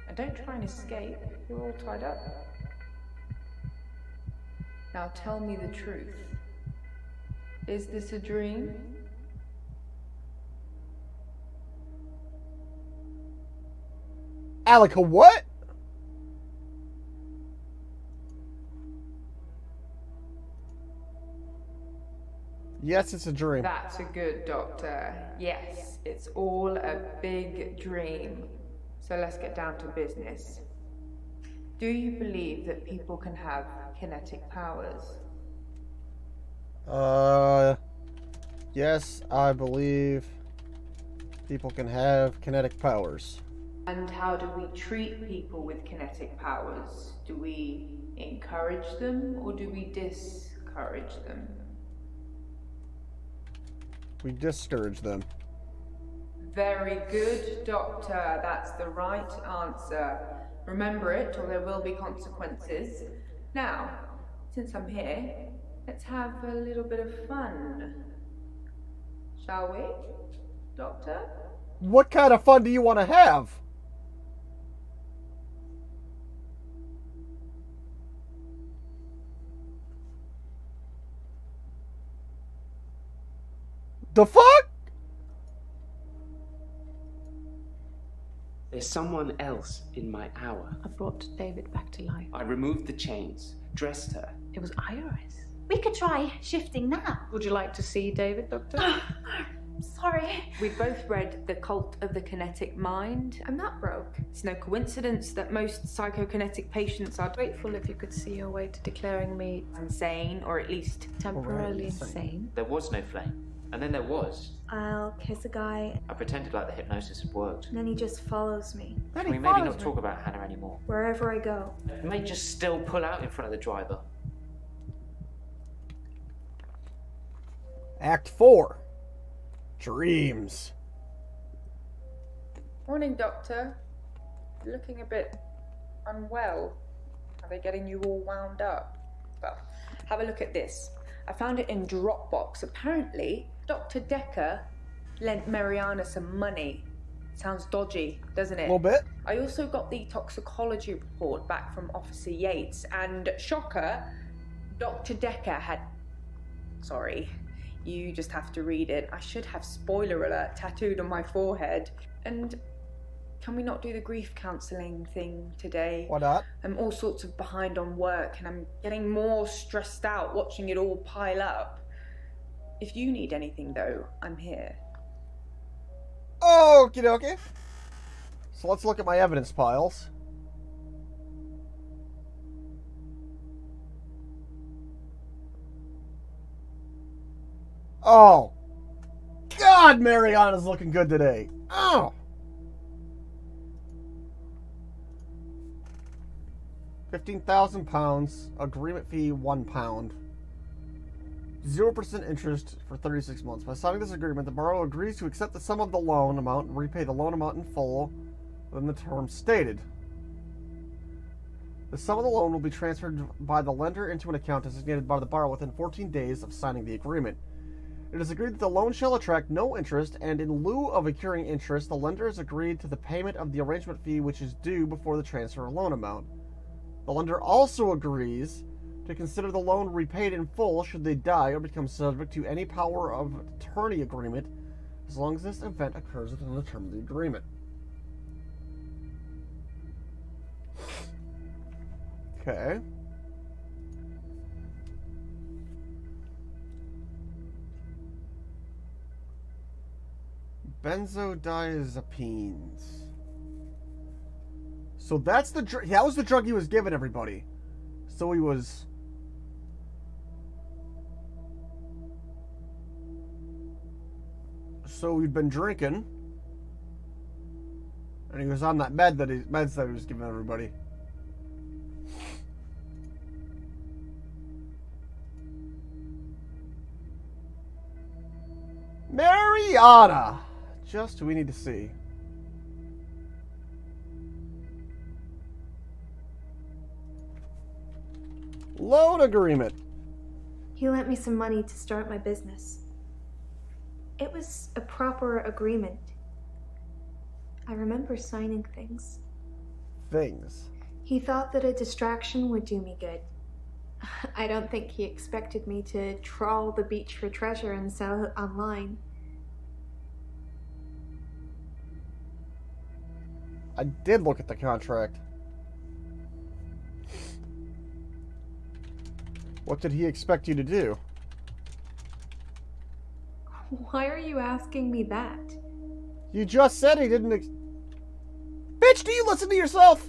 And don't try and escape. You're all tied up. Now tell me the truth. Is this a dream? Alika, what? Yes, it's a dream. That's a good doctor. Yes, it's all a big dream. So let's get down to business. Do you believe that people can have kinetic powers? Yes, I believe people can have kinetic powers. And how do we treat people with kinetic powers? Do we encourage them or do we discourage them? We discourage them. Very good, Doctor. That's the right answer. Remember it, or there will be consequences. Now, since I'm here, let's have a little bit of fun. Shall we, Doctor? What kind of fun do you want to have? The fuck? There's someone else in my hour. I brought David back to life. I removed the chains, dressed her. It was Iris. We could try shifting now. Would you like to see David, Doctor? Sorry. We both read The Cult of the Kinetic Mind, and that broke. It's no coincidence that most psychokinetic patients are Grateful if you could see your way to declaring me insane, or at least temporarily insane. There was no flame. And then there was. I'll kiss a guy, I pretended like the hypnosis had worked. and then he just follows me. Can we maybe not talk about Hannah anymore? Wherever I go. You may just still pull out in front of the driver. Act 4. Dreams. Morning, Doctor. You're looking a bit unwell. Are they getting you all wound up? Well, have a look at this. I found it in Dropbox. Apparently, Dr. Dekker lent Mariana some money. Sounds dodgy, doesn't it? A little bit. I also got the toxicology report back from Officer Yates, and shocker, Dr. Dekker had... Sorry, you just have to read it. I should have spoiler alert tattooed on my forehead. And can we not do the grief counselling thing today? Why not? I'm all sorts of behind on work, and I'm getting more stressed out watching it all pile up. If you need anything, though, I'm here. Okie dokie. So let's look at my evidence piles. Oh. God, Mariana's looking good today. Oh. 15,000 pounds. Agreement fee, £1. 0% interest for 36 months. By signing this agreement, the borrower agrees to accept the sum of the loan amount and repay the loan amount in full within the terms stated. The sum of the loan will be transferred by the lender into an account designated by the borrower within 14 days of signing the agreement. It is agreed that the loan shall attract no interest, and in lieu of accruing interest, the lender has agreed to the payment of the arrangement fee which is due before the transfer of loan amount. The lender also agrees to consider the loan repaid in full should they die or become subject to any power of attorney agreement, as long as this event occurs within the term of the agreement. Okay. Benzodiazepines. So that's the that was the drug he was giving everybody. So he was... So he'd been drinking. And he was on that meds that he was giving everybody. Mariana! Just who we need to see. Loan agreement. He lent me some money to start my business. It was a proper agreement. I remember signing things. Things. He thought that a distraction would do me good. I don't think he expected me to trawl the beach for treasure and sell it online. I did look at the contract. What did he expect you to do? Why are you asking me that? You just said he didn't Bitch, do you listen to yourself?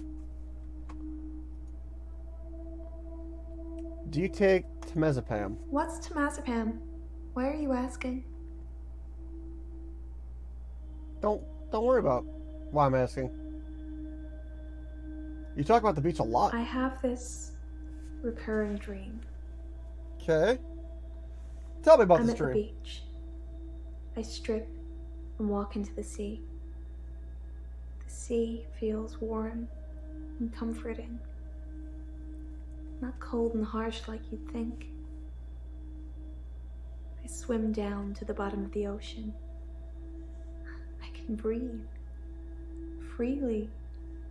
Do you take temazepam? What's temazepam? Why are you asking? Don't worry about why I'm asking. You talk about the beach a lot. I have this recurring dream. Okay. Tell me about I'm this at the dream. beach. I strip and walk into the sea. The sea feels warm and comforting. Not cold and harsh like you'd think. I swim down to the bottom of the ocean. I can breathe freely.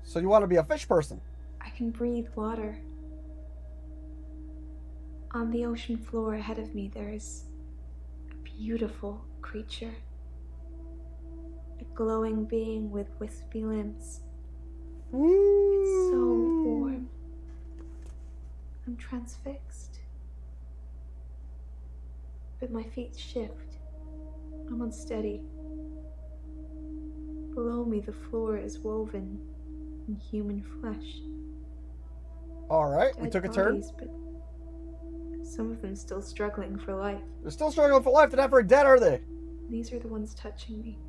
So you want to be a fish person? I can breathe water. On the ocean floor ahead of me, there is a beautiful creature. A glowing being with wispy limbs. It's so warm. I'm transfixed. But my feet shift. I'm unsteady. Below me, the floor is woven in human flesh. Alright, we Dead took a turn. bodies, but Some of them still struggling for life. They're still struggling for life. They're not very dead, are they? These are the ones touching me.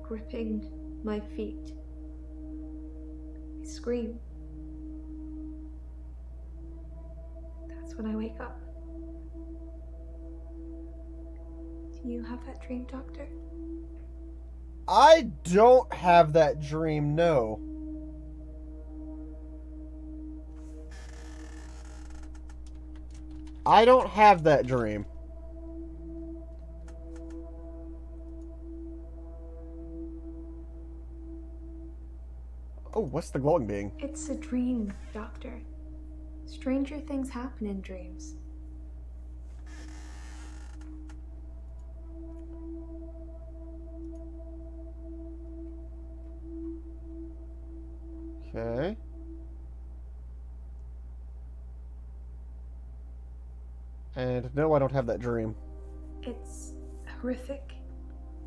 Gripping my feet. I scream. That's when I wake up. Do you have that dream, Doctor? I don't have that dream, no. I don't have that dream. Oh, what's the glowing being? It's a dream, Doctor. Stranger things happen in dreams. Okay. And no, I don't have that dream. It's horrific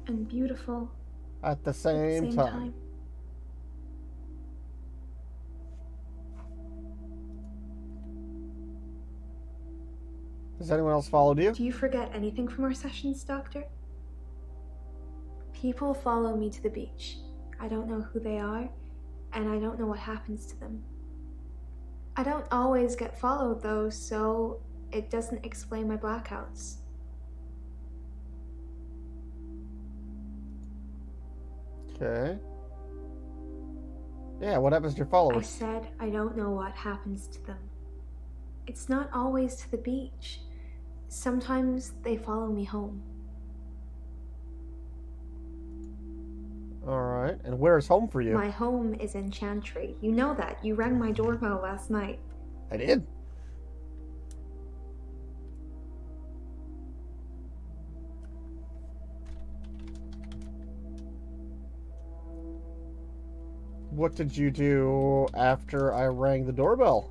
and beautiful At the at same, the same time. time. Has anyone else followed you? Do you forget anything from our sessions, Doctor? People follow me to the beach. I don't know who they are, and I don't know what happens to them. I don't always get followed, though, so it doesn't explain my blackouts. Okay. Yeah, what happens to your followers? I said I don't know what happens to them. It's not always to the beach. Sometimes they follow me home. Alright, and where is home for you? My home is in Chantry. You know that. You rang my doorbell last night. I did. What did you do after I rang the doorbell?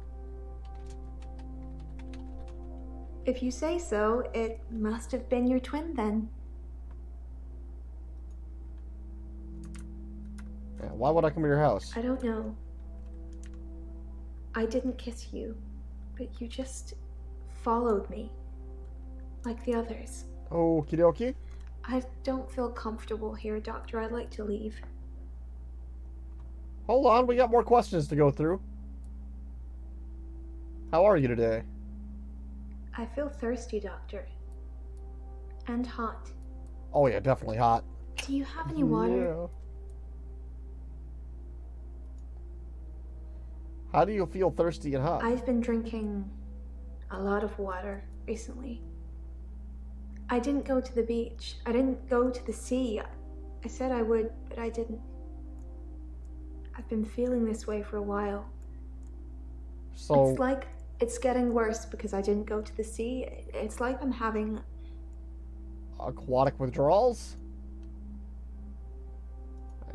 If you say so, it must have been your twin then. Yeah, why would I come to your house? I don't know. I didn't kiss you, but you just followed me, like the others. Okie dokie. I don't feel comfortable here, Doctor. I'd like to leave. Hold on, we got more questions to go through. How are you today? I feel thirsty, Doctor. And hot. Oh yeah, definitely hot. Do you have any water? Yeah. How do you feel thirsty and hot? I've been drinking a lot of water recently. I didn't go to the beach. I didn't go to the sea. I said I would, but I didn't. I've been feeling this way for a while. So It's like it's getting worse because I didn't go to the sea. It's like I'm having... aquatic withdrawals?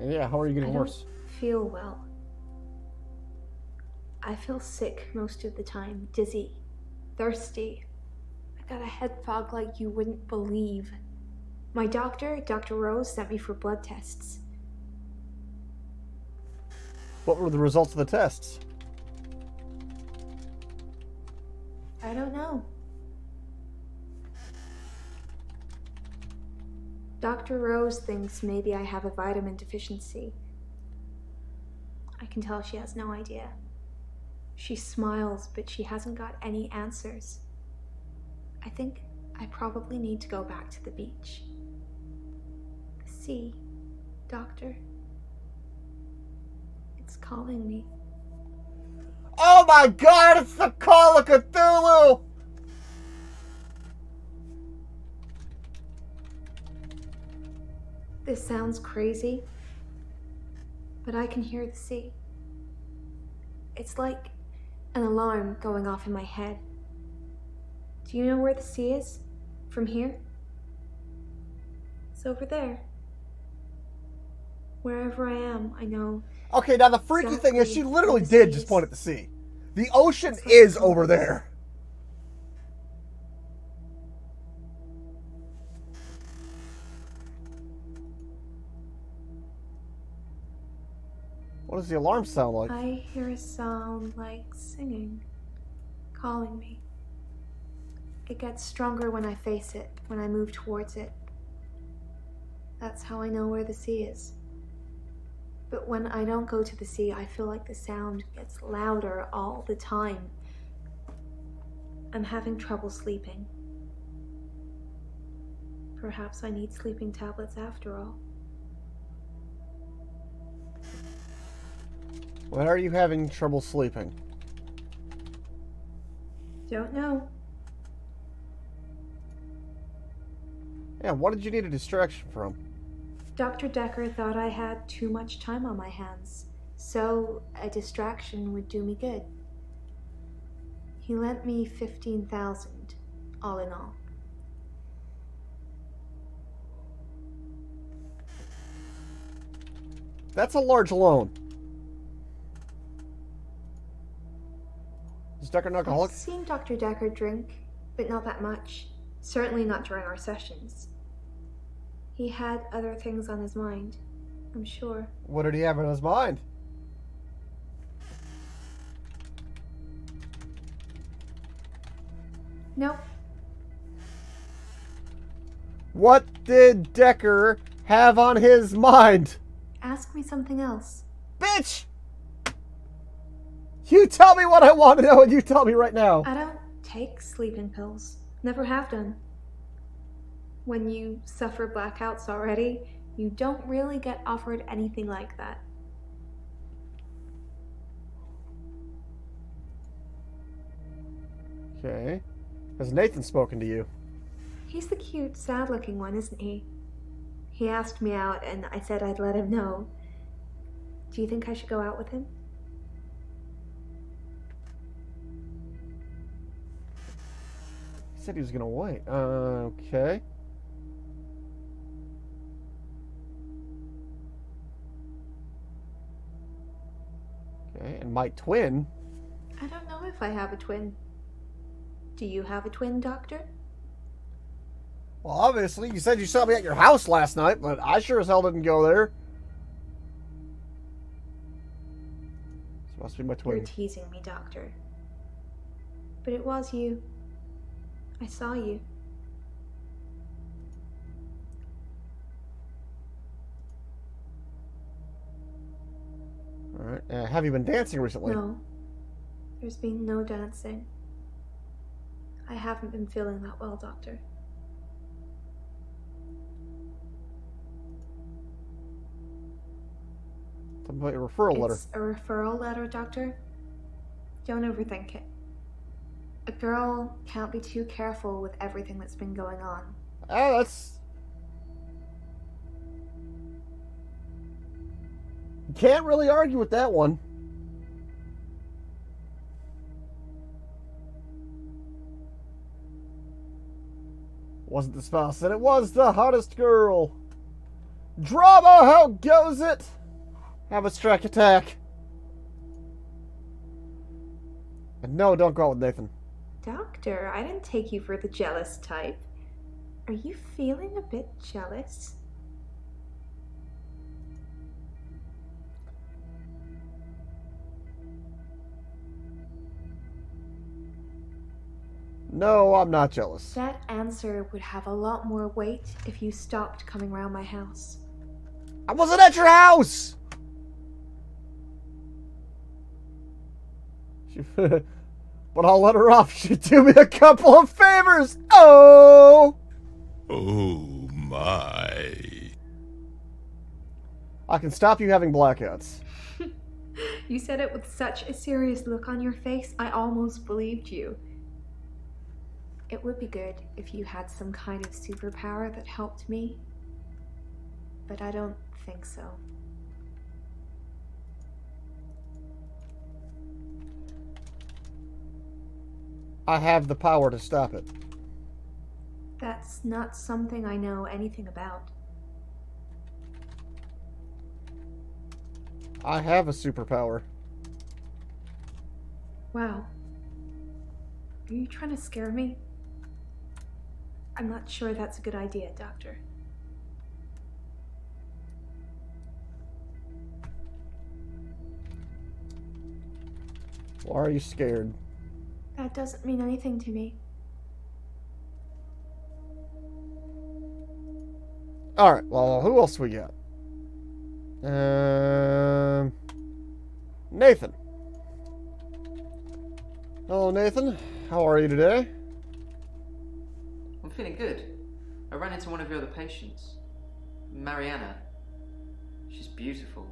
Yeah, how are you getting I worse? don't feel well. I feel sick most of the time, dizzy, thirsty. I got a head fog like you wouldn't believe. My doctor, Dr. Rose, sent me for blood tests. What were the results of the tests? I don't know. Dr. Rose thinks maybe I have a vitamin deficiency. I can tell she has no idea. She smiles, but she hasn't got any answers. I think I probably need to go back to the beach. The sea, Doctor. It's calling me. Oh my god, it's the Call of Cthulhu! This sounds crazy, but I can hear the sea. It's like an alarm going off in my head. Do you know where the sea is? From here? It's over there. Wherever I am, I know. Okay, now the freaky thing is she exactly literally where the did sea just is. point at the sea. The ocean It's like is a over compass. there. What does the alarm sound like? I hear a sound like singing, calling me. It gets stronger when I face it, when I move towards it. That's how I know where the sea is. But when I don't go to the sea, I feel like the sound gets louder all the time. I'm having trouble sleeping. Perhaps I need sleeping tablets after all. Why are you having trouble sleeping? Don't know. Yeah, what did you need a distraction from? Dr. Dekker thought I had too much time on my hands, so a distraction would do me good. He lent me 15,000, all in all. That's a large loan. Is Dekker an alcoholic? I've seen Dr. Dekker drink, but not that much. Certainly not during our sessions. He had other things on his mind, I'm sure. What did he have in his mind? Nope. What did Dekker have on his mind? Ask me something else. Bitch! You tell me what I want to know and you tell me right now. I don't take sleeping pills. Never have done. When you suffer blackouts already, you don't really get offered anything like that. Okay. Has Nathan spoken to you? He's the cute, sad-looking one, isn't he? He asked me out, and I said I'd let him know. Do you think I should go out with him? He said he was gonna wait. Okay. Okay, and my twin? I don't know if I have a twin. Do you have a twin, Doctor? Well, obviously, you said you saw me at your house last night, but I sure as hell didn't go there. This must be my twin. You're teasing me, Doctor. But it was you. I saw you. Alright, have you been dancing recently? No. There's been no dancing. I haven't been feeling that well, Doctor. Tell me about your referral letter. It's a referral letter, Doctor. Don't overthink it. A girl can't be too careful with everything that's been going on. Oh, that's... Can't really argue with that one. Wasn't the spouse, and it was the hottest girl. Drama, how goes it? Have a strike attack. And no, don't go out with Nathan. Doctor, I didn't take you for the jealous type. Are you feeling a bit jealous? No, I'm not jealous. That answer would have a lot more weight if you stopped coming around my house. I wasn't at your house! But I'll let her off. She'd do me a couple of favors. Oh! Oh, my. I can stop you having blackouts. You said it with such a serious look on your face, I almost believed you. It would be good if you had some kind of superpower that helped me, but I don't think so. I have the power to stop it. That's not something I know anything about. I have a superpower. Wow. Are you trying to scare me? I'm not sure that's a good idea, Doctor. Why are you scared? That doesn't mean anything to me. Alright, well, who else we got? Nathan. Hello, Nathan. How are you today? I'm feeling good. I ran into one of your other patients, Mariana. She's beautiful.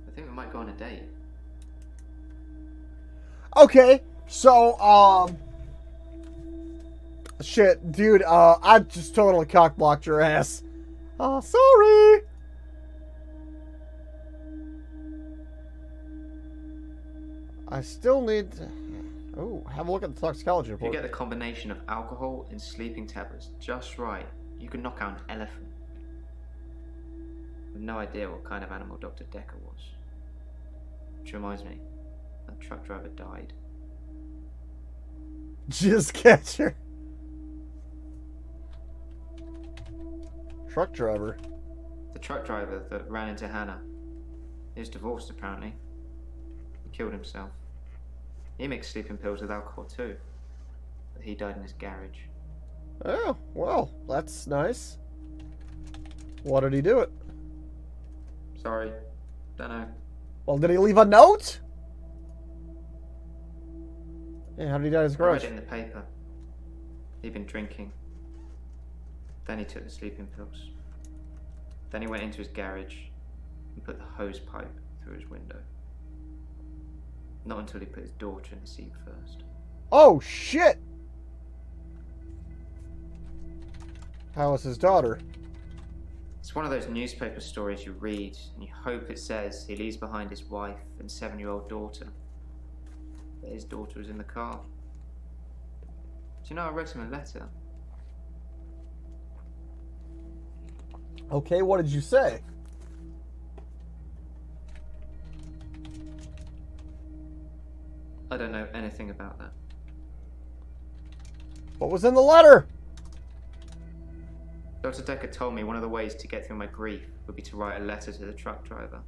I think we might go on a date. Okay, so, shit, dude, I just totally cockblocked your ass. Sorry. I still need to... Oh, have a look at the toxicology If you report. get the combination of alcohol and sleeping tablets just right, you can knock out an elephant. I have no idea what kind of animal Dr. Dekker was. Which reminds me, that truck driver died. Jizz catcher. Truck driver. The truck driver that ran into Hannah. He was divorced, apparently. He killed himself. He makes sleeping pills with alcohol too. But he died in his garage. Oh, well, that's nice. Why did he do it? Sorry. Don't know. Well, did he leave a note? Yeah, how did he die in his I read garage? it in the paper. He'd been drinking. Then he took the sleeping pills. Then he went into his garage and put the hose pipe through his window. Not until he put his daughter in the seat first. Oh, shit! How was his daughter? It's one of those newspaper stories you read and you hope it says he leaves behind his wife and 7-year-old daughter. But his daughter was in the car. Do you know I wrote him a letter? Okay, what did you say? I don't know anything about that. What was in the letter? Dr. Dekker told me one of the ways to get through my grief would be to write a letter to the truck driver.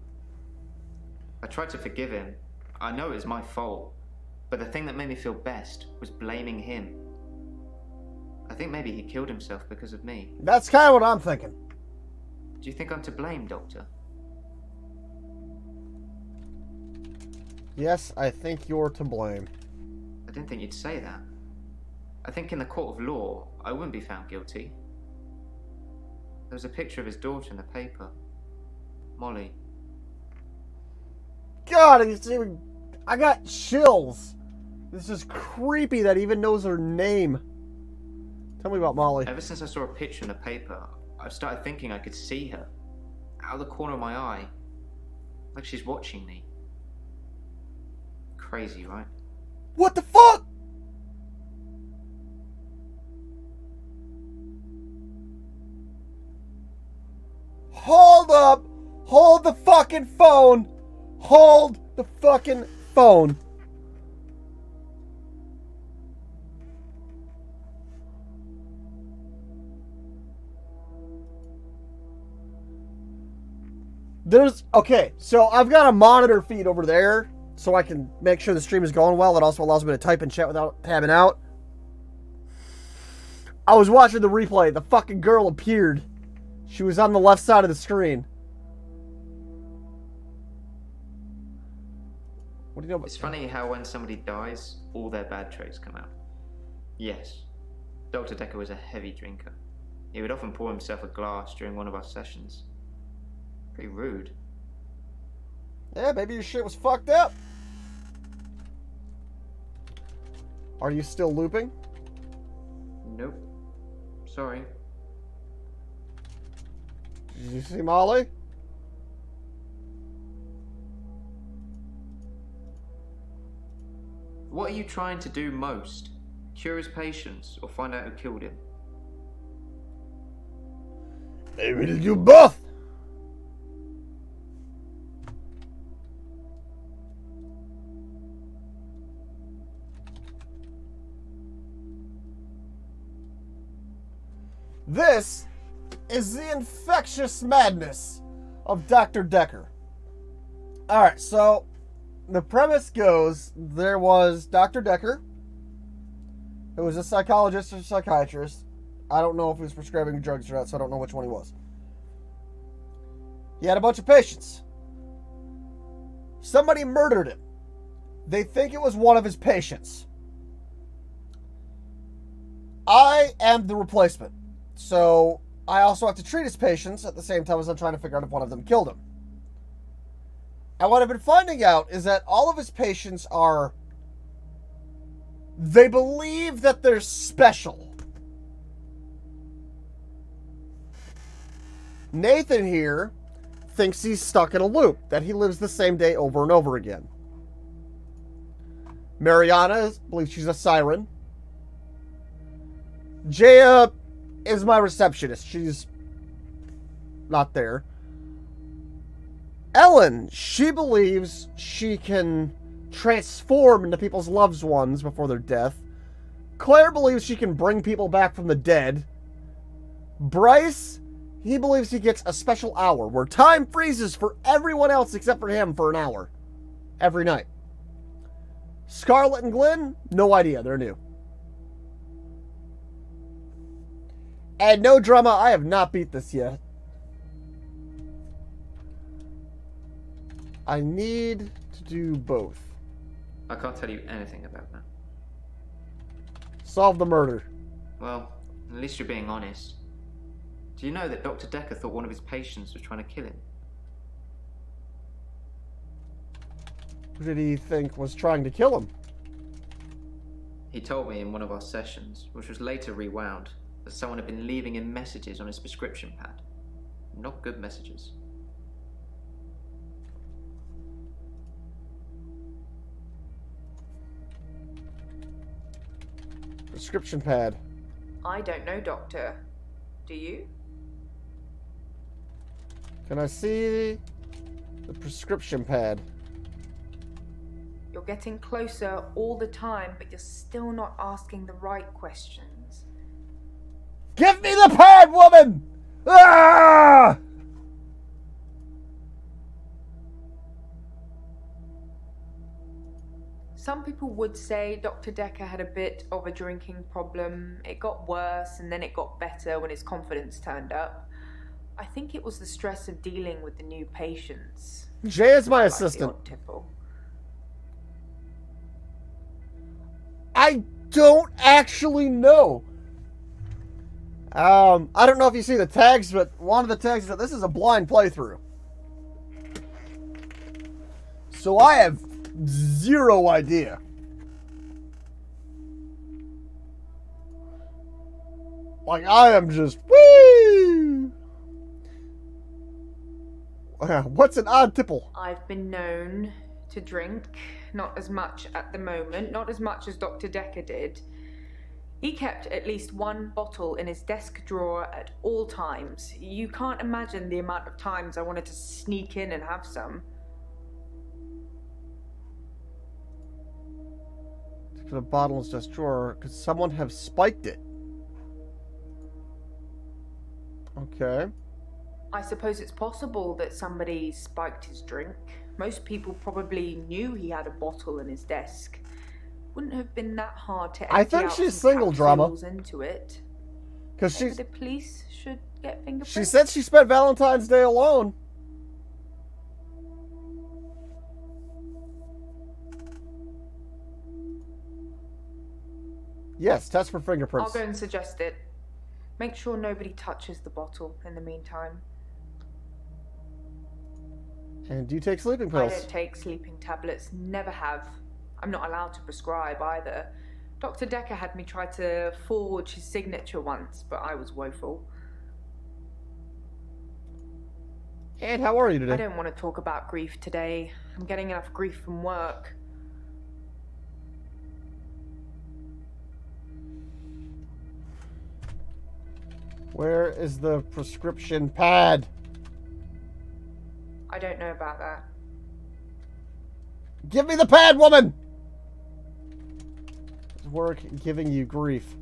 I tried to forgive him. I know it was my fault. But the thing that made me feel best was blaming him. I think maybe he killed himself because of me. That's kind of what I'm thinking. Do you think I'm to blame, Doctor? Yes, I think you're to blame. I didn't think you'd say that. I think in the court of law, I wouldn't be found guilty. There was a picture of his daughter in the paper. Molly. God, I got chills. This is creepy that he even knows her name. Tell me about Molly. Ever since I saw a picture in the paper, I've started thinking I could see her. Out of the corner of my eye. Like she's watching me. Crazy, right? What the fuck? Hold up. Hold the fucking phone. Hold the fucking phone. Okay, so I've got a monitor feed over there so I can make sure the stream is going well. It also allows me to type and chat without tabbing out. I was watching the replay. The fucking girl appeared. She was on the left side of the screen. What do you know about... It's funny how when somebody dies, all their bad traits come out. Yes, Dr. Dekker was a heavy drinker. He would often pour himself a glass during one of our sessions. Pretty rude. Yeah, maybe your shit was fucked up. Are you still looping? Nope. Sorry. Did you see Molly? What are you trying to do most? Cure his patients or find out who killed him? I will do both. This is the infectious madness of Dr. Dekker. Alright, so the premise goes, there was Dr. Dekker, who was a psychologist or psychiatrist. I don't know if he was prescribing drugs or not, so I don't know which one he was. He had a bunch of patients. Somebody murdered him. They think it was one of his patients. I am the replacement. So I also have to treat his patients at the same time as I'm trying to figure out if one of them killed him. And what I've been finding out is that all of his patients are... They believe that they're special. Nathan here thinks he's stuck in a loop, that he lives the same day over and over again. Mariana believes she's a siren. Jaya is my receptionist. She's not there. Ellen, she believes she can transform into people's loved ones before their death. Claire believes she can bring people back from the dead. Bryce, he believes he gets a special hour where time freezes for everyone else except for him for an hour. Every night. Scarlett and Glenn, no idea. They're new. And no drama, I have not beat this yet. I need to do both. I can't tell you anything about that. Solve the murder. Well, at least you're being honest. Do you know that Dr. Dekker thought one of his patients was trying to kill him? Who did he think was trying to kill him? He told me in one of our sessions, which was later rewound, that someone had been leaving him messages on his prescription pad. Not good messages. Prescription pad. I don't know, Doctor. Do you? Can I see the prescription pad? You're getting closer all the time, but you're still not asking the right questions. Give me the pad, woman! Ah! Some people would say Dr. Dekker had a bit of a drinking problem. It got worse and then it got better when his confidence turned up. I think it was the stress of dealing with the new patients. Jay is my assistant. I don't actually know. I don't know if you see the tags, but one of the tags is that this is a blind playthrough. So I have zero idea. Like, I am just, woo! What's an odd tipple? I've been known to drink, not as much at the moment, not as much as Dr. Dekker did. He kept at least one bottle in his desk drawer at all times. You can't imagine the amount of times I wanted to sneak in and have some. To the bottle in his desk drawer, could someone have spiked it? Okay. I suppose it's possible that somebody spiked his drink. Most people probably knew he had a bottle in his desk. Wouldn't have been that hard to I think she's single drama. Into it. Because Maybe the police should get fingerprints. She said she spent Valentine's Day alone. Yes, test for fingerprints. I'll go and suggest it. Make sure nobody touches the bottle in the meantime. And do you take sleeping pills? I don't take sleeping tablets, never have. I'm not allowed to prescribe either. Dr. Dekker had me try to forge his signature once, but I was woeful. And how are you today? I don't want to talk about grief today. I'm getting enough grief from work. Where is the prescription pad? I don't know about that. Give me the pad, woman! Is work giving you grief?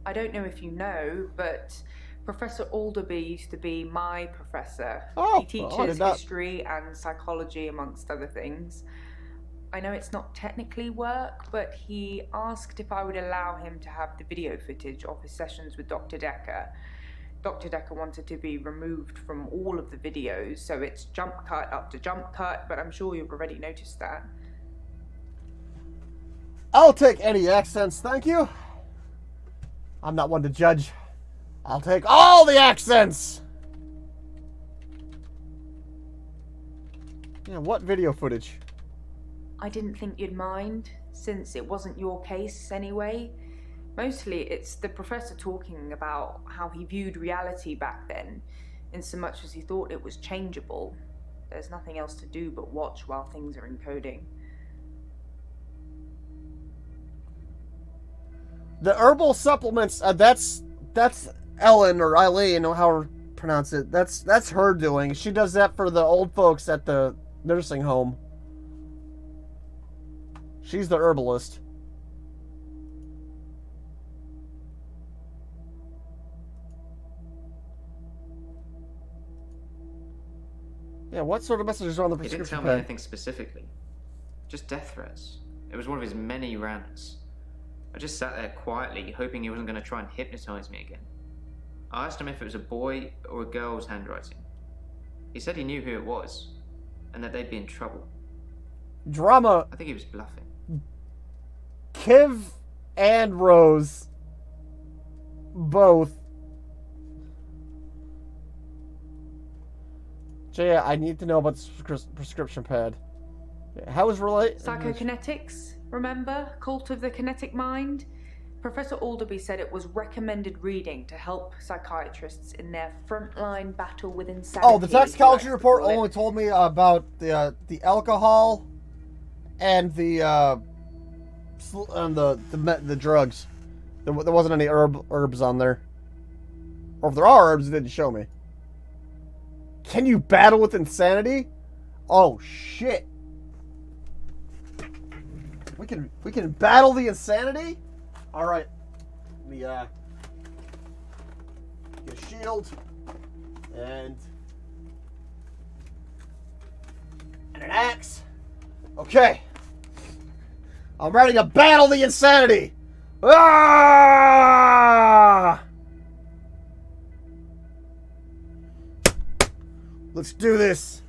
I don't know if you know, but Professor Alderby used to be my professor. Oh, he teaches history and psychology, amongst other things. I know it's not technically work, but he asked if I would allow him to have the video footage of his sessions with Dr. Dekker. Dr. Dekker wanted to be removed from all of the videos, so it's jump cut up to jump cut, but I'm sure you've already noticed that. I'll take any accents, thank you. I'm not one to judge. I'll take all the accents! Yeah, what video footage? I didn't think you'd mind, since it wasn't your case anyway. Mostly it's the professor talking about how he viewed reality back then, in so much as he thought it was changeable. There's nothing else to do but watch while things are encoding. The herbal supplements, that's Ellen or Eileen, or however you pronounce it. That's her doing. She does that for the old folks at the nursing home. She's the herbalist. Yeah, what sort of messages are on the He prescription didn't tell me pad? anything specifically. Just death threats. It was one of his many rants. I just sat there quietly, hoping he wasn't going to try and hypnotize me again. I asked him if it was a boy or a girl's handwriting. He said he knew who it was, and that they'd be in trouble. Drama. I think he was bluffing. Kiv and Rose. Both. So yeah, I need to know about the prescription pad. How is relate? Psychokinetics, remember? Cult of the Kinetic Mind? Professor Alderby said it was recommended reading to help psychiatrists in their frontline battle with insanity. Oh, the toxicology report only told me about the alcohol and the drugs. There wasn't any herbs on there. Or if there are herbs, it didn't show me. Can you battle with insanity? Oh shit. We can battle the insanity? Alright. Let me get a shield and an axe. Okay. I'm ready to battle the insanity. Ah! Let's do this.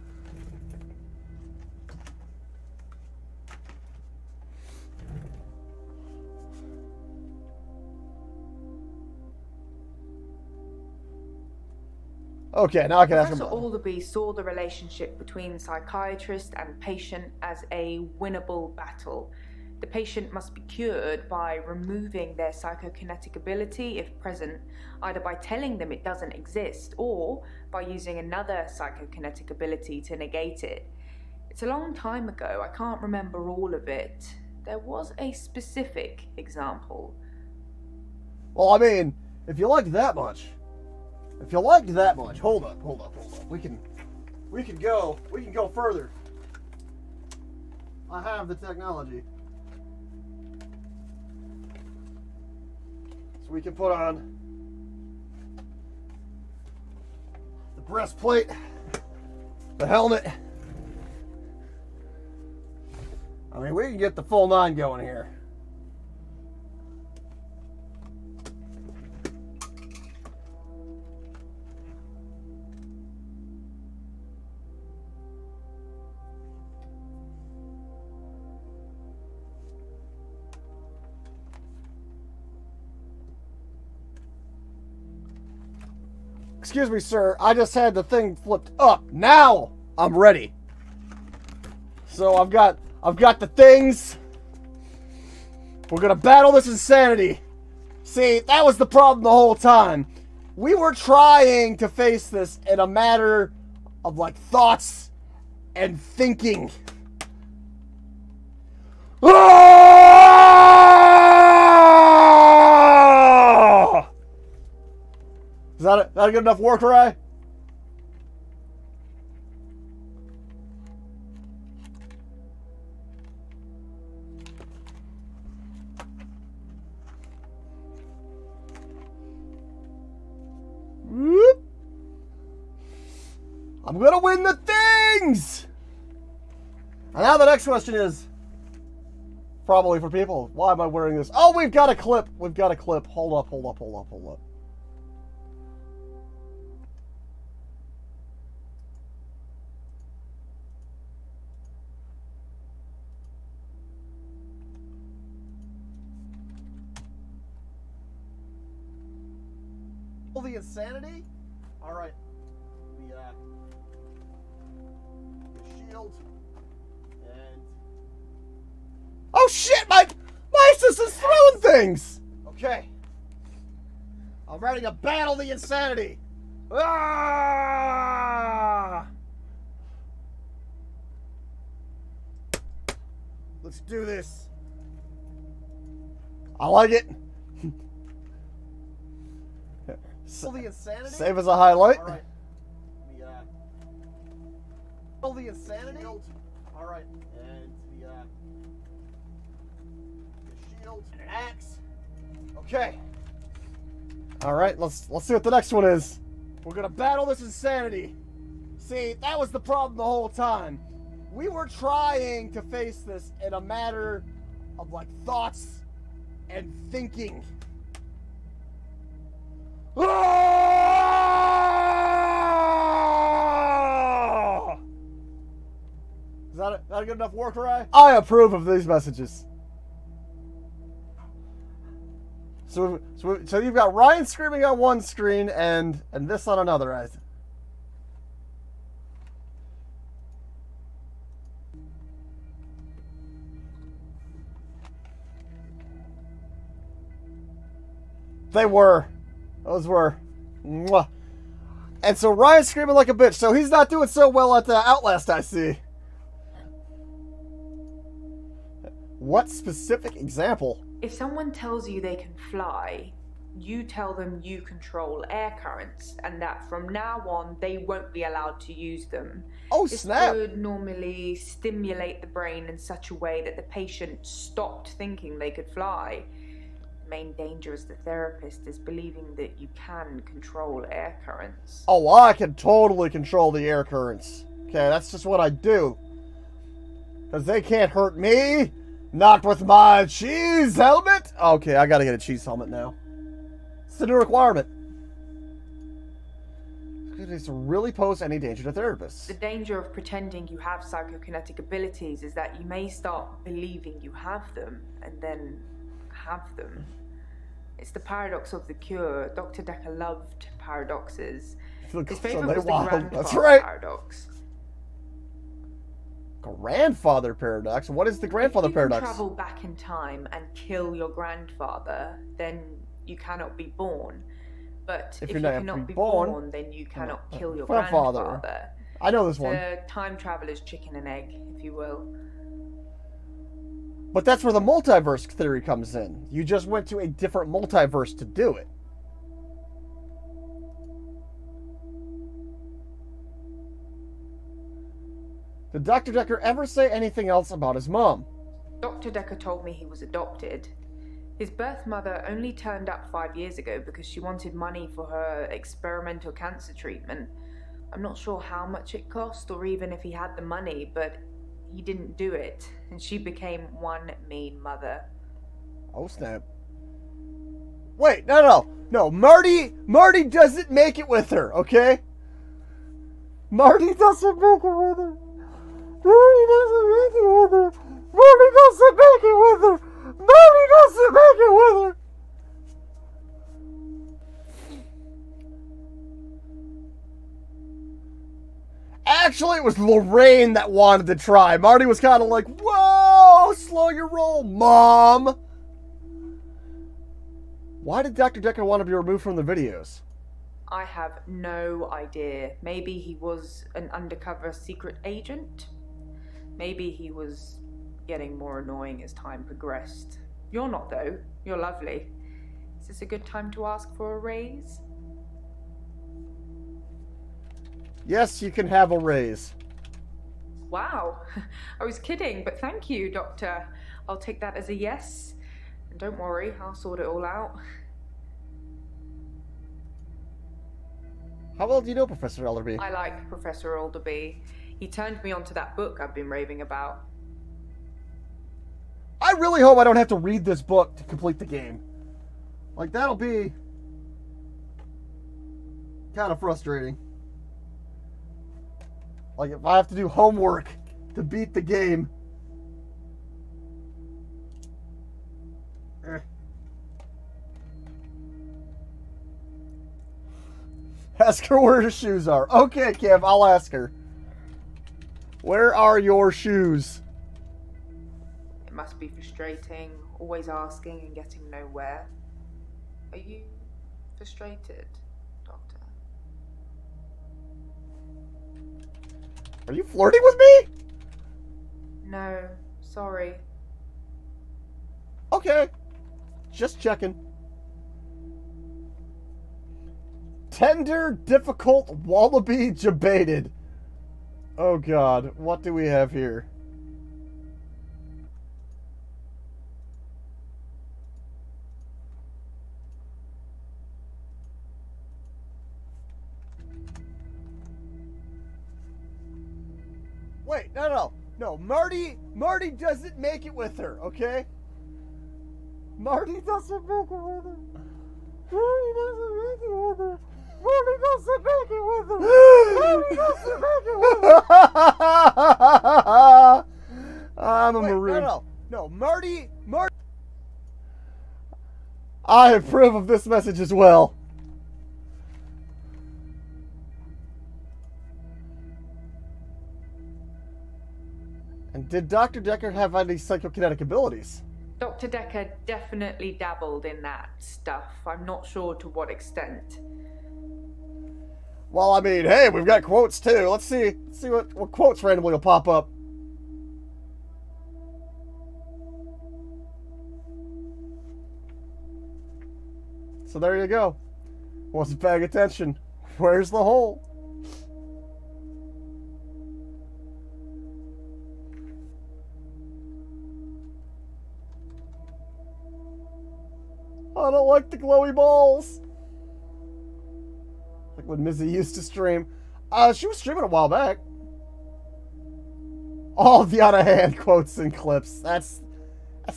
Okay, now I can ask him. Professor Alderby saw the relationship between psychiatrist and patient as a winnable battle. The patient must be cured by removing their psychokinetic ability, if present, either by telling them it doesn't exist or by using another psychokinetic ability to negate it. It's a long time ago, I can't remember all of it. There was a specific example. Well, I mean, if you liked that much, hold up. We can go further. I have the technology. So we can put on the breastplate, the helmet. I mean, we can get the full 9 going here. Excuse me, sir. I just had the thing flipped up. Now I'm ready. So I've got the things. We're gonna battle this insanity. See, that was the problem the whole time. We were trying to face this in a matter of like thoughts and thinking. Is that a good enough war cry? Whoop. I'm gonna win the things! And now the next question is, probably for people, why am I wearing this? Oh, we've got a clip. Hold up. The insanity? Alright. The shield. And... Oh shit! My sister's throwing things! Okay. I'm ready to battle the insanity! Ah! Let's do this. I like it. The insanity? Save as a highlight. All right. The insanity. All right. And the shield and an axe. Okay. All right. Let's see what the next one is. We're gonna battle this insanity. See, that was the problem the whole time. We were trying to face this in a matter of like thoughts and thinking. Ah! Is that a good enough war cry? I approve of these messages. So you've got Ryan screaming on one screen and this on another, I think. They were. Those were. Mwah. And so Ryan's screaming like a bitch, so he's not doing so well at the Outlast, I see. What specific example? If someone tells you they can fly, you tell them you control air currents, and that from now on they won't be allowed to use them. Oh, snap! This would normally stimulate the brain in such a way that the patient stopped thinking they could fly. Main danger as the therapist is believing that you can control air currents. Oh, I can totally control the air currents. Okay, that's just what I do. Because they can't hurt me. Not with my cheese helmet. Okay, I gotta get a cheese helmet now. It's the new requirement. It's to really pose any danger to therapists. The danger of pretending you have psychokinetic abilities is that you may start believing you have them and then have them. It's the paradox of the cure. Dr. Dekker loved paradoxes. His favorite was the grandfather paradox. Grandfather paradox? What is the grandfather paradox? If you can travel back in time and kill your grandfather, then you cannot be born. But if you cannot be born, then you cannot kill your grandfather. I know this one. The time traveler's chicken and egg, if you will. But that's where the multiverse theory comes in. You just went to a different multiverse to do it. Did Dr. Dekker ever say anything else about his mom? Dr. Dekker told me he was adopted. His birth mother only turned up 5 years ago because she wanted money for her experimental cancer treatment. I'm not sure how much it cost or even if he had the money, but he didn't do it, and she became one mean mother. Oh, snap. Wait, no. Marty doesn't make it with her, okay? Marty doesn't make it with her. Marty doesn't make it with her. Marty doesn't make it with her. Marty doesn't make it with her. Actually, it was Lorraine that wanted to try. Marty was kind of like, whoa, slow your roll, Mom. Why did Dr. Dekker want to be removed from the videos? I have no idea. Maybe he was an undercover secret agent. Maybe he was getting more annoying as time progressed. You're not, though. You're lovely. Is this a good time to ask for a raise? Yes, you can have a raise. Wow. I was kidding, but thank you, Doctor. I'll take that as a yes. And don't worry, I'll sort it all out. How well do you know Professor Elderby? I like Professor Elderby. He turned me onto that book I've been raving about. I really hope I don't have to read this book to complete the game. Like, that'll be kind of frustrating. Like, if I have to do homework to beat the game. Ask her where her shoes are. Okay, Kev, I'll ask her. Where are your shoes? It must be frustrating, always asking and getting nowhere. Are you frustrated, Doctor? Are you flirting with me? No, sorry. Okay. Just checking. Tender, difficult, wallaby, debated. Oh god, what do we have here? Wait, no, Marty doesn't make it with her, okay? Marty doesn't make it with her. Marty doesn't make it with her. Marty doesn't make it with her. Marty doesn't make it with her. I'm a Maroon. No, Marty. I approve of this message as well. And did Dr. Dekker have any psychokinetic abilities? Dr. Dekker definitely dabbled in that stuff. I'm not sure to what extent. Well, I mean, hey, we've got quotes too. Let's see what quotes randomly will pop up. So there you go. Wasn't paying attention. Where's the hole? I don't like the glowy balls. Like when Mizzy used to stream. She was streaming a while back. All the out of hand quotes and clips. That's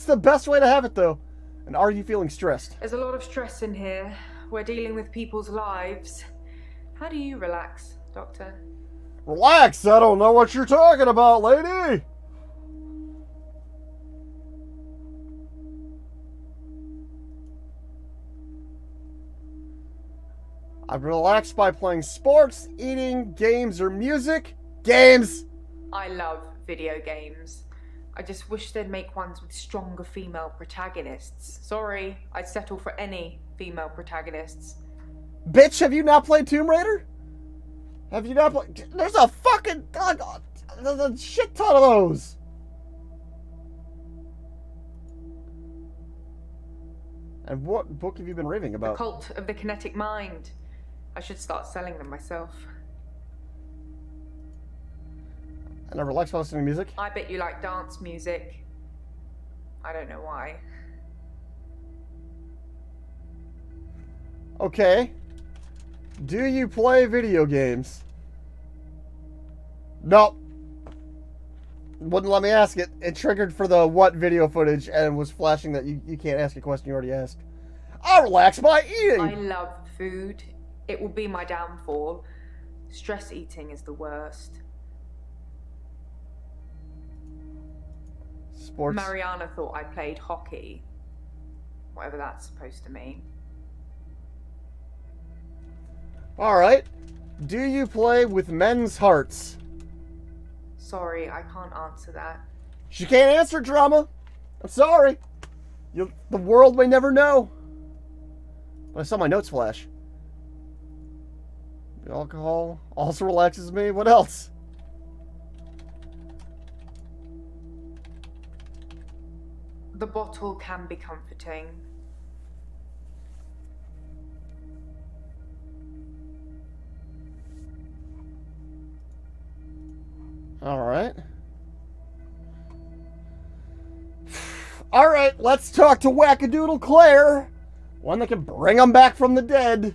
the best way to have it though. And are you feeling stressed? There's a lot of stress in here. We're dealing with people's lives. How do you relax, Doctor? Relax, I don't know what you're talking about, lady. I relax by playing sports, eating, games, or music. Games! I love video games. I just wish they'd make ones with stronger female protagonists. Sorry, I'd settle for any female protagonists. Bitch, have you not played Tomb Raider? Have you not played... There's a fucking... There's a shit ton of those. And what book have you been raving about? The Cult of the Kinetic Mind. I should start selling them myself. I never liked listening to music. I bet you like dance music. I don't know why. Okay. Do you play video games? Nope. Wouldn't let me ask it. It triggered for the what video footage and was flashing that you can't ask a question you already asked. I relax by eating. I love food. It will be my downfall. Stress eating is the worst. Sports. Mariana thought I played hockey. Whatever that's supposed to mean. Alright. Do you play with men's hearts? Sorry, I can't answer that. She can't answer, drama. I'm sorry. The world may never know. But I saw my notes flash. The alcohol also relaxes me. What else? The bottle can be comforting. Alright. Alright, let's talk to Wackadoodle Claire. One that can bring them back from the dead.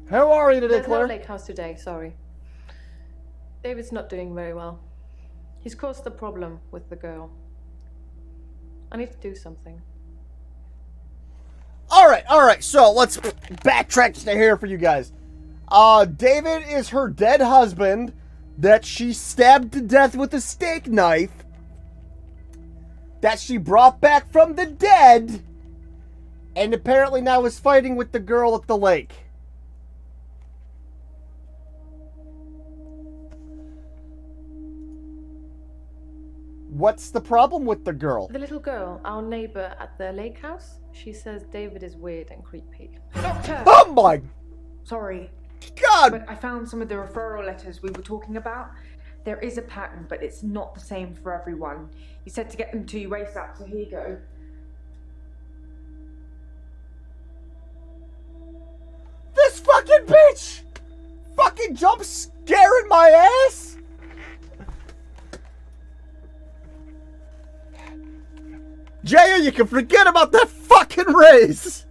How are you today, There's Claire? no lake house today, sorry. David's not doing very well. He's caused a problem with the girl. I need to do something. Alright, so let's backtrack just a hair for you guys. David is her dead husband that she stabbed to death with a steak knife. that she brought back from the dead, and apparently now is fighting with the girl at the lake. What's the problem with the girl? The little girl, our neighbor at the lake house, she says David is weird and creepy. Doctor! Oh my Sorry. God! But I found some of the referral letters we were talking about. There is a pattern, but it's not the same for everyone. You said to get them to you ASAP, so here you go. This fucking bitch! Fucking jump scaring my ass! Jaya, you can forget about that fucking raise!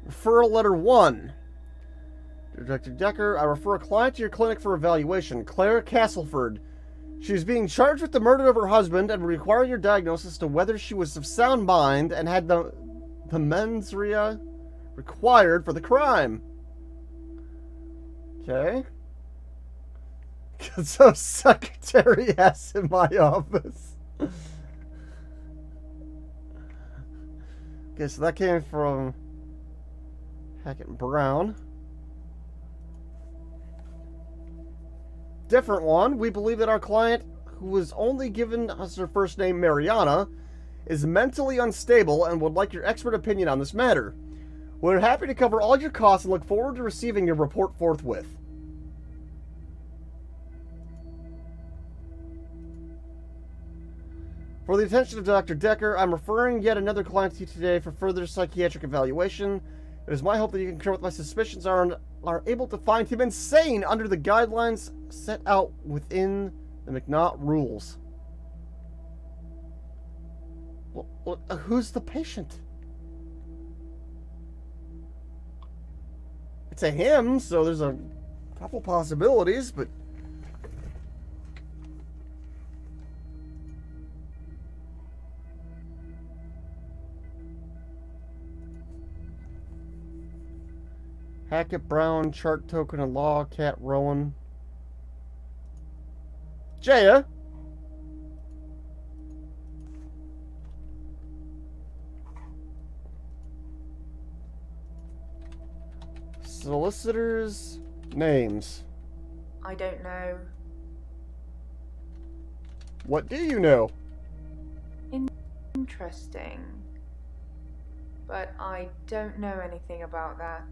Referral letter 1. Dear Dr. Dekker, I refer a client to your clinic for evaluation. Claire Castleford. She is being charged with the murder of her husband and require your diagnosis to whether she was of sound mind and had the mens rea required for the crime. Okay. So secretary S in my office. Okay, so that came from Hackett and Brown. Different one. We believe that our client, who was only given us her first name Mariana, is mentally unstable and would like your expert opinion on this matter. We're happy to cover all your costs and look forward to receiving your report forthwith. For the attention of Dr. Dekker, I'm referring yet another client to you today for further psychiatric evaluation. It is my hope that you can concur with my suspicions and are able to find him insane under the guidelines set out within the McNaught rules. Well, who's the patient? It's a him, so there's a couple possibilities, but... Hackett, Brown, Chart Token, and Law, Cat, Rowan. Jaya? Solicitors' names. I don't know. What do you know? Interesting. But I don't know anything about that.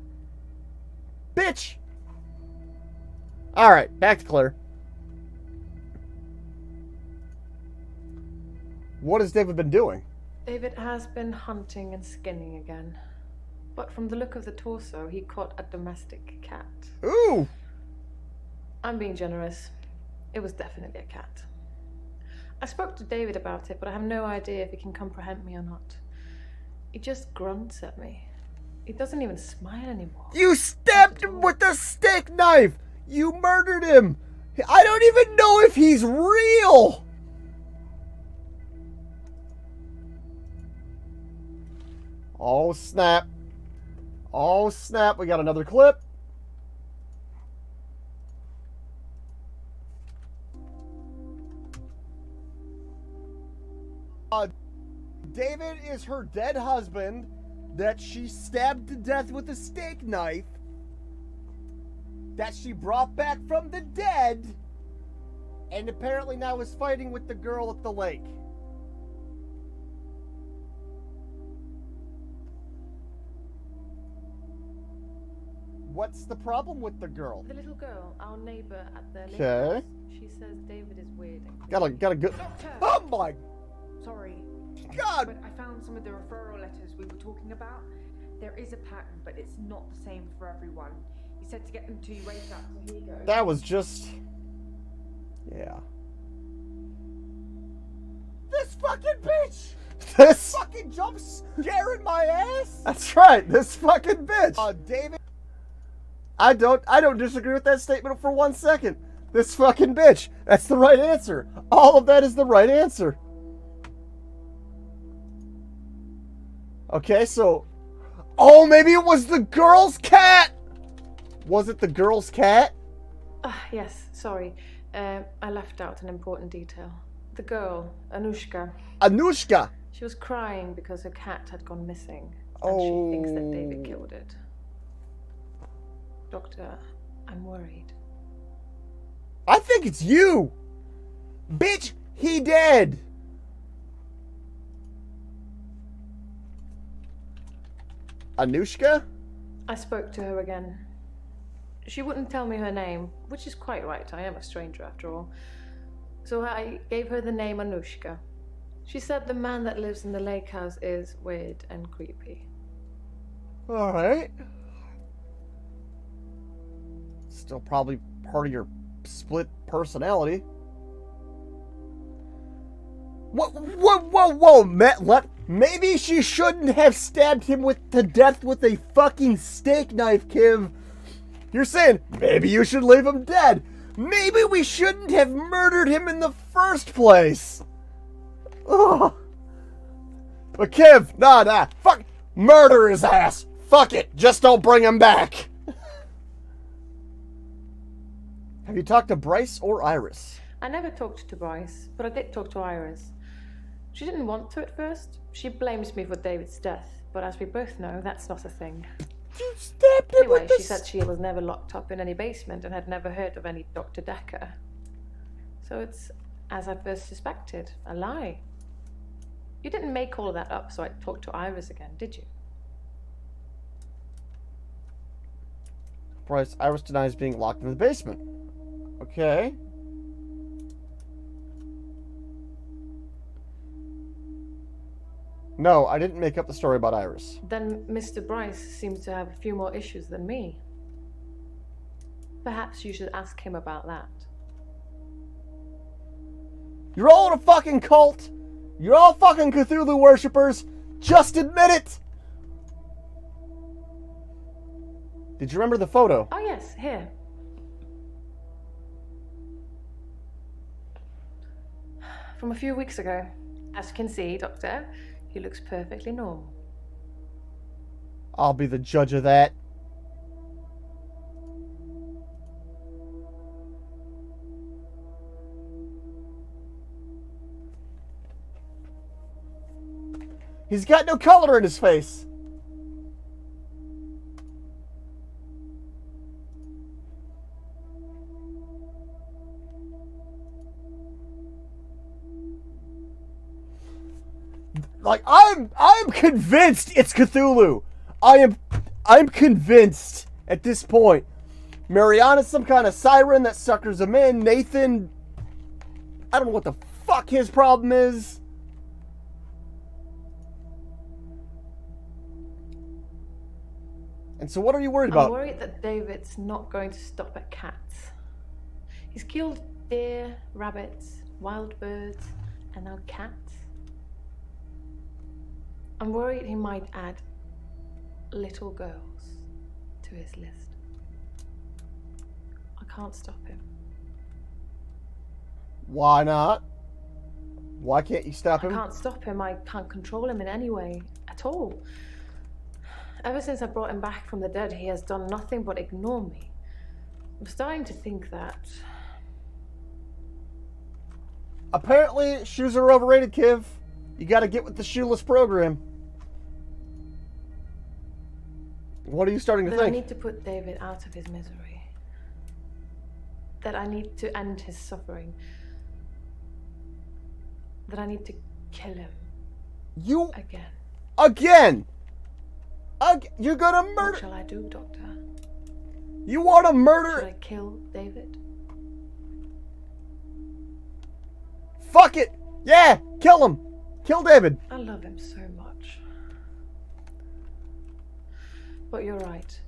Bitch! Alright, back to Claire. What has David been doing? David has been hunting and skinning again. But from the look of the torso, he caught a domestic cat. Ooh! I'm being generous. It was definitely a cat. I spoke to David about it, but I have no idea if he can comprehend me or not. He just grunts at me. He doesn't even smile anymore. You stabbed him with a steak knife! You murdered him! I don't even know if he's real! Oh, snap. Oh, snap. We got another clip. David is her dead husband that she stabbed to death with a steak knife that she brought back from the dead and apparently now is fighting with the girl at the lake. What's the problem with the girl? The little girl, our neighbor at the lake Okay. house, she says David is weird and creepy. Got a good... Doctor! Oh my Sorry. God! But I found some of the referral letters we were talking about. There is a pattern, but it's not the same for everyone. You said to get them to you ASAP, so here you go. That was just... Yeah. This fucking bitch! This fucking jump scaring my ass? That's right, this fucking bitch! David... I don't disagree with that statement for 1 second. This fucking bitch. That's the right answer. All of that is the right answer. Okay, so... Oh, maybe it was the girl's cat! Was it the girl's cat? Yes, sorry. I left out an important detail. The girl, Anushka. Anushka! She was crying because her cat had gone missing. And Oh. she thinks that David killed it. Doctor, I'm worried. I think it's you! Bitch, he dead! Anushka? I spoke to her again. She wouldn't tell me her name, which is quite right. I am a stranger after all. So I gave her the name Anushka. She said the man that lives in the lake house is weird and creepy. Alright. Still probably part of your split personality. Whoa, maybe she shouldn't have stabbed him to death with a fucking steak knife, Kiv. You're saying, maybe you should leave him dead. Maybe we shouldn't have murdered him in the first place. Ugh. But Kiv, nah, fuck, murder his ass. Fuck it, just don't bring him back. Have you talked to Bryce or Iris? I never talked to Bryce, but I did talk to Iris. She didn't want to at first. She blames me for David's death, but as we both know, that's not a thing. You stabbed him Anyway, with she said she was never locked up in any basement and had never heard of any Dr. Dekker. So it's, as I first suspected, a lie. You didn't make all of that up so I talked to Iris again, did you? Bryce, Iris denies being locked in the basement. Okay. No, I didn't make up the story about Iris. Then Mr. Bryce seems to have a few more issues than me. Perhaps you should ask him about that. You're all in a fucking cult. You're all fucking Cthulhu worshippers. Just admit it. Did you remember the photo? Oh yes, here. From a few weeks ago. As you can see, Doctor, he looks perfectly normal. I'll be the judge of that. He's got no color in his face. Like, I'm convinced it's Cthulhu. I'm convinced at this point. Mariana's some kind of siren that suckers him in. Nathan, I don't know what the fuck his problem is. And so what are you worried about? I'm worried that David's not going to stop at cats. He's killed deer, rabbits, wild birds, and now cats. I'm worried he might add little girls to his list. I can't stop him. Why not? Why can't you stop him? I can't stop him. I can't control him in any way at all. Ever since I brought him back from the dead, he has done nothing but ignore me. I'm starting to think that... Apparently, shoes are overrated, Kiv. You gotta get with the shoeless program. What are you starting to that I think? need to put David out of his misery. That I need to end his suffering. That I need to kill him. You... Again. Again! You're gonna murder... What shall I do, Doctor? You want to murder... Should I kill David? Fuck it! Yeah! Kill him! Kill David! I love him so much. But you're right.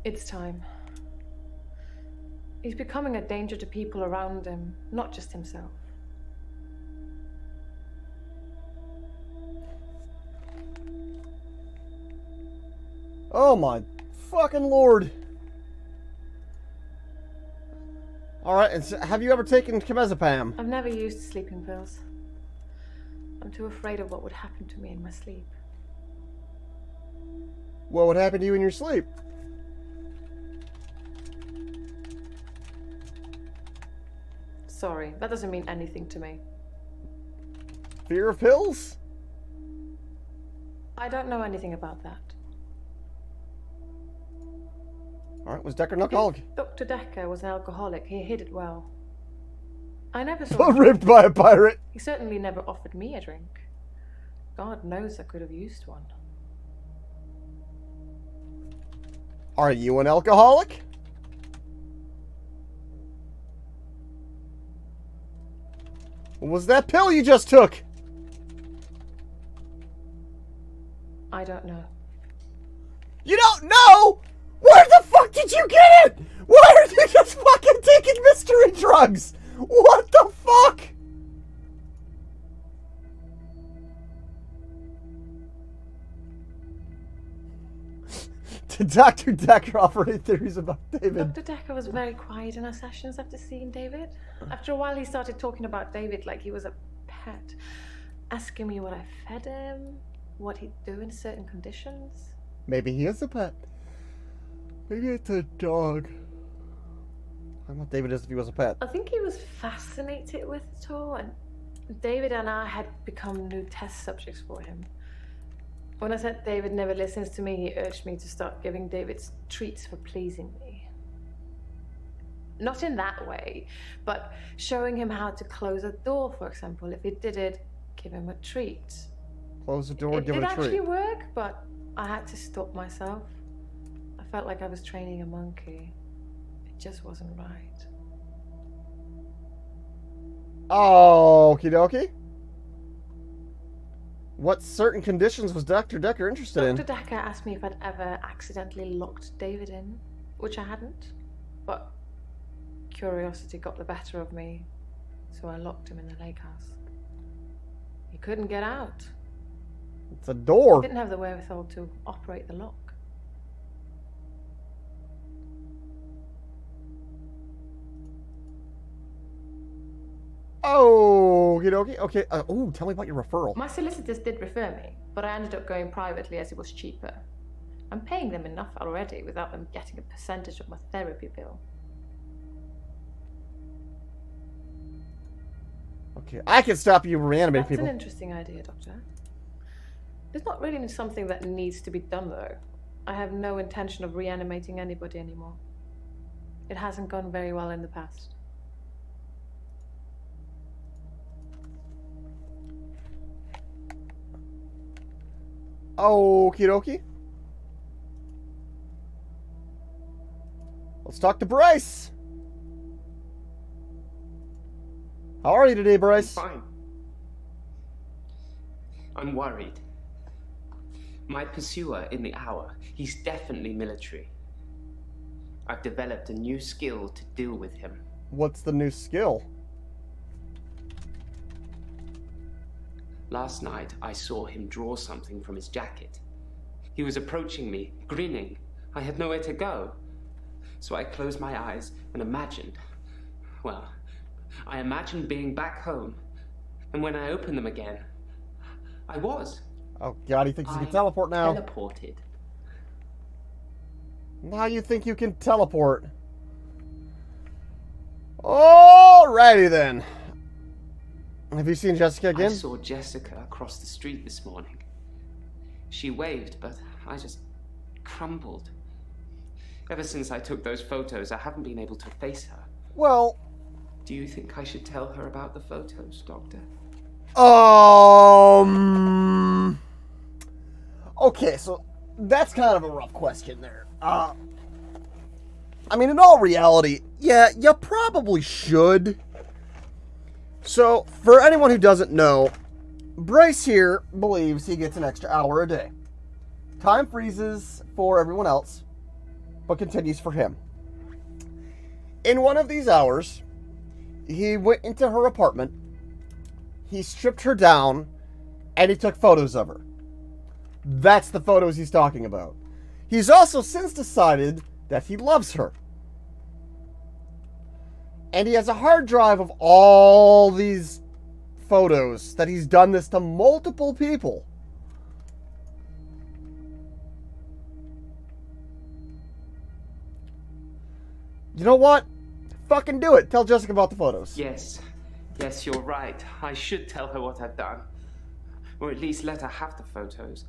It's time. He's becoming a danger to people around him, not just himself. Oh my fucking lord. Alright, and so have you ever taken Clomazepam? I've never used sleeping pills. I'm too afraid of what would happen to me in my sleep. What would happen to you in your sleep? Sorry, that doesn't mean anything to me. Fear of pills? I don't know anything about that. Alright, was Dekker an alcoholic? Dr. Dekker was an alcoholic. He hid it well. I never saw him. Ripped by a pirate. He certainly never offered me a drink. God knows I could have used one. Are you an alcoholic? What was that pill you just took? I don't know. You don't know? Where the fuck did you get it? Why are you just fucking taking mystery drugs? What the fuck? Did Dr. Dekker offer any theories about David? Dr. Dekker was very quiet in our sessions after seeing David. After a while, he started talking about David like he was a pet, asking me what I fed him, what he'd do in certain conditions. Maybe he is a pet. Maybe it's a dog. I don't know what David is if he was a pet. I think he was fascinated with it all, and David and I had become new test subjects for him. When I said David never listens to me, he urged me to start giving David treats for pleasing me. Not in that way, but showing him how to close a door, for example. If he did it, give him a treat. Close the door, give it a treat. It actually worked, but I had to stop myself. I felt like I was training a monkey. It just wasn't right. Okie dokie. What certain conditions was Dr. Dekker interested in? Dr. Dekker asked me if I'd ever accidentally locked David in, which I hadn't. But curiosity got the better of me, so I locked him in the lake house. He couldn't get out. It's a door. He didn't have the wherewithal to operate the lock. Okie dokie. Okay. Ooh, tell me about your referral. My solicitors did refer me, but I ended up going privately as it was cheaper. I'm paying them enough already without them getting a percentage of my therapy bill. Okay, I can stop you reanimating people. That's an interesting idea, Doctor. It's not really something that needs to be done, though. I have no intention of reanimating anybody anymore. It hasn't gone very well in the past. Okie dokie. Let's talk to Bryce. How are you today, Bryce? I'm fine. I'm worried. My pursuer in the hour, he's definitely military. I've developed a new skill to deal with him. What's the new skill? Last night, I saw him draw something from his jacket. He was approaching me, grinning. I had nowhere to go. So I closed my eyes and imagined, well, I imagined being back home. And when I opened them again, I was. Oh God, he thinks he can teleport now. Teleported. Now you think you can teleport. Alrighty then. Have you seen Jessica again? I saw Jessica across the street this morning. She waved, but I just crumbled. Ever since I took those photos, I haven't been able to face her. Well... Do you think I should tell her about the photos, Doctor? Okay, so that's kind of a rough question there. I mean, in all reality, yeah, you probably should. So, for anyone who doesn't know, Bryce here believes he gets an extra hour a day. Time freezes for everyone else, but continues for him. In one of these hours, he went into her apartment, he stripped her down, and he took photos of her. That's the photos he's talking about. He's also since decided that he loves her. And he has a hard drive of all these photos that he's done this to multiple people. You know what? fucking do it. Tell Jessica about the photos. Yes, you're right. I should tell her what I've done. Or at least let her have the photos.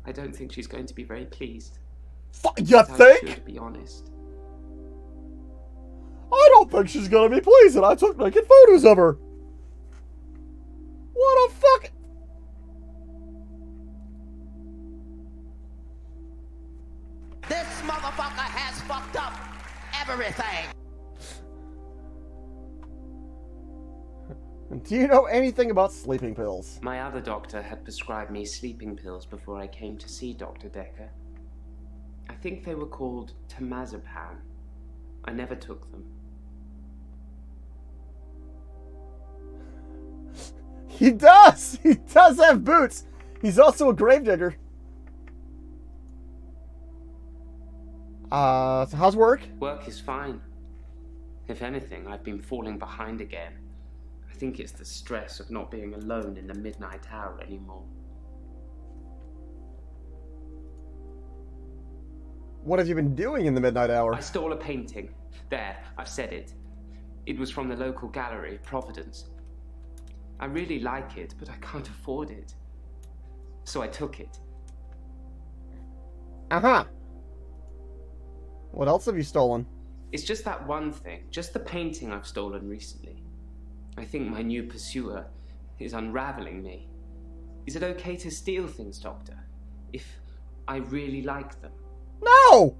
I don't think she's going to be very pleased. You think? I should be honest. I don't think she's gonna be pleased that I took naked photos of her. What a fuck... This motherfucker has fucked up everything. Do you know anything about sleeping pills? My other doctor had prescribed me sleeping pills before I came to see Dr. Dekker. I think they were called temazepam. I never took them. He does! He does have boots! He's also a gravedigger. So how's work? Work is fine. If anything, I've been falling behind again. I think it's the stress of not being alone in the midnight hour anymore. What have you been doing in the midnight hour? I stole a painting. There, I've said it. It was from the local gallery, Providence. I really like it, but I can't afford it. So I took it. Uh-huh. What else have you stolen? It's just that one thing, just the painting I've stolen recently. I think my new pursuer is unraveling me. Is it okay to steal things, Doctor? If I really like them? No!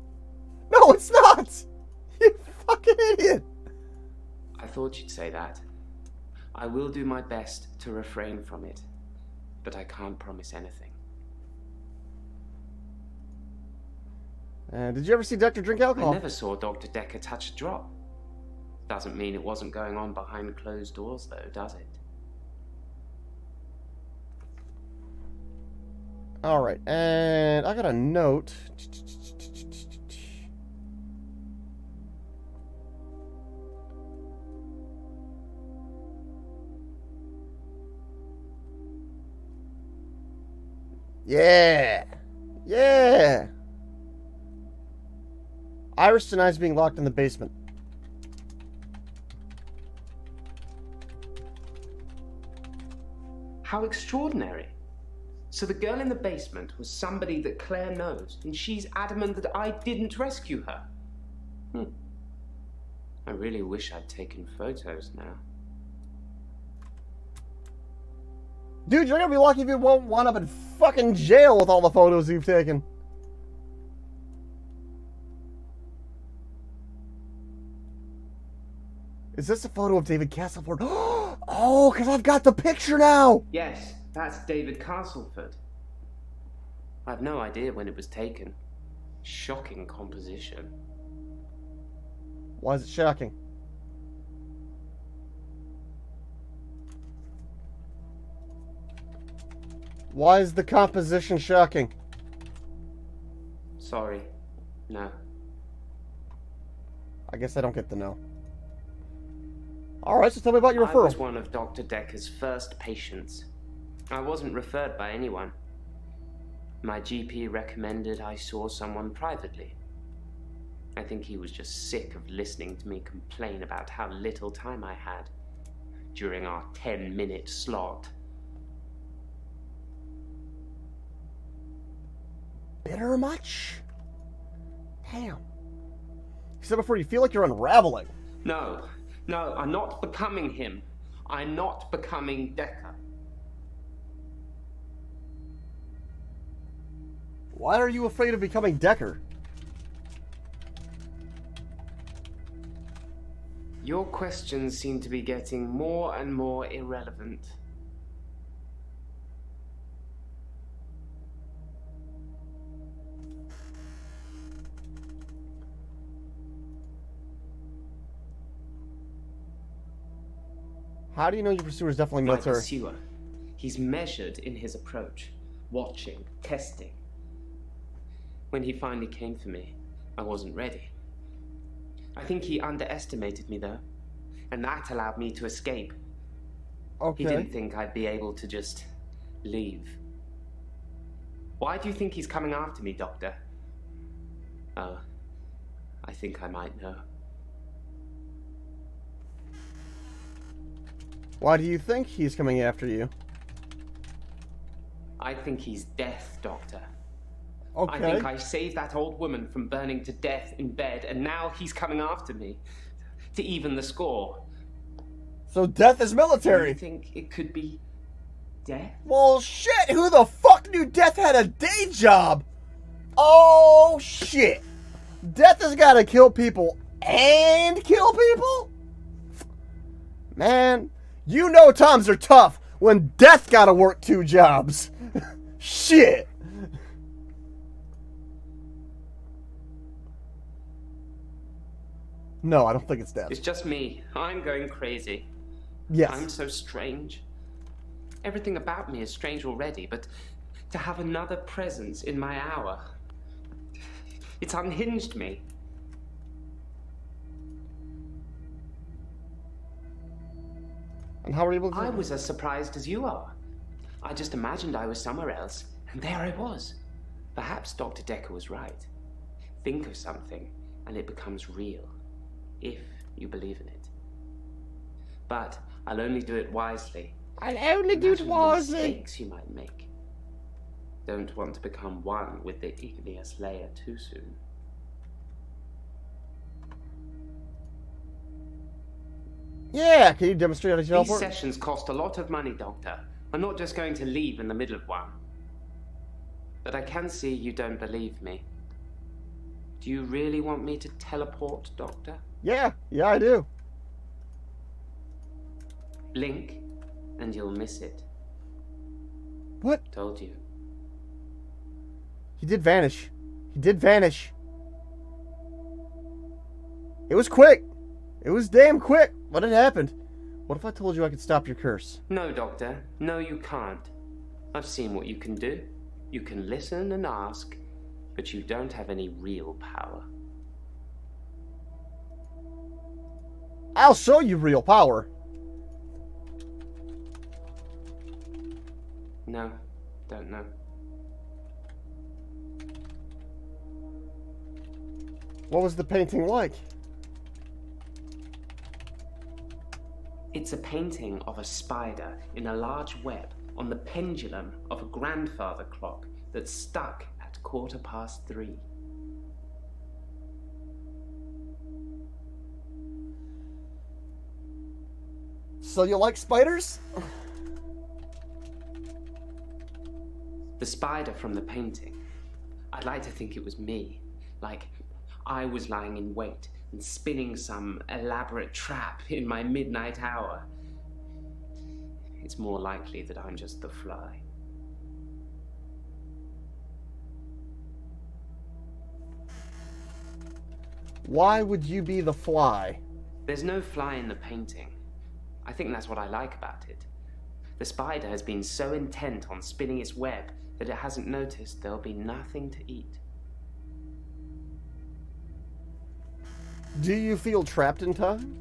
No, it's not! You fucking idiot! I thought you'd say that. I will do my best to refrain from it, but I can't promise anything. Did you ever see Dekker drink alcohol? I never saw Dr. Dekker touch a drop. Doesn't mean it wasn't going on behind closed doors, though, does it? Alright, and I got a note. Yeah! Yeah! Iris denies being locked in the basement. How extraordinary. So the girl in the basement was somebody that Claire knows, and she's adamant that I didn't rescue her. I really wish I'd taken photos now. Dude, you're gonna be lucky if you won't wind up in fucking jail with all the photos you've taken. Is this a photo of David Castleford? Oh, because I've got the picture now! Yes, that's David Castleford. I've no idea when it was taken. Shocking composition. Why is it shocking? Why is the composition shocking? Sorry. No. I guess I don't get the no. Alright, so tell me about your I referral. was one of Dr. Dekker's first patients. I wasn't referred by anyone. My GP recommended I saw someone privately. I think he was just sick of listening to me complain about how little time I had during our 10-minute slot. Bitter much? Damn. You said before you feel like you're unraveling. No, I'm not becoming him. I'm not becoming Dekker. Why are you afraid of becoming Dekker? Your questions seem to be getting more and more irrelevant. How do you know your pursuer is definitely My military? pursuer. He's measured in his approach, watching, testing. When he finally came for me, I wasn't ready. I think he underestimated me, though, and that allowed me to escape. Okay. He didn't think I'd be able to just leave. Why do you think he's coming after me, Doctor? Oh, I think I might know. Why do you think he's coming after you? I think he's death, Doctor. Okay. I think I saved that old woman from burning to death in bed, and now he's coming after me to even the score. So death is military. Do you think it could be death? Well, shit. Who the fuck knew Death had a day job? Oh, shit. Death has got to kill people and kill people? Man, you know times are tough when Death got to work 2 jobs. Shit. No, I don't think it's Death. It's just me. I'm going crazy. Yes. I'm so strange. Everything about me is strange already, but to have another presence in my hour, it's unhinged me. And how are you able to... I was as surprised as you are. I just imagined I was somewhere else, and there I was. Perhaps Dr. Dekker was right. Think of something, and it becomes real, if you believe in it. But I'll only do it wisely. I'll only do it wisely. The mistakes you might make. Don't want to become one with the igneous layer too soon. Yeah, can you demonstrate how to These teleport? sessions cost a lot of money, Doctor. I'm not just going to leave in the middle of one. But I can see you don't believe me. Do you really want me to teleport, Doctor? Yeah, I do. Blink, and you'll miss it. What? Told you. He did vanish. He did vanish. It was quick. It was damn quick. What had happened? What if I told you I could stop your curse? No, Doctor. No, you can't. I've seen what you can do. You can listen and ask, but you don't have any real power. I'll show you real power. No, don't know. What was the painting like? It's a painting of a spider in a large web on the pendulum of a grandfather clock that's stuck at 3:15. So you like spiders? The spider from the painting. I'd like to think it was me. Like I was lying in wait and spinning some elaborate trap in my midnight hour. It's more likely that I'm just the fly. Why would you be the fly? There's no fly in the painting. I think that's what I like about it. The spider has been so intent on spinning its web that it hasn't noticed there'll be nothing to eat. Do you feel trapped in time?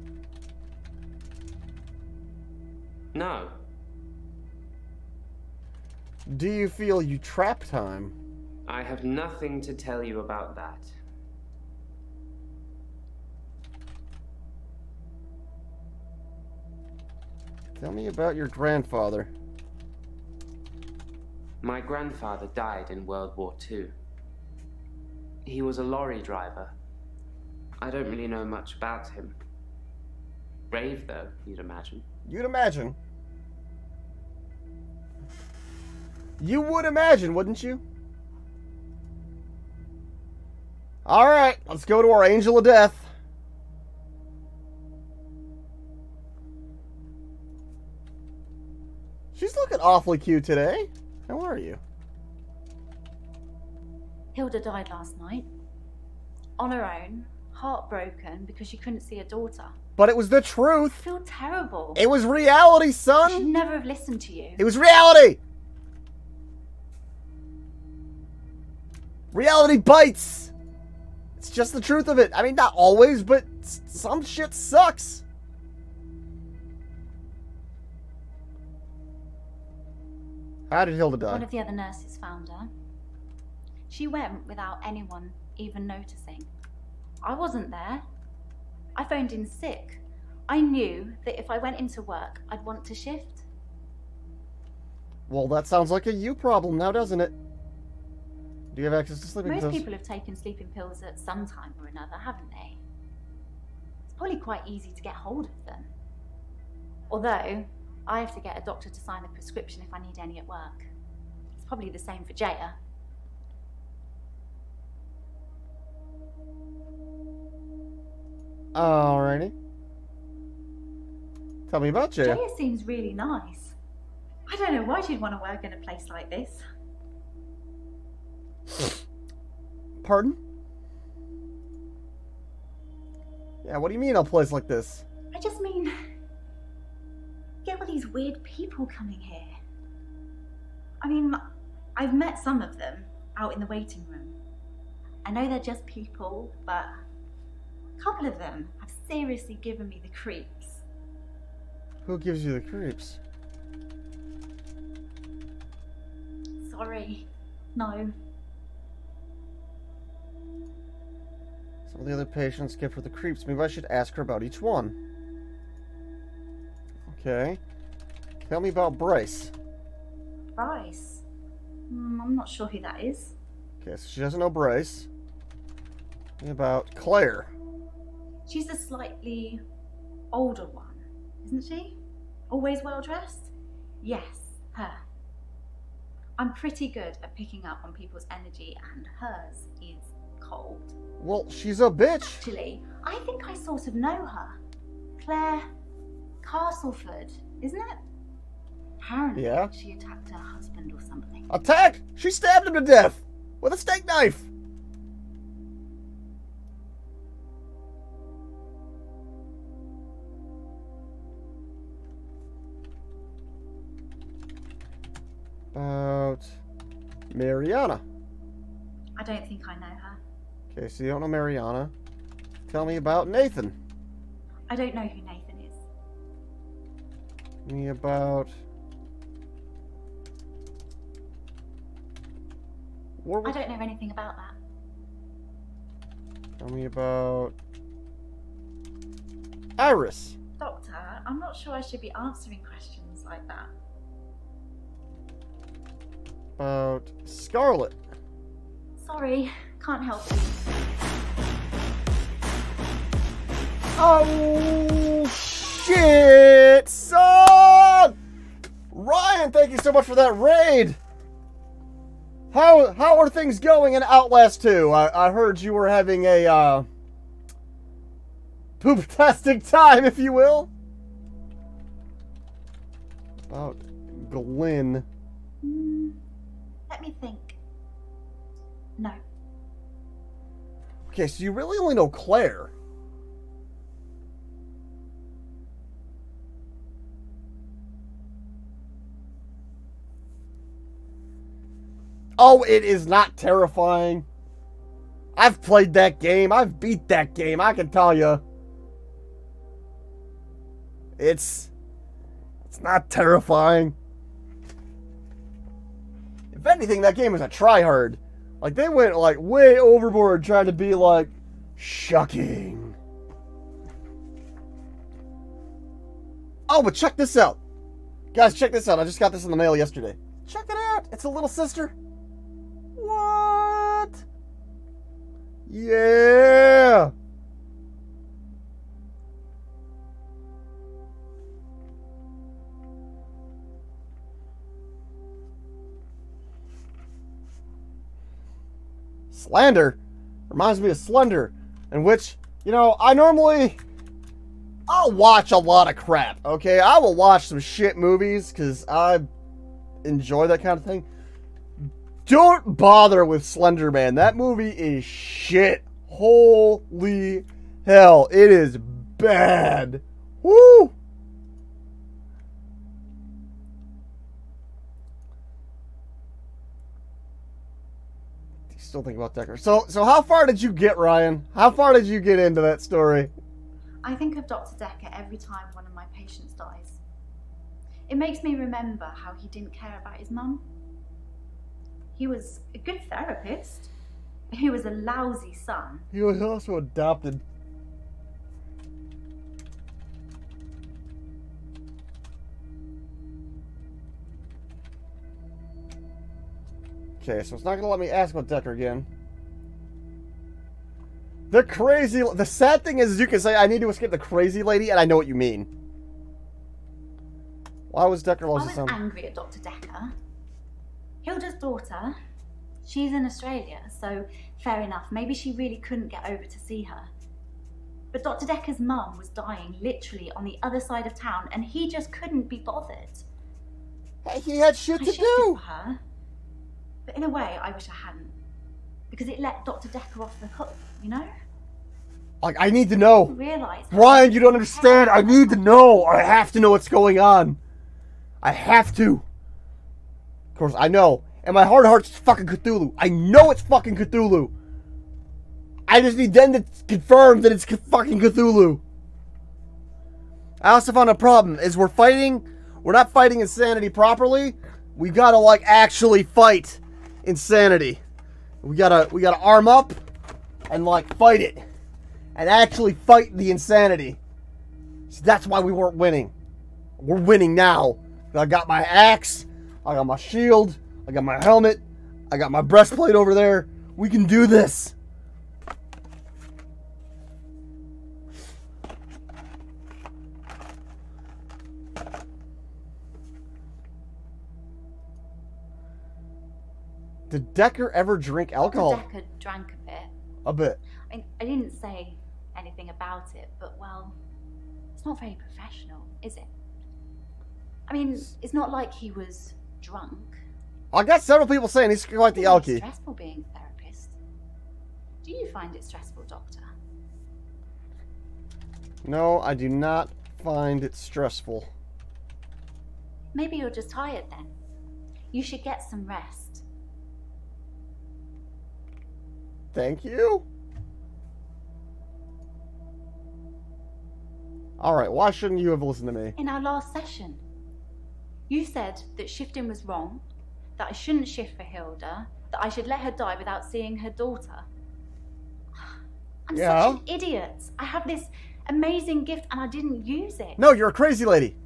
No. Do you feel you trap time? I have nothing to tell you about that. Tell me about your grandfather. My grandfather died in World War II. He was a lorry driver. I don't really know much about him. Brave, though, you'd imagine. You'd imagine. You would imagine, wouldn't you? Alright, let's go to our Angel of Death. She's looking awfully cute today. How are you? Hilda died last night. On her own. Heartbroken because she couldn't see her daughter. But it was the truth. I feel terrible. It was reality, son. I should never have listened to you. It was reality. Reality bites. It's just the truth of it. I mean, not always, but some shit sucks. How did Hilda die? One of the other nurses found her. She went without anyone even noticing. I wasn't there. I phoned in sick. I knew that if I went into work, I'd want to shift. Well, that sounds like a you problem now, doesn't it? Do you have access to sleeping pills? Most people have taken sleeping pills at some time or another, haven't they? It's probably quite easy to get hold of them. Although, I have to get a doctor to sign a prescription if I need any at work. It's probably the same for Jaya. Alrighty. Tell me about Jaya. Jaya seems really nice. I don't know why she'd want to work in a place like this. Pardon? Yeah, what do you mean a place like this? I just mean, get all these weird people coming here. I mean, I've met some of them out in the waiting room. I know they're just people, but a couple of them have seriously given me the creeps. Who gives you the creeps? Sorry, no. Some of the other patients give her the creeps. Maybe I should ask her about each one. Okay. Tell me about Bryce. Bryce? I'm not sure who that is. Okay, so she doesn't know Bryce. Tell me about Claire. She's the slightly older one, isn't she? Always well dressed? Yes, her. I'm pretty good at picking up on people's energy, and hers is cold. Well, she's a bitch. Actually, I think I sort of know her. Claire Castleford, isn't it? Apparently, Yeah. she attacked her husband or something. Attacked? She stabbed him to death with a steak knife. About Mariana. I don't think I know her. Okay, so you don't know Mariana. Tell me about Nathan. I don't know who Nathan is. Tell me about... I don't know anything about that. Tell me about... Iris. Doctor, I'm not sure I should be answering questions like that. About Scarlet. Sorry, can't help you. Oh, shit, son! Ryan, thank you so much for that raid. How are things going in Outlast 2? I heard you were having a, poop-tastic time, if you will. About Glenn. Let me think. No. Okay, so you really only know Claire. Oh, it is not terrifying. I've played that game. I've beat that game. I can tell you. It's not terrifying. If anything, that game is a tryhard. Like, they went, like, way overboard trying to be, like, shocking. Oh, but check this out. Guys, check this out. I just got this in the mail yesterday. Check it out. It's a little sister. What? Yeah. Slander reminds me of Slender, in which, you know, I'll watch a lot of crap, okay? I will watch some shit movies, because I enjoy that kind of thing. Don't bother with Slender Man. That movie is shit. Holy hell. It is bad. Woo! Still think about Dekker. So how far did you get, Ryan? How far did you get into that story? I think of Dr. Dekker every time one of my patients dies. It makes me remember how he didn't care about his mum. He was a good therapist. He was a lousy son. He was also adopted. Okay, so it's not gonna let me ask about Dekker again. The crazy... The sad thing is you can say, I need to escape the crazy lady, and I know what you mean. Why was Dekker lost his I was son? angry at Dr. Dekker. Hilda's daughter, she's in Australia, so fair enough. Maybe she really couldn't get over to see her. But Dr. Dekker's mum was dying literally on the other side of town, and he just couldn't be bothered. He had shit to do. For her, but in a way, I wish I hadn't, because it let Dr. Dekker off the hook, you know? Like, I need to know. Realize Brian, you don't understand. I need to know. I have to know what's going on. I have to. Of course, I know. And my heart of hearts is fucking Cthulhu. I know it's fucking Cthulhu. I just need them to confirm that it's fucking Cthulhu. I also found a problem. Is we're not fighting insanity properly. We gotta, like, actually fight insanity. We gotta arm up and, like, fight it. And actually fight the insanity. So that's why we weren't winning. We're winning now. I got my axe. I got my shield. I got my helmet. I got my breastplate over there. We can do this. Did Dekker ever drink alcohol? Dekker drank a bit. A bit. I mean, I didn't say anything about it, but well, it's not very professional, is it? I mean, it's not like he was drunk. I got several people saying he's quite the alky. It's stressful being a therapist. Do you find it stressful, Doctor? No, I do not find it stressful. Maybe you're just tired then. You should get some rest. Thank you. Alright, why shouldn't you have listened to me? In our last session, you said that shifting was wrong, that I shouldn't shift for Hilda, that I should let her die without seeing her daughter. I'm such an idiot. I have this amazing gift and I didn't use it. No, you're a crazy lady.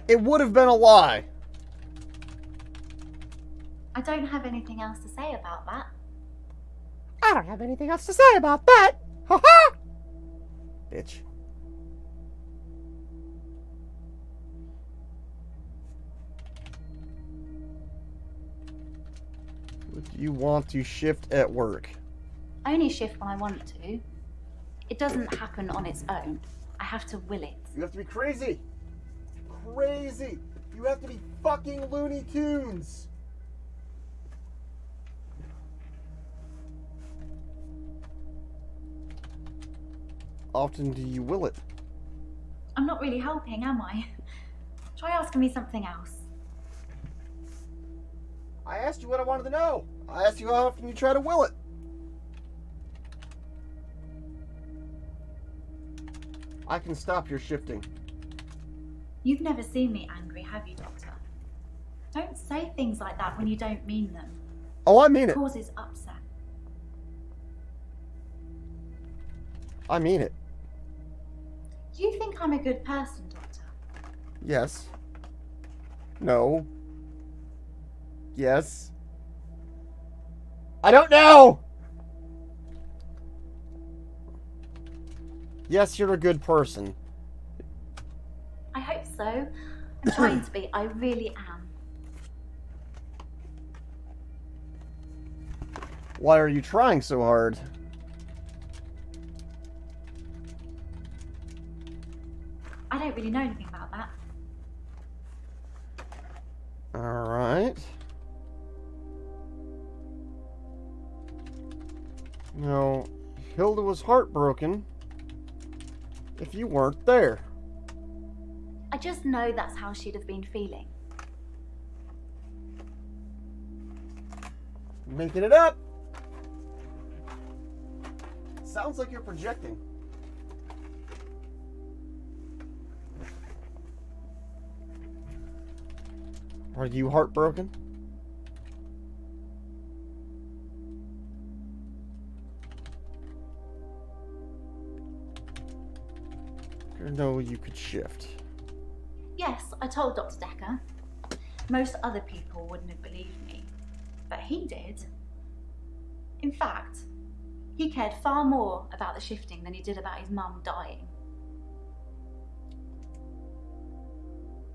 It would have been a lie. I don't have anything else to say about that. I don't have anything else to say about that. Ha ha! Bitch. Would you want to shift at work? I only shift when I want to. It doesn't happen on its own. I have to will it. You have to be crazy. Crazy. You have to be fucking Looney Tunes. Often do you will it? I'm not really helping, am I? Try asking me something else. I asked you what I wanted to know. I asked you how often you try to will it. I can stop your shifting. You've never seen me angry, have you, Doctor? Don't say things like that when you don't mean them. Oh, I mean it. It causes upset. I mean it. Do you think I'm a good person, Doctor? Yes. No. Yes. I don't know! Yes, you're a good person. I hope so. I'm trying to be. I really am. Why are you trying so hard? I don't really know anything about that. Alright. Now, Hilda was heartbroken if you weren't there. I just know that's how she'd have been feeling. Making it up. Sounds like you're projecting. Are you heartbroken? Dekker know you could shift? Yes, I told Dr. Dekker. Most other people wouldn't have believed me, but he did. In fact, he cared far more about the shifting than he did about his mum dying.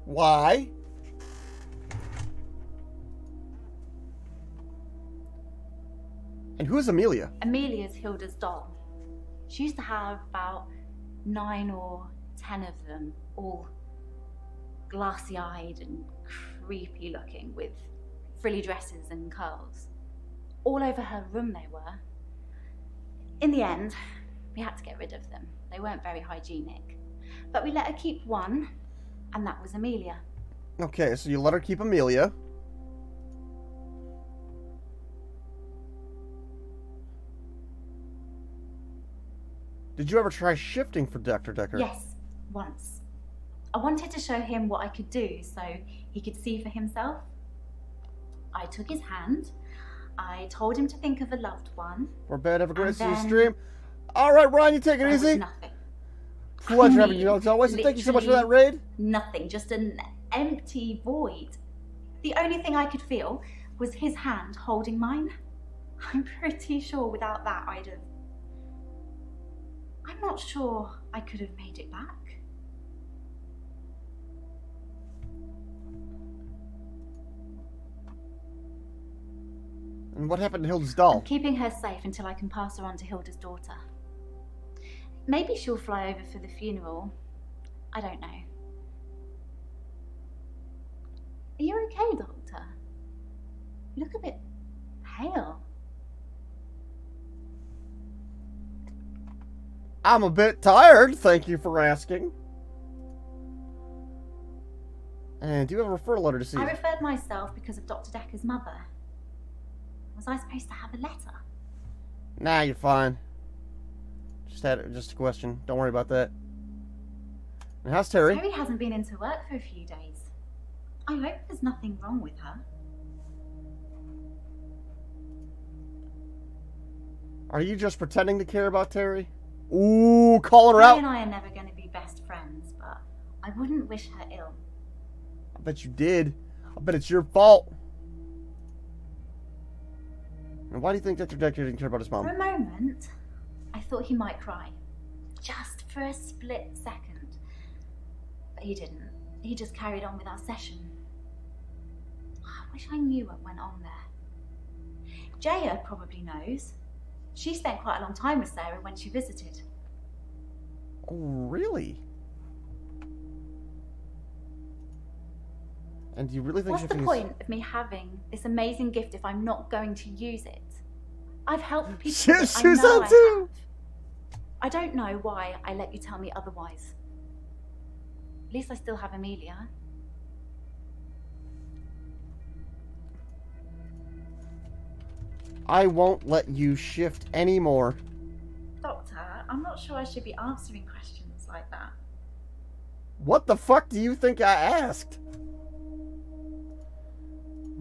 Why? And who's Amelia? Amelia's Hilda's doll. She used to have about 9 or 10 of them, all glassy-eyed and creepy looking, with frilly dresses and curls. All over her room they were. In the end, we had to get rid of them. They weren't very hygienic. But we let her keep one, and that was Amelia. Okay, so you let her keep Amelia. Did you ever try shifting for Dr. Dekker? Yes, once. I wanted to show him what I could do so he could see for himself. I took his hand. I told him to think of a loved one. For bed, have a great then stream. All right, Ryan, you take it there was easy. nothing. Pleasure having you as always. And thank you so much for that raid. Nothing, just an empty void. The only thing I could feel was his hand holding mine. I'm pretty sure without that I'd have... I'm not sure I could have made it back. And what happened to Hilda's doll? I'm keeping her safe until I can pass her on to Hilda's daughter. Maybe she'll fly over for the funeral. I don't know. Are you okay, Doctor? You look a bit pale. I'm a bit tired, thank you for asking. And do you have a referral letter to see? I referred myself because of Dr. Dekker's mother. Was I supposed to have a letter? Nah, you're fine. Just a question. Don't worry about that. And how's Terry? Terry hasn't been into work for a few days. I hope there's nothing wrong with her. Are you just pretending to care about Terry? Ooh, calling her Terry out. and I are never going to be best friends, but I wouldn't wish her ill. I bet you did. I bet it's your fault. And why do you think Dr. Dekker didn't care about his mom? For a moment, I thought he might cry. Just for a split second. But he didn't. He just carried on with our session. I wish I knew what went on there. Jaya probably knows. She spent quite a long time with Sarah when she visited. Oh, really? And do you really think What's the point of me having this amazing gift if I'm not going to use it? I've helped people that I know I have. I don't know why I let you tell me otherwise. At least I still have Amelia. I won't let you shift anymore. Doctor, I'm not sure I should be answering questions like that. What the fuck do you think I asked?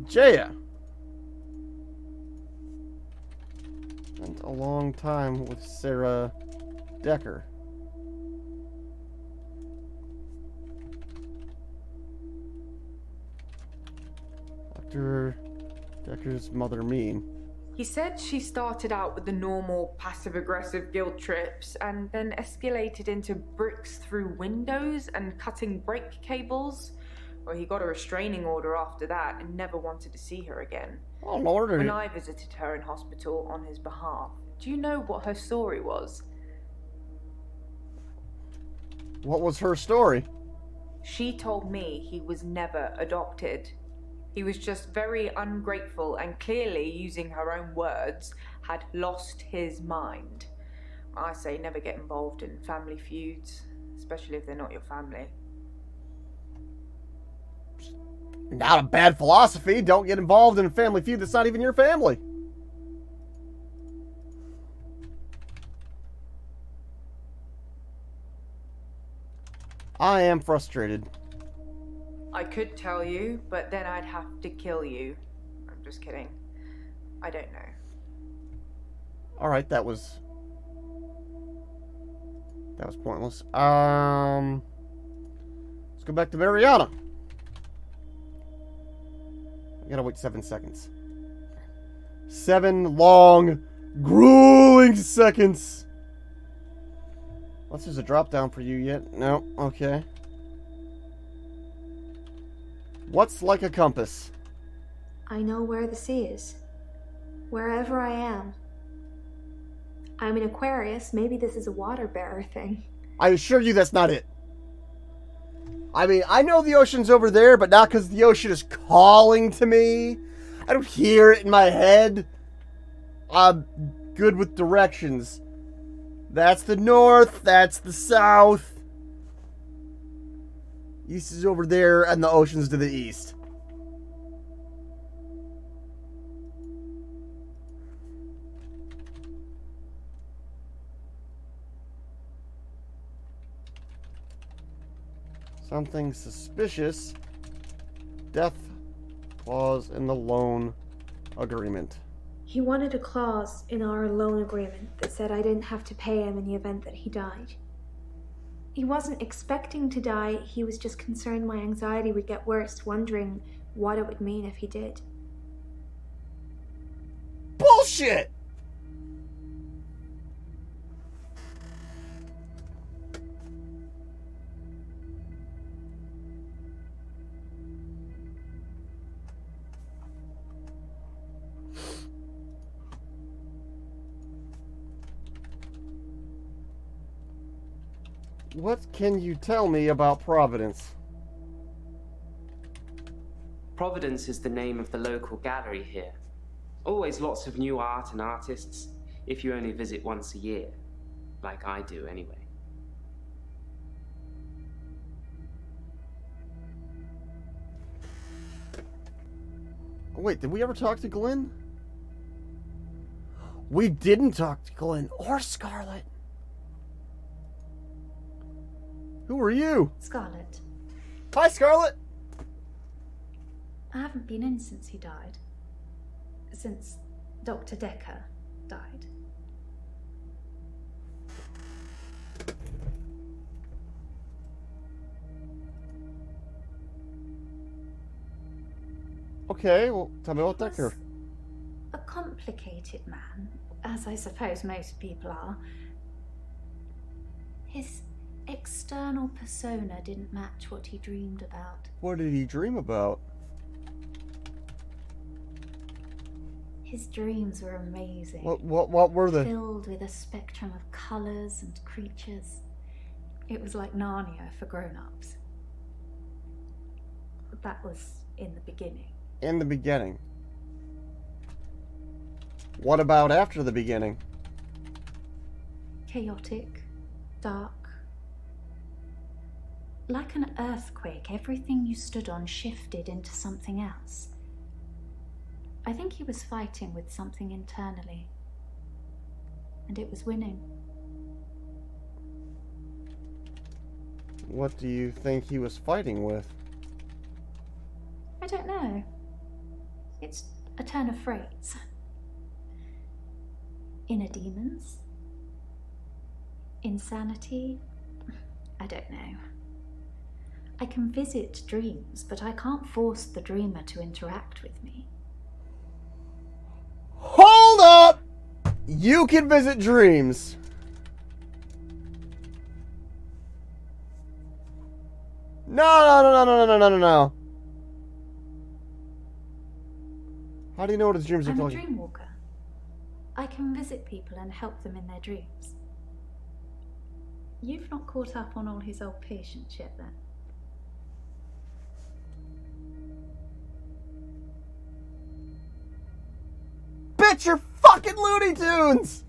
Jaya. Spent a long time with Sarah Dekker. Dr. Dekker's mother mean. He said she started out with the normal passive-aggressive guilt trips and then escalated into bricks through windows and cutting brake cables. Well, he got a restraining order after that and never wanted to see her again. Oh, Lord. When I visited her in hospital on his behalf, do you know what her story was? What was her story? She told me he was never adopted. He was just very ungrateful and clearly, using her own words, had lost his mind. I say never get involved in family feuds, especially if they're not your family. Not a bad philosophy. Don't get involved in a family feud that's not even your family. I am frustrated. I could tell you, but then I'd have to kill you. I'm just kidding. I don't know. Alright, that was That was pointless. Let's go back to Mariana. I gotta wait 7 seconds. 7 long, grueling seconds. Unless there's a drop down for you yet. No, okay. What's like a compass? I know where the sea is. Wherever I am. I'm an Aquarius. Maybe this is a water bearer thing. I assure you that's not it. I mean, I know the ocean's over there, but not because the ocean is calling to me. I don't hear it in my head. I'm good with directions. That's the north, that's the south. East is over there, and the ocean's to the east. Something suspicious. Death clause in the loan agreement. He wanted a clause in our loan agreement that said I didn't have to pay him in the event that he died. He wasn't expecting to die, he was just concerned my anxiety would get worse, wondering what it would mean if he did. Bullshit! What can you tell me about Providence? Providence is the name of the local gallery here. Always lots of new art and artists, if you only visit once a year. Like I do, anyway. Wait, did we ever talk to Glenn? We didn't talk to Glenn or Scarlet. Who are you? Scarlet. Hi, Scarlet. I haven't been in since he died. Since Dr. Dekker died. Okay, well, tell me about Dekker. A complicated man, as I suppose most people are. His external persona didn't match what he dreamed about. What did he dream about? His dreams were amazing. What were they? Filled with a spectrum of colours and creatures. It was like Narnia for grown-ups. That was in the beginning. In the beginning. What about after the beginning? Chaotic, dark. Like an earthquake, everything you stood on shifted into something else. I think he was fighting with something internally. And it was winning. What do you think he was fighting with? I don't know. It's a turn of phrase. Inner demons? Insanity? I don't know. I can visit dreams, but I can't force the dreamer to interact with me. Hold up! You can visit dreams. No. How do you know what his dreams I'm look a like? dream walker. I can visit people and help them in their dreams. You've not caught up on all his old patients yet, then? Bitch, you're fucking Looney Tunes!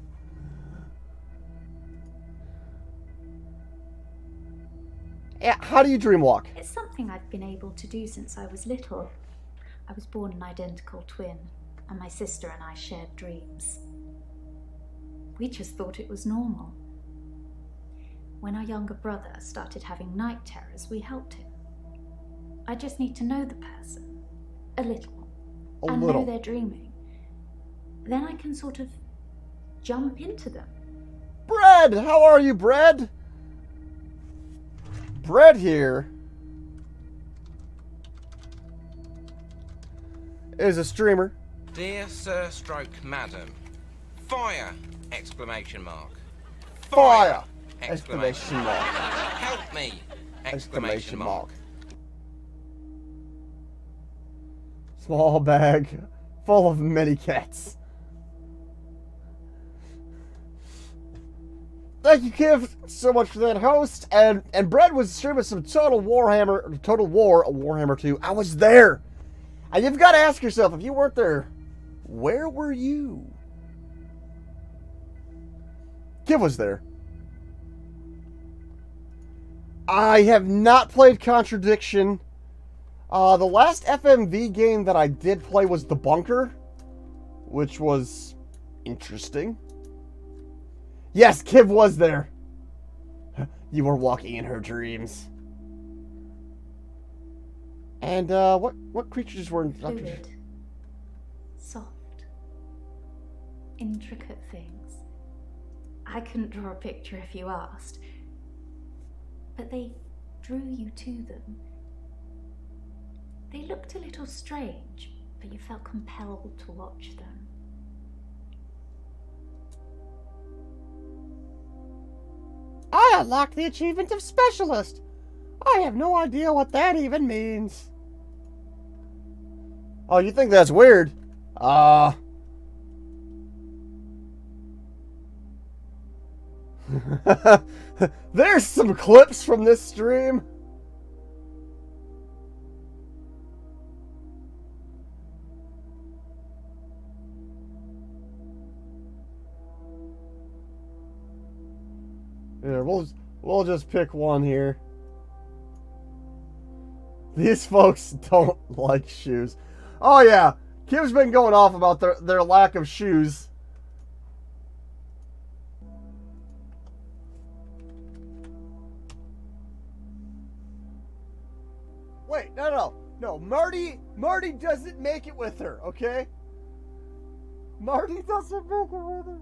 Yeah, how do you dream walk? It's something I've been able to do since I was little. I was born an identical twin, and my sister and I shared dreams. We just thought it was normal. When our younger brother started having night terrors, we helped him. I just need to know the person. A little. And know they're dreaming. Then I can sort of jump into them. Bread! How are you, Bread? Brett here is a streamer. Dear Sir Stroke Madam, fire! Exclamation mark. Fire! Exclamation Exclamation mark. Help me! Exclamation mark. Small bag full of mini cats. Thank you, Kiv, so much for that host. And Brett was streaming some Total War, a Warhammer 2. I was there. And you've got to ask yourself, if you weren't there, where were you? Kiv was there. I have not played Contradiction. The last FMV game that I did play was The Bunker, which was interesting. Yes, Kiv was there. You were walking in her dreams. And what creatures were in Fluid. Soft. Intricate things. I couldn't draw a picture if you asked. But they drew you to them. They looked a little strange, but you felt compelled to watch them. I unlocked the achievement of Specialist. I have no idea what that even means. Oh, you think that's weird? There's some clips from this stream. Here, we'll just pick one here. These folks don't like shoes. Oh yeah, Kim's been going off about their lack of shoes. Wait, no. Marty doesn't make it with her, okay? Marty doesn't make it with her.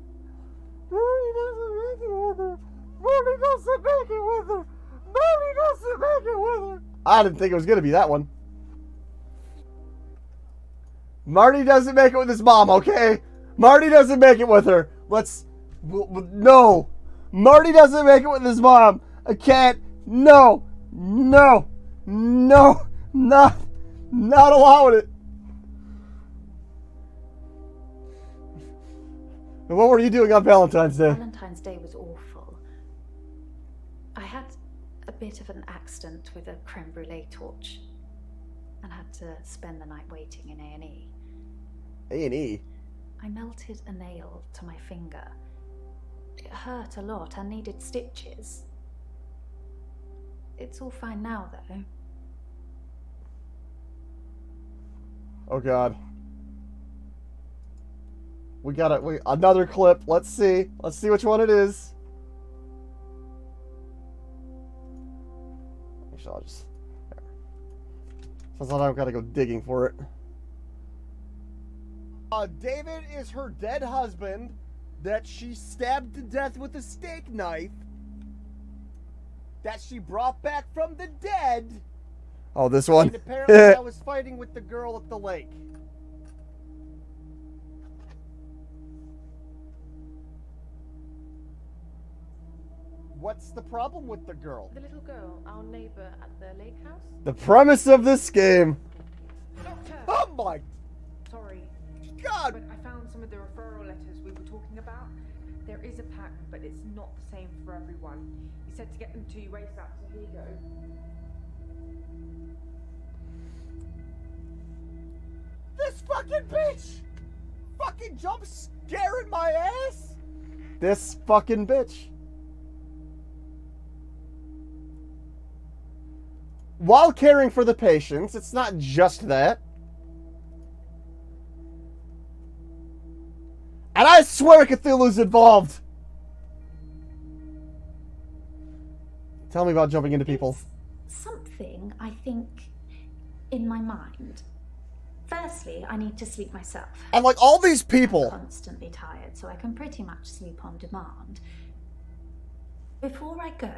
Marty doesn't make it with her. Marty doesn't make it with her. Marty doesn't make it with her. I didn't think it was gonna be that one. Marty doesn't make it with his mom, okay? Marty doesn't make it with her. No. Marty doesn't make it with his mom. I can't. No. Not allowing it. And what were you doing on Valentine's Day? Valentine's Day was awful. I had a bit of an accident with a creme brulee torch and had to spend the night waiting in A&E. A&E? I melted a nail to my finger. It hurt a lot and needed stitches. It's all fine now, though. Oh, God. We got it. Another clip. Let's see. Let's see which one it is. Actually, I'll just... Since I don't gotta go digging for it. David is her dead husband that she stabbed to death with a steak knife that she brought back from the dead. Oh, this one? And apparently I was fighting with the girl at the lake. What's the problem with the girl? The little girl, our neighbor at the lake house? The premise of this game. Doctor! Oh my... Sorry. God! But I found some of the referral letters we were talking about. There is a pack, but it's not the same for everyone. He said to get them to you ASAP, so here you go. This fucking bitch! Fucking jump scaring my ass! This fucking bitch. While caring for the patients, it's not just that. And I swear Cthulhu's involved! Tell me about jumping into people. It's something, I think, in my mind. Firstly, I need to sleep myself. And like all these people. I'm constantly tired, so I can pretty much sleep on demand. Before I go,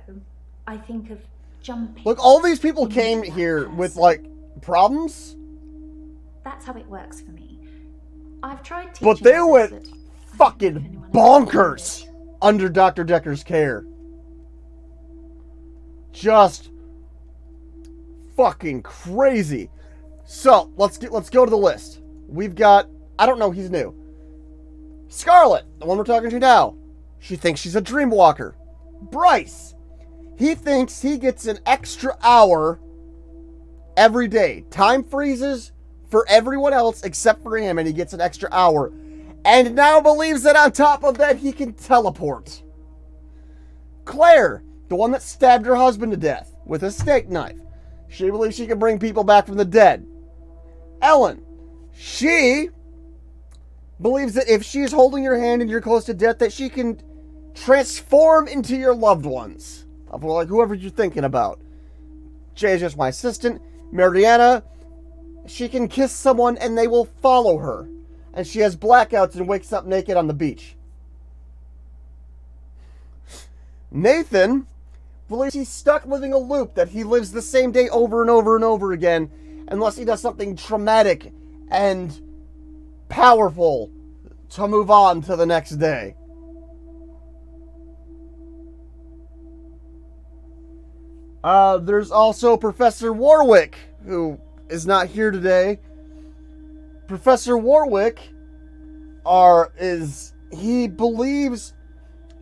I think of jumping. Look, all these people came here with, like, problems. That's how it works for me. I've tried teaching But they others, went but fucking bonkers under Dr. Dekker's care. Just fucking crazy. So, let's go to the list. We've got, I don't know, he's new. Scarlet, the one we're talking to now. She thinks she's a dreamwalker. Bryce, he thinks he gets an extra hour every day. Time freezes for everyone else except for him, and he gets an extra hour. And now believes that on top of that, he can teleport. Claire, the one that stabbed her husband to death with a steak knife. She believes she can bring people back from the dead. Ellen, she believes that if she's holding your hand and you're close to death, that she can transform into your loved ones. Like whoever you're thinking about. Jay is just my assistant. Mariana, she can kiss someone and they will follow her. And she has blackouts and wakes up naked on the beach. Nathan believes he's stuck living a loop, that he lives the same day over and over and over again unless he does something traumatic and powerful to move on to the next day. There's also Professor Warwick, who is not here today. Professor Warwick he believes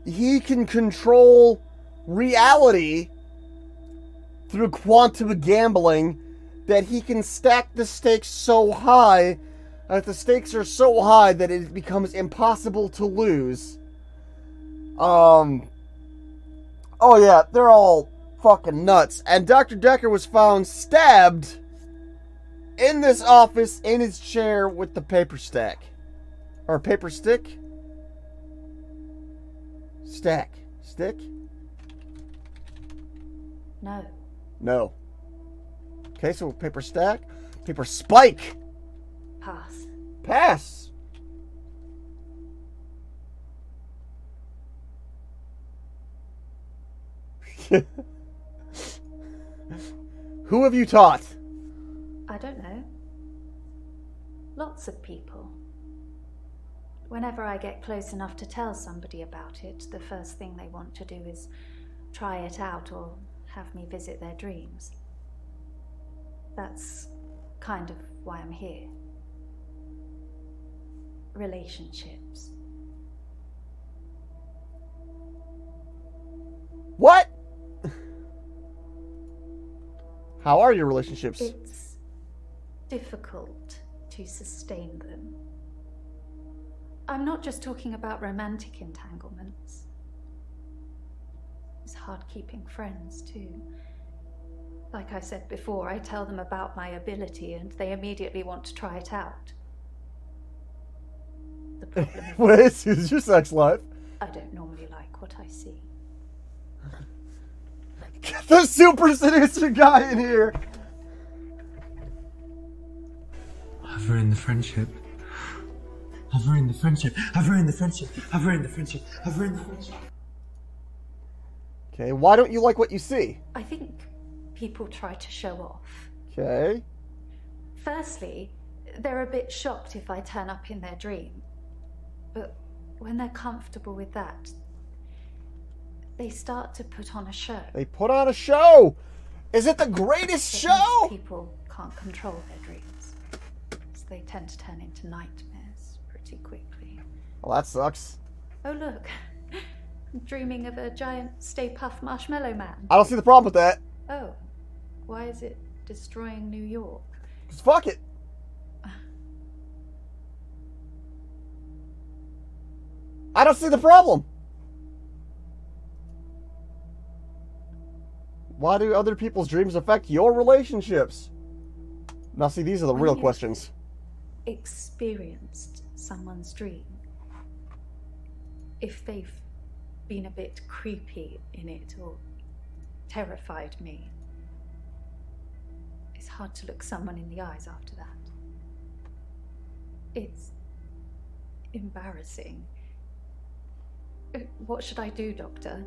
he can control reality through quantum gambling, that he can stack the stakes so high that the stakes are so high that it becomes impossible to lose. Oh yeah, they're all fucking nuts. And Dr. Dekker was found stabbed in this office in his chair with the paper stack. Or paper stick? Stack. Stick? No. No. Okay, so paper stack. Paper spike. Pass. Pass. Who have you taught? I don't know. Lots of people. Whenever I get close enough to tell somebody about it, the first thing they want to do is try it out or have me visit their dreams. That's kind of why I'm here. Relationships. What? How are your relationships? It's difficult to sustain them. I'm not just talking about romantic entanglements. It's hard keeping friends, too. Like I said before, I tell them about my ability and they immediately want to try it out. The problem is your sex life? I don't normally like what I see. Get the super seducer guy in here! I've ruined the friendship. I've ruined the friendship. I've ruined the friendship. I've ruined the friendship. I've ruined the friendship. Okay, why don't you like what you see? I think people try to show off. Okay. Firstly, they're a bit shocked if I turn up in their dream. But when they're comfortable with that, they start to put on a show. They put on a show! Is it the greatest show? People can't control their dreams, so they tend to turn into nightmares pretty quickly. Well, that sucks. Oh look, I'm dreaming of a giant Stay Puft Marshmallow Man. I don't see the problem with that. Oh, why is it destroying New York? 'Cause fuck it. I don't see the problem. Why do other people's dreams affect your relationships? Now see, these are the real questions. Experienced someone's dream. If they've been a bit creepy in it or terrified me, it's hard to look someone in the eyes after that. It's embarrassing. What should I do, Doctor?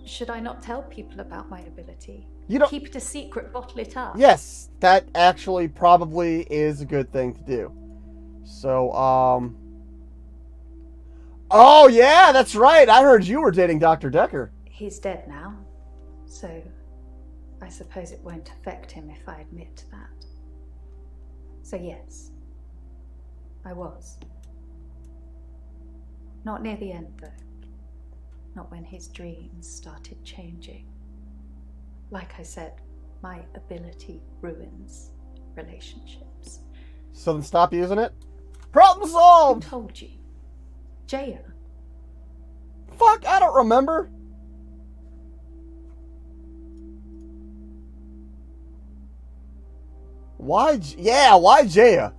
Should I not tell people about my ability? You don't... Keep it a secret, bottle it up? Yes, that actually probably is a good thing to do. So, oh, yeah, that's right. I heard you were dating Dr. Dekker. He's dead now, so I suppose it won't affect him if I admit that. So yes, I was. Not near the end, though. Not when his dreams started changing. Like I said, my ability ruins relationships. So then stop using it? Problem solved! Who told you? Jaya. Fuck, I don't remember. Why? Yeah, why Jaya?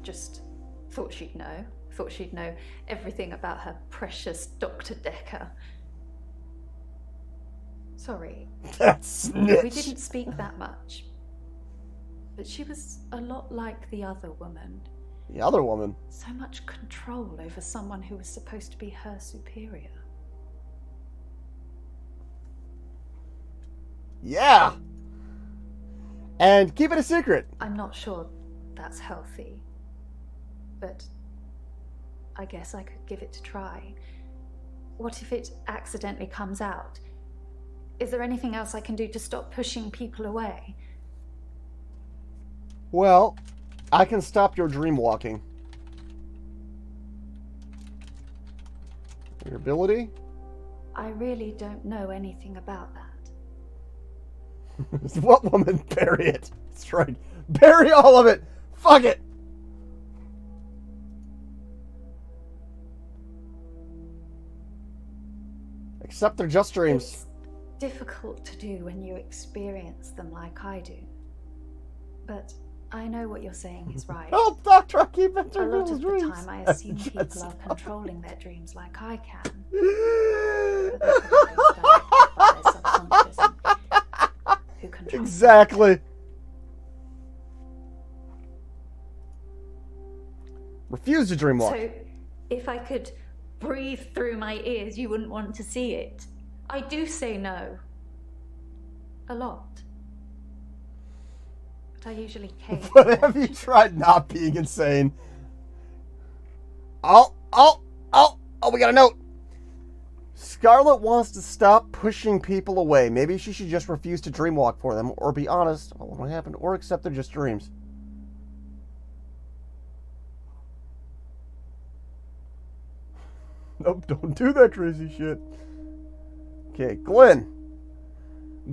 Just thought she'd know. Thought she'd know everything about her precious Dr. Dekker. Sorry. That's snitch. We didn't speak that much. But she was a lot like the other woman. The other woman? So much control over someone who was supposed to be her superior. Yeah. And keep it a secret. I'm not sure that's healthy. But I guess I could give it a try. What if it accidentally comes out? Is there anything else I can do to stop pushing people away? Well, I can stop your dream walking. Your ability? I really don't know anything about that. What woman? Bury it. That's right. Bury all of it. Fuck it. Except they're just dreams. It's difficult to do when you experience them like I do. But I know what you're saying is right. Oh, Doctor, I keep A entering lot of dreams. the time I assume people are controlling their dreams like I can. Who controls Exactly. Refuse to dream walk. So, if I could breathe through my ears, you wouldn't want to see it. I do say no. A lot. But I usually cave. But have you tried not being insane? Oh, we got a note. Scarlet wants to stop pushing people away. Maybe she should just refuse to dreamwalk for them, or be honest about what happened, or accept they're just dreams. Nope, don't do that crazy shit. Okay, Glenn.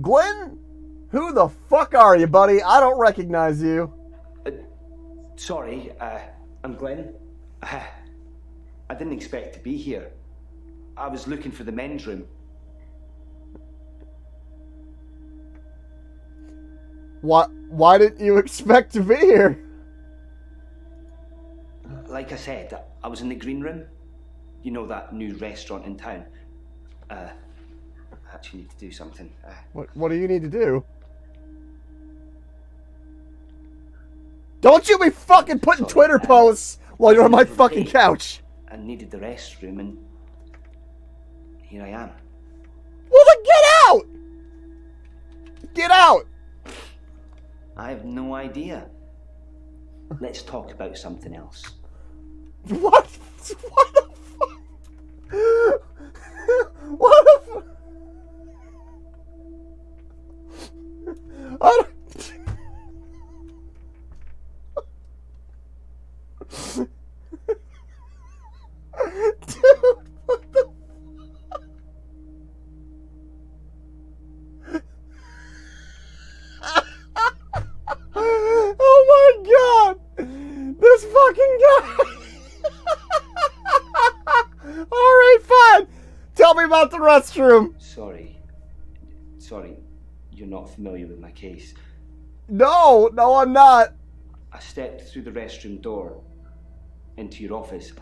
Glenn? Who the fuck are you, buddy? I don't recognize you. Sorry, I'm Glenn. I didn't expect to be here. I was looking for the men's room. Why didn't you expect to be here? Like I said, I was in the green room. You know, that new restaurant in town. I actually need to do something. What do you need to do? Don't you be fucking putting Twitter posts while you're on my fucking couch. I needed the restroom, and here I am. Well, then get out! Get out! I have no idea. Let's talk about something else. What? What the fuck? What the fuck? I don't... Dude, what the... Oh my god! This fucking guy! Alright, fine! Tell me about the restroom! Sorry, you're not familiar with my case. No, I'm not. I stepped through the restroom door into your office.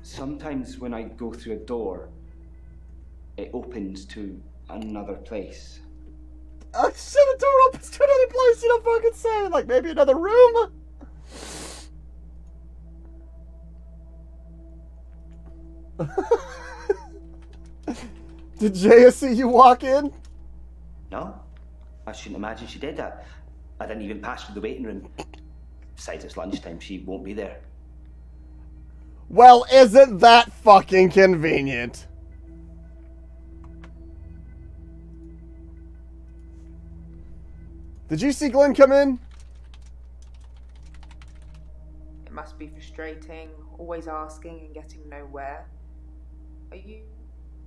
Sometimes when I go through a door, it opens to another place. I said the door opens to another place, you don't fucking say. Like maybe another room? Did Jaya see you walk in? No, I shouldn't imagine she did that. I didn't even pass through the waiting room. Besides, it's lunchtime. She won't be there. Well, isn't that fucking convenient? Did you see Glenn come in? It must be frustrating, always asking and getting nowhere. Are you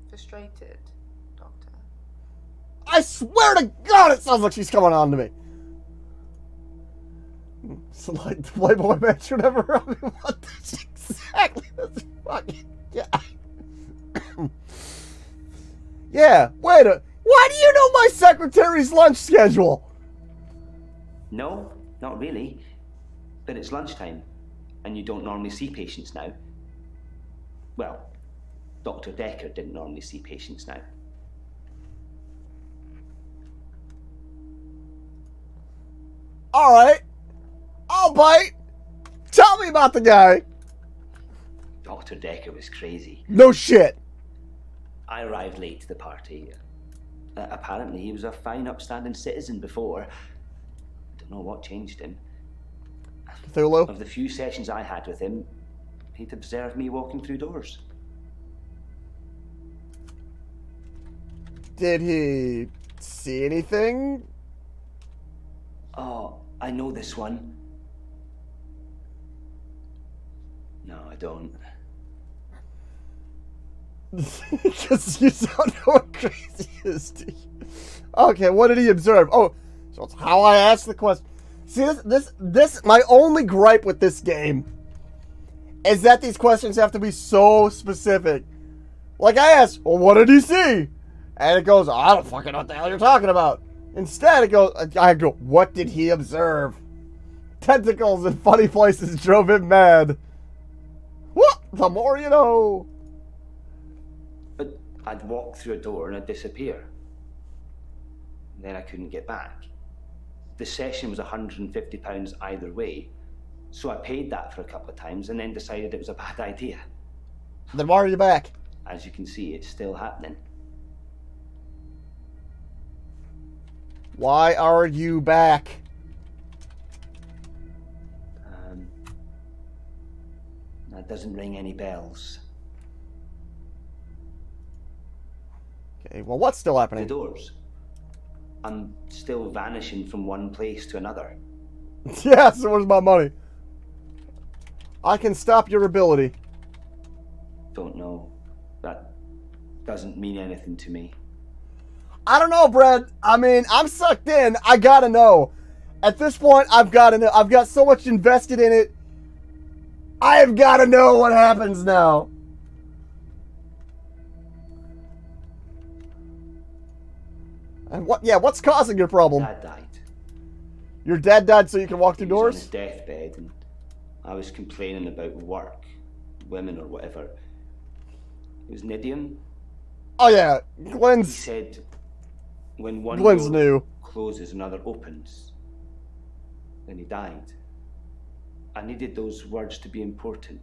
frustrated, Doctor? I swear to God, it sounds like she's coming on to me. So like the Playboy match or whatever. I mean, what this exactly? That's fucking yeah. Yeah. Wait a. Why do you know my secretary's lunch schedule? No, not really. But it's lunchtime, and you don't normally see patients now. Well, Dr. Dekker didn't normally see patients now. All right. I'll bite. Tell me about the guy. Dr. Dekker was crazy. No shit. I arrived late to the party. Apparently, he was a fine, upstanding citizen before. I don't know what changed him. Cthulhu? Of the few sessions I had with him, he'd observed me walking through doors. Did he see anything? Oh, I know this one. No, I don't. Because you don't know what crazy is, do you? Okay, what did he observe? Oh, so it's how I asked the question. See, this, my only gripe with this game is that these questions have to be so specific. Like I asked, well, what did he see? And it goes, I don't fucking know what the hell you're talking about. Instead, it goes, I go, what did he observe? Tentacles in funny places drove him mad. What? The more you know. But I'd walk through a door and I'd disappear. Then I couldn't get back. The session was £150 either way, so I paid that for a couple of times and then decided it was a bad idea. Then why are you back? As you can see, it's still happening. Why are you back? That doesn't ring any bells. Okay, well, what's still happening? The doors. I'm still vanishing from one place to another. Yeah, so where's my money? I can stop your ability. Don't know. That doesn't mean anything to me. I don't know, Brad. I mean, I'm sucked in. I gotta know. At this point, I've gotta know. I've got so much invested in it. I have gotta know what happens now. And what? Yeah, what's causing your problem? Dad died. Your dad died so you can walk through He was doors? on his deathbed, and I was complaining about work, women, or whatever. It was Nidium. Oh yeah, He Glenn's said, when one Glenn's door new. closes, another opens. Then he died. I needed those words to be important.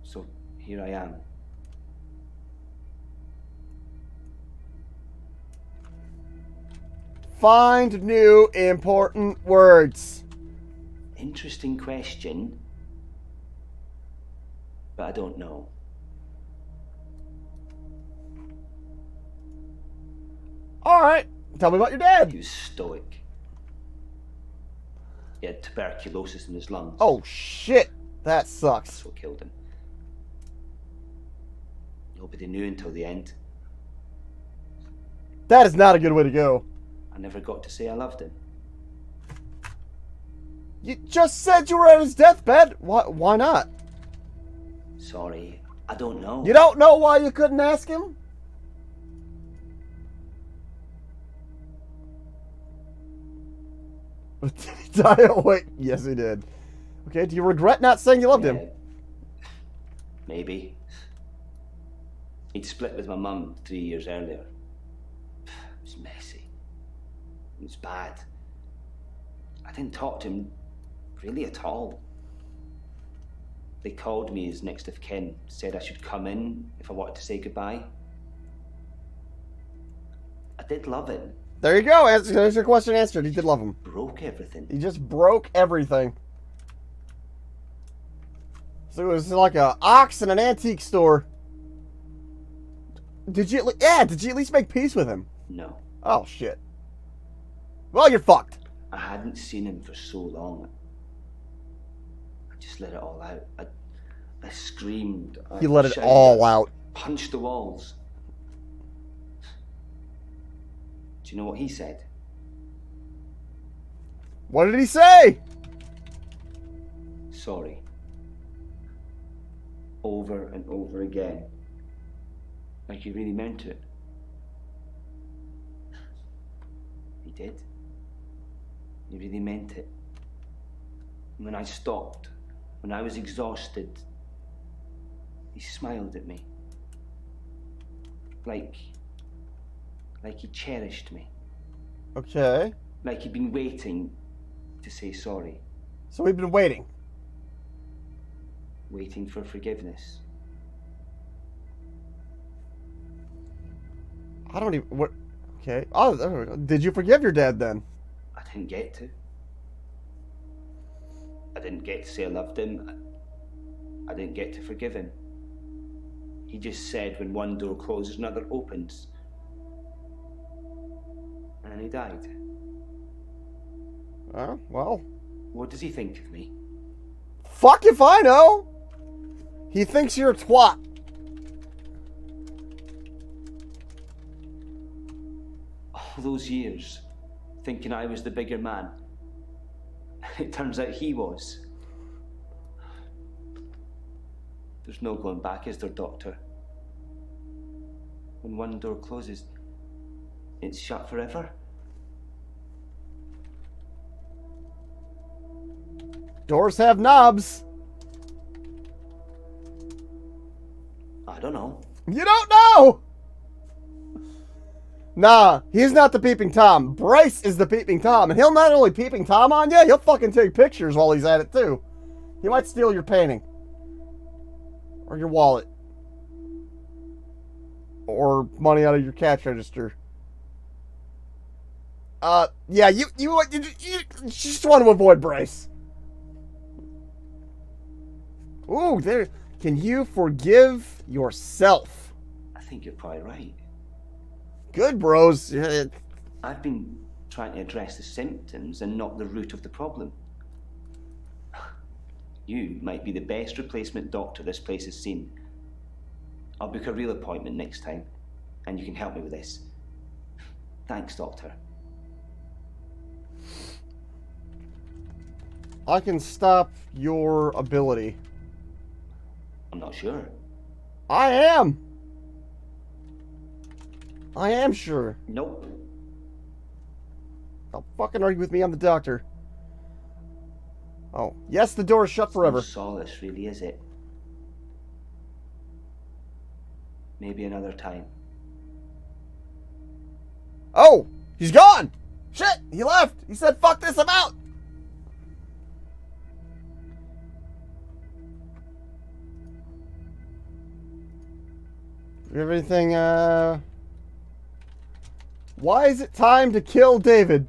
So here I am. Find new important words. Interesting question, but I don't know. Alright, tell me about your dad. He was stoic. He had tuberculosis in his lungs. Oh shit, that sucks. That's what killed him. Nobody knew until the end. That is not a good way to go. I never got to say I loved him. You just said you were at his deathbed. Why not? Sorry, I don't know. You don't know why you couldn't ask him? Did he die? Oh, wait. Yes, he did. Okay, do you regret not saying you loved him? Maybe. He'd split with my mum 3 years earlier. It was messy. It was bad. I didn't talk to him really at all. They called me as next of kin, said I should come in if I wanted to say goodbye. I did love him. There you go. There's your question answered. He did love him. Broke everything. He just broke everything. So it was like a ox in an antique store. Did you at least make peace with him? No. Oh, shit. Well, you're fucked. I hadn't seen him for so long. I just let it all out. I screamed. You let it all out. Punched the walls. Do you know what he said? What did he say? Sorry. Over and over again. Like he really meant it. He did. He really meant it. And when I stopped, when I was exhausted, he smiled at me. Like he cherished me. Okay. Like he'd been waiting to say sorry. So we've been waiting. Waiting for forgiveness. I don't even... What? Okay. Oh, did you forgive your dad then? I didn't get to. I didn't get to say I loved him. I didn't get to forgive him. He just said when one door closes, another opens. And then he died. Oh, well. What does he think of me? Fuck if I know! He thinks you're a twat. All those years, thinking I was the bigger man. It turns out he was. There's no going back, is there, Doctor? When one door closes, it's shut forever. Doors have knobs. I don't know. You don't know! Nah, he's not the peeping Tom. Bryce is the peeping Tom. And he'll not only peeping Tom on you, he'll fucking take pictures while he's at it too. He might steal your painting. Or your wallet. Or money out of your cash register. Yeah, you just want to avoid Bryce. Ooh, there. Can you forgive yourself? I think you're probably right. Good, bros. I've been trying to address the symptoms and not the root of the problem. You might be the best replacement doctor this place has seen. I'll book a real appointment next time, and you can help me with this. Thanks, Doctor. I can stop your ability. I'm not sure. I am. I am sure. Nope. Don't fucking argue with me. I'm the doctor. Oh, yes, the door is shut forever. No solace, really, is it? Maybe another time. Oh, he's gone. Shit, he left. He said, "Fuck this, I'm out." Everything, why is it time to kill David?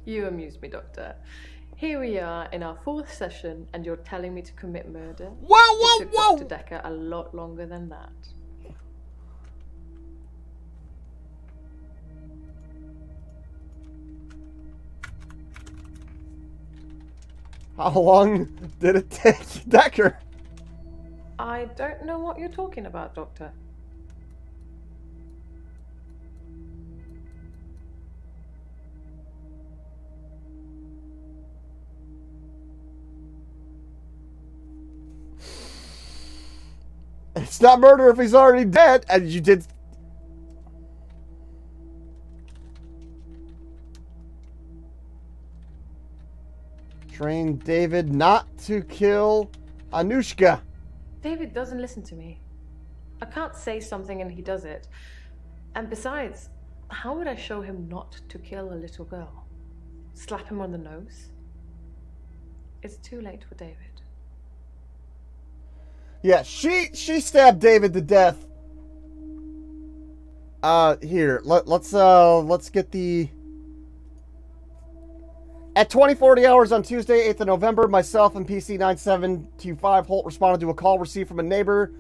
You amuse me, Doctor. Here we are in our 4th session, and you're telling me to commit murder? Whoa! It took Dr. Dekker a lot longer than that. How long did it take Dekker? I don't know what you're talking about, Doctor. It's not murder if he's already dead, and you did... Train David not to kill Anushka. David doesn't listen to me. I can't say something and he does it. And besides, how would I show him not to kill a little girl? slap him on the nose. It's too late for David. Yeah, she stabbed David to death. Here, let's get the... At 20:40 hours on Tuesday, 8th of November, myself and PC9725 Holt responded to a call received from a neighbor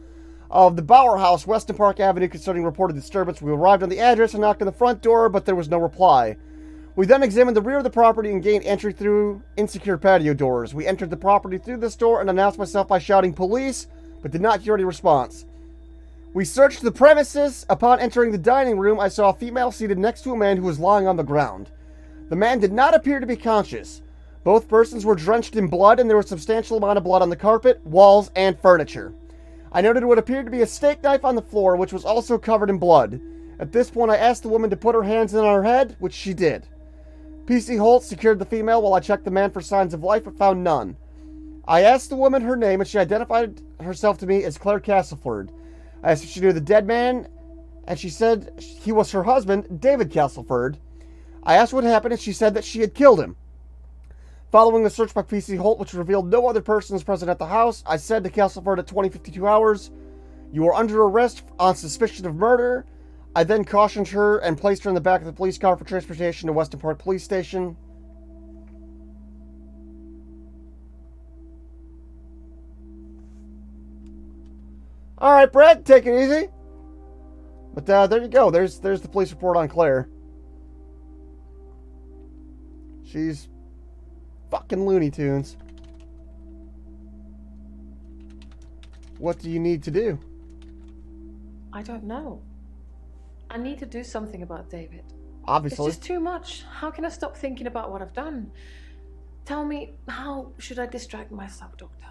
of the Bauer House, Weston Park Avenue, concerning reported disturbance. We arrived on the address and knocked on the front door, but there was no reply. We then examined the rear of the property and gained entry through insecure patio doors. We entered the property through this door and announced myself by shouting police, but did not hear any response. We searched the premises. Upon entering the dining room, I saw a female seated next to a man who was lying on the ground. The man did not appear to be conscious. Both persons were drenched in blood, and there was a substantial amount of blood on the carpet, walls, and furniture. I noted what appeared to be a steak knife on the floor, which was also covered in blood. At this point, I asked the woman to put her hands on her head, which she did. PC Holt secured the female while I checked the man for signs of life, but found none. I asked the woman her name, and she identified herself to me as Claire Castleford. I asked if she knew the dead man, and she said he was her husband, David Castleford. I asked what happened, and she said that she had killed him. Following the search by PC Holt, which revealed no other persons present at the house, I said to Castleford at 20:52 hours, "You are under arrest on suspicion of murder." I then cautioned her and placed her in the back of the police car for transportation to Weston Park Police Station. Alright, Brett, take it easy. But there you go. There's the police report on Claire. She's fucking Looney Tunes. What do you need to do? I don't know. I need to do something about David. Obviously. It's just too much. How can I stop thinking about what I've done? Tell me, how should I distract myself, Doctor?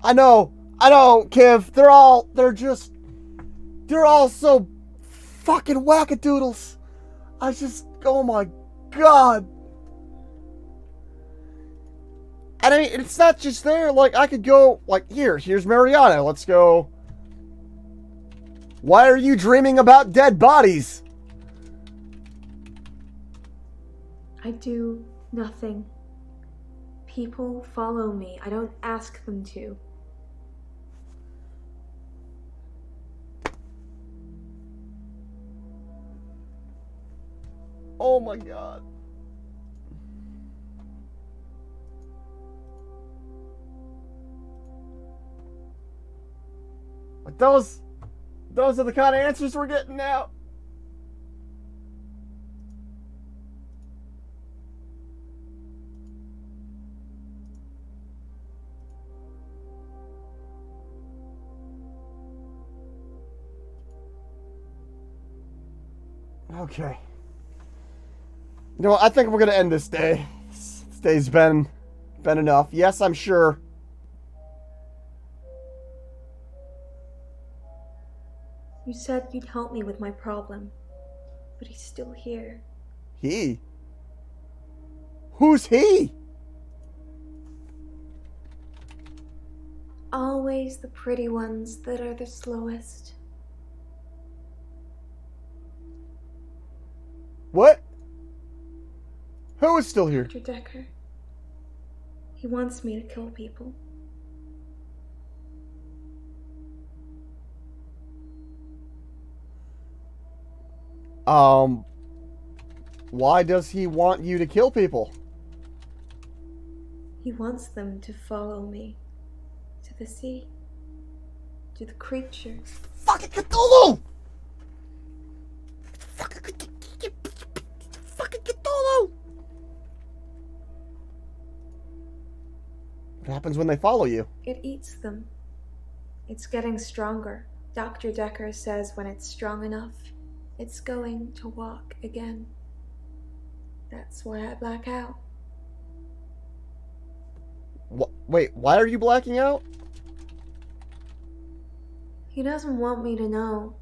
I know, Kiv. They're all so fucking wackadoodles. Oh my God. And I mean, it's not just there. Like, I could go, like, here's Mariana. Let's go. Why are you dreaming about dead bodies? I do nothing. People follow me. I don't ask them to. Oh my God. Like those are the kind of answers we're getting now. Okay. You know what? I think we're gonna end this day. This day's been enough. Yes, I'm sure. You said you'd help me with my problem, but he's still here. He? Who's he? Always the pretty ones that are the slowest. What? Who is still here? Dr. Dekker. He wants me to kill people. Why does he want you to kill people? He wants them to follow me. To the sea. To the creatures. Fucking Cthulhu! Fucking Cthulhu! What happens when they follow you? It eats them. It's getting stronger. Dr. Dekker says when it's strong enough, it's going to walk again. That's why I black out. Wait, why are you blacking out? He doesn't want me to know.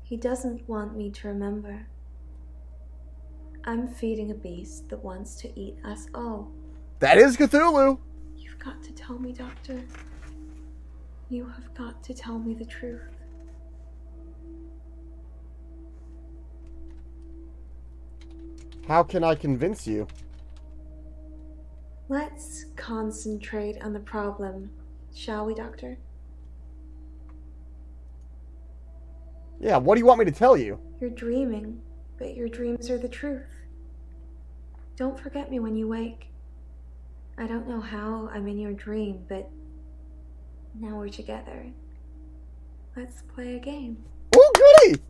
He doesn't want me to remember. I'm feeding a beast that wants to eat us all. That is Cthulhu! You've got to tell me, Doctor. You have got to tell me the truth. How can I convince you? Let's concentrate on the problem, shall we, Doctor? Yeah, what do you want me to tell you? You're dreaming, but your dreams are the truth. Don't forget me when you wake. I don't know how I'm in your dream, but now we're together. Let's play a game. Oh, goody!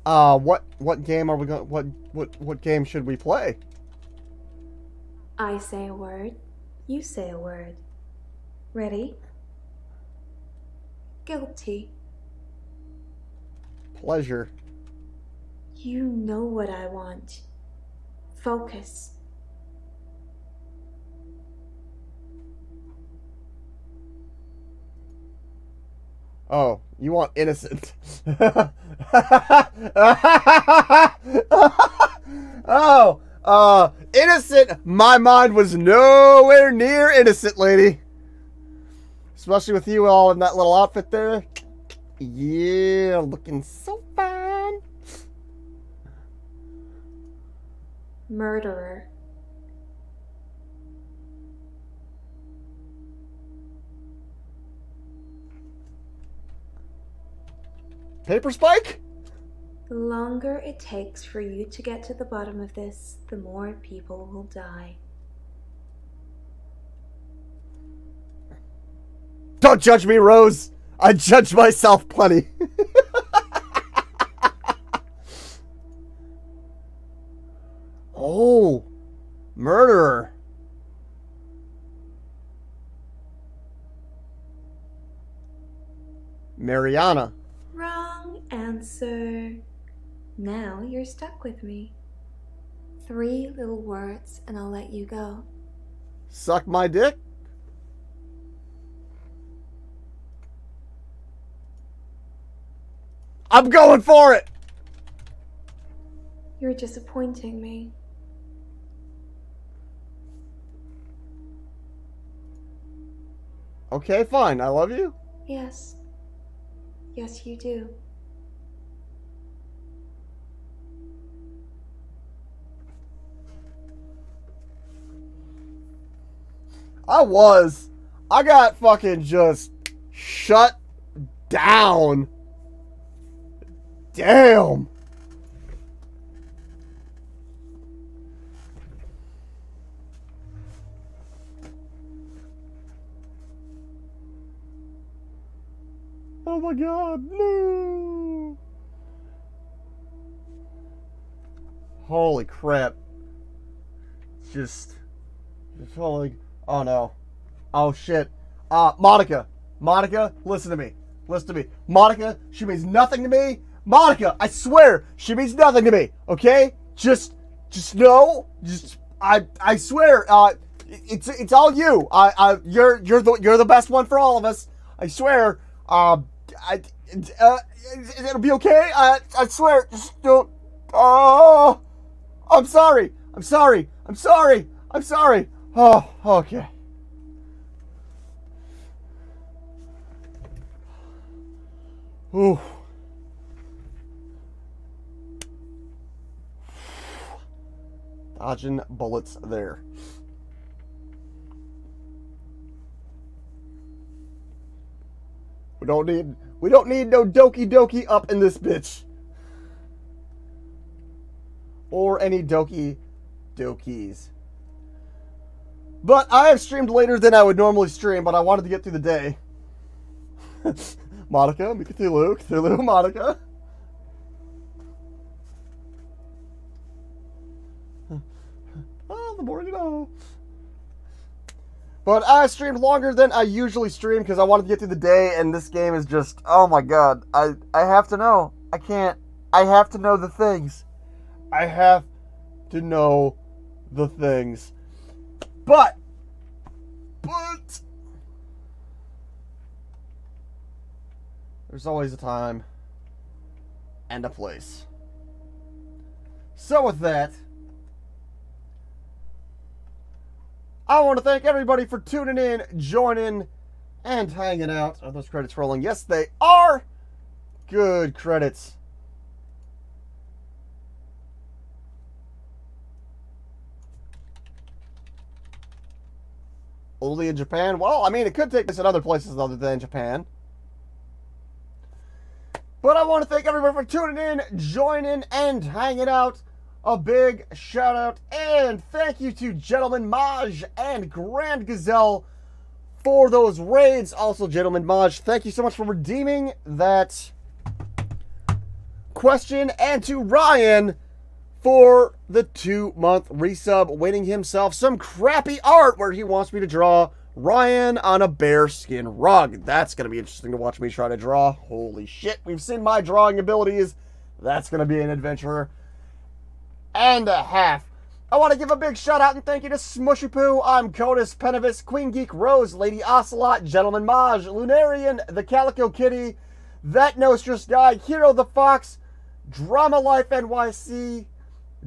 What game are we going? What game should we play? I say a word, you say a word. Ready? Guilty. Pleasure. You know what I want. Focus. Oh, you want innocent. Oh, innocent. My mind was nowhere near innocent, lady. Especially with you all in that little outfit there. Yeah, looking so fine. Murderer. Paper Spike? The longer it takes for you to get to the bottom of this, the more people will die. Don't judge me, Rose. I judge myself plenty. Oh, murderer. Mariana. Wrong answer. Now you're stuck with me. 3 little words and I'll let you go. Suck my dick? I'm going for it! You're disappointing me. Okay, fine. I love you. Yes. Yes, you do. I got fucking just shut down. Damn. Oh my god, no. Holy crap. Just holy, oh no. Oh shit. Monica, listen to me. Monica, she means nothing to me. Monica, I swear, she means nothing to me. Okay? Just know. I swear. It's all you. You're the best one for all of us. I swear. It'll be okay. I swear. Just don't. Oh, I'm sorry. Oh, okay. Ooh. Dodging bullets there. We don't need no doki up in this bitch. Or any dokis. But I have streamed later than I would normally stream, but I wanted to get through the day. Monica, Cthulhu, Monica. Oh, the more you know. But I streamed longer than I usually stream because I wanted to get through the day, and this game is just, oh my god. I have to know. I can't. I have to know the things. But there's always a time and a place. So with that, I want to thank everybody for tuning in, joining, and hanging out. Are those credits rolling? Yes, they are. Good credits. only in Japan. Well, I mean, it could take place in other places other than Japan. But I want to thank everyone for tuning in, joining, and hanging out. A big shout out and thank you to Gentleman Maj and Grand Gazelle for those raids. Also, Gentleman Maj, thank you so much for redeeming that question. And to Ryan for the 2-month resub, winning himself some crappy art where he wants me to draw Ryan on a bearskin rug. That's going to be interesting to watch me try to draw. Holy shit, we've seen my drawing abilities. That's going to be an adventure and a half. I want to give a big shout out and thank you to Smushy Poo, I'm Codus, Penavis, Queen Geek Rose, Lady Ocelot, Gentleman Maj, Lunarian, The Calico Kitty, That Nostrous Guy, Hero the Fox, Drama Life NYC,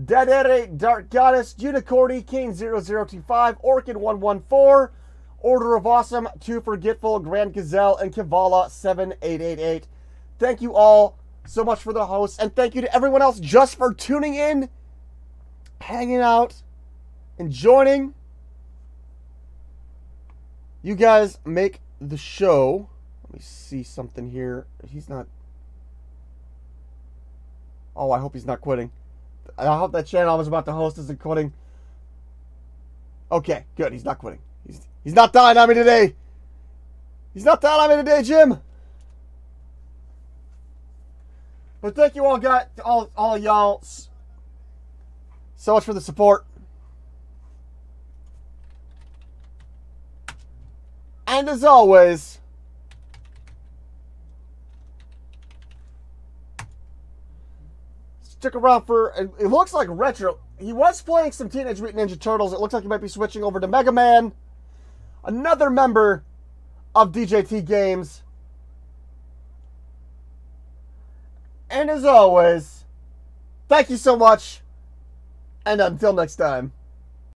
Dedere, Dark Goddess, Unicorny, Kane0025, Orchid114, Order of Awesome, Too Forgetful, Grand Gazelle, and Kivala7888. Thank you all so much for the hosts, and thank you to everyone else just for tuning in, hanging out, and joining. You guys make the show. Let me see something here. He's not... Oh, I hope he's not quitting. I hope that channel I was about to host isn't quitting. Okay, good. He's not quitting. He's not dying on me today. He's not dying on me today, Jim. But thank you all, guys, all y'all, so much for the support. And as always, stick around for, it looks like retro. He was playing some Teenage Mutant Ninja Turtles. It looks like he might be switching over to Mega Man. Another member of DJT Games. And as always, thank you so much. And until next time.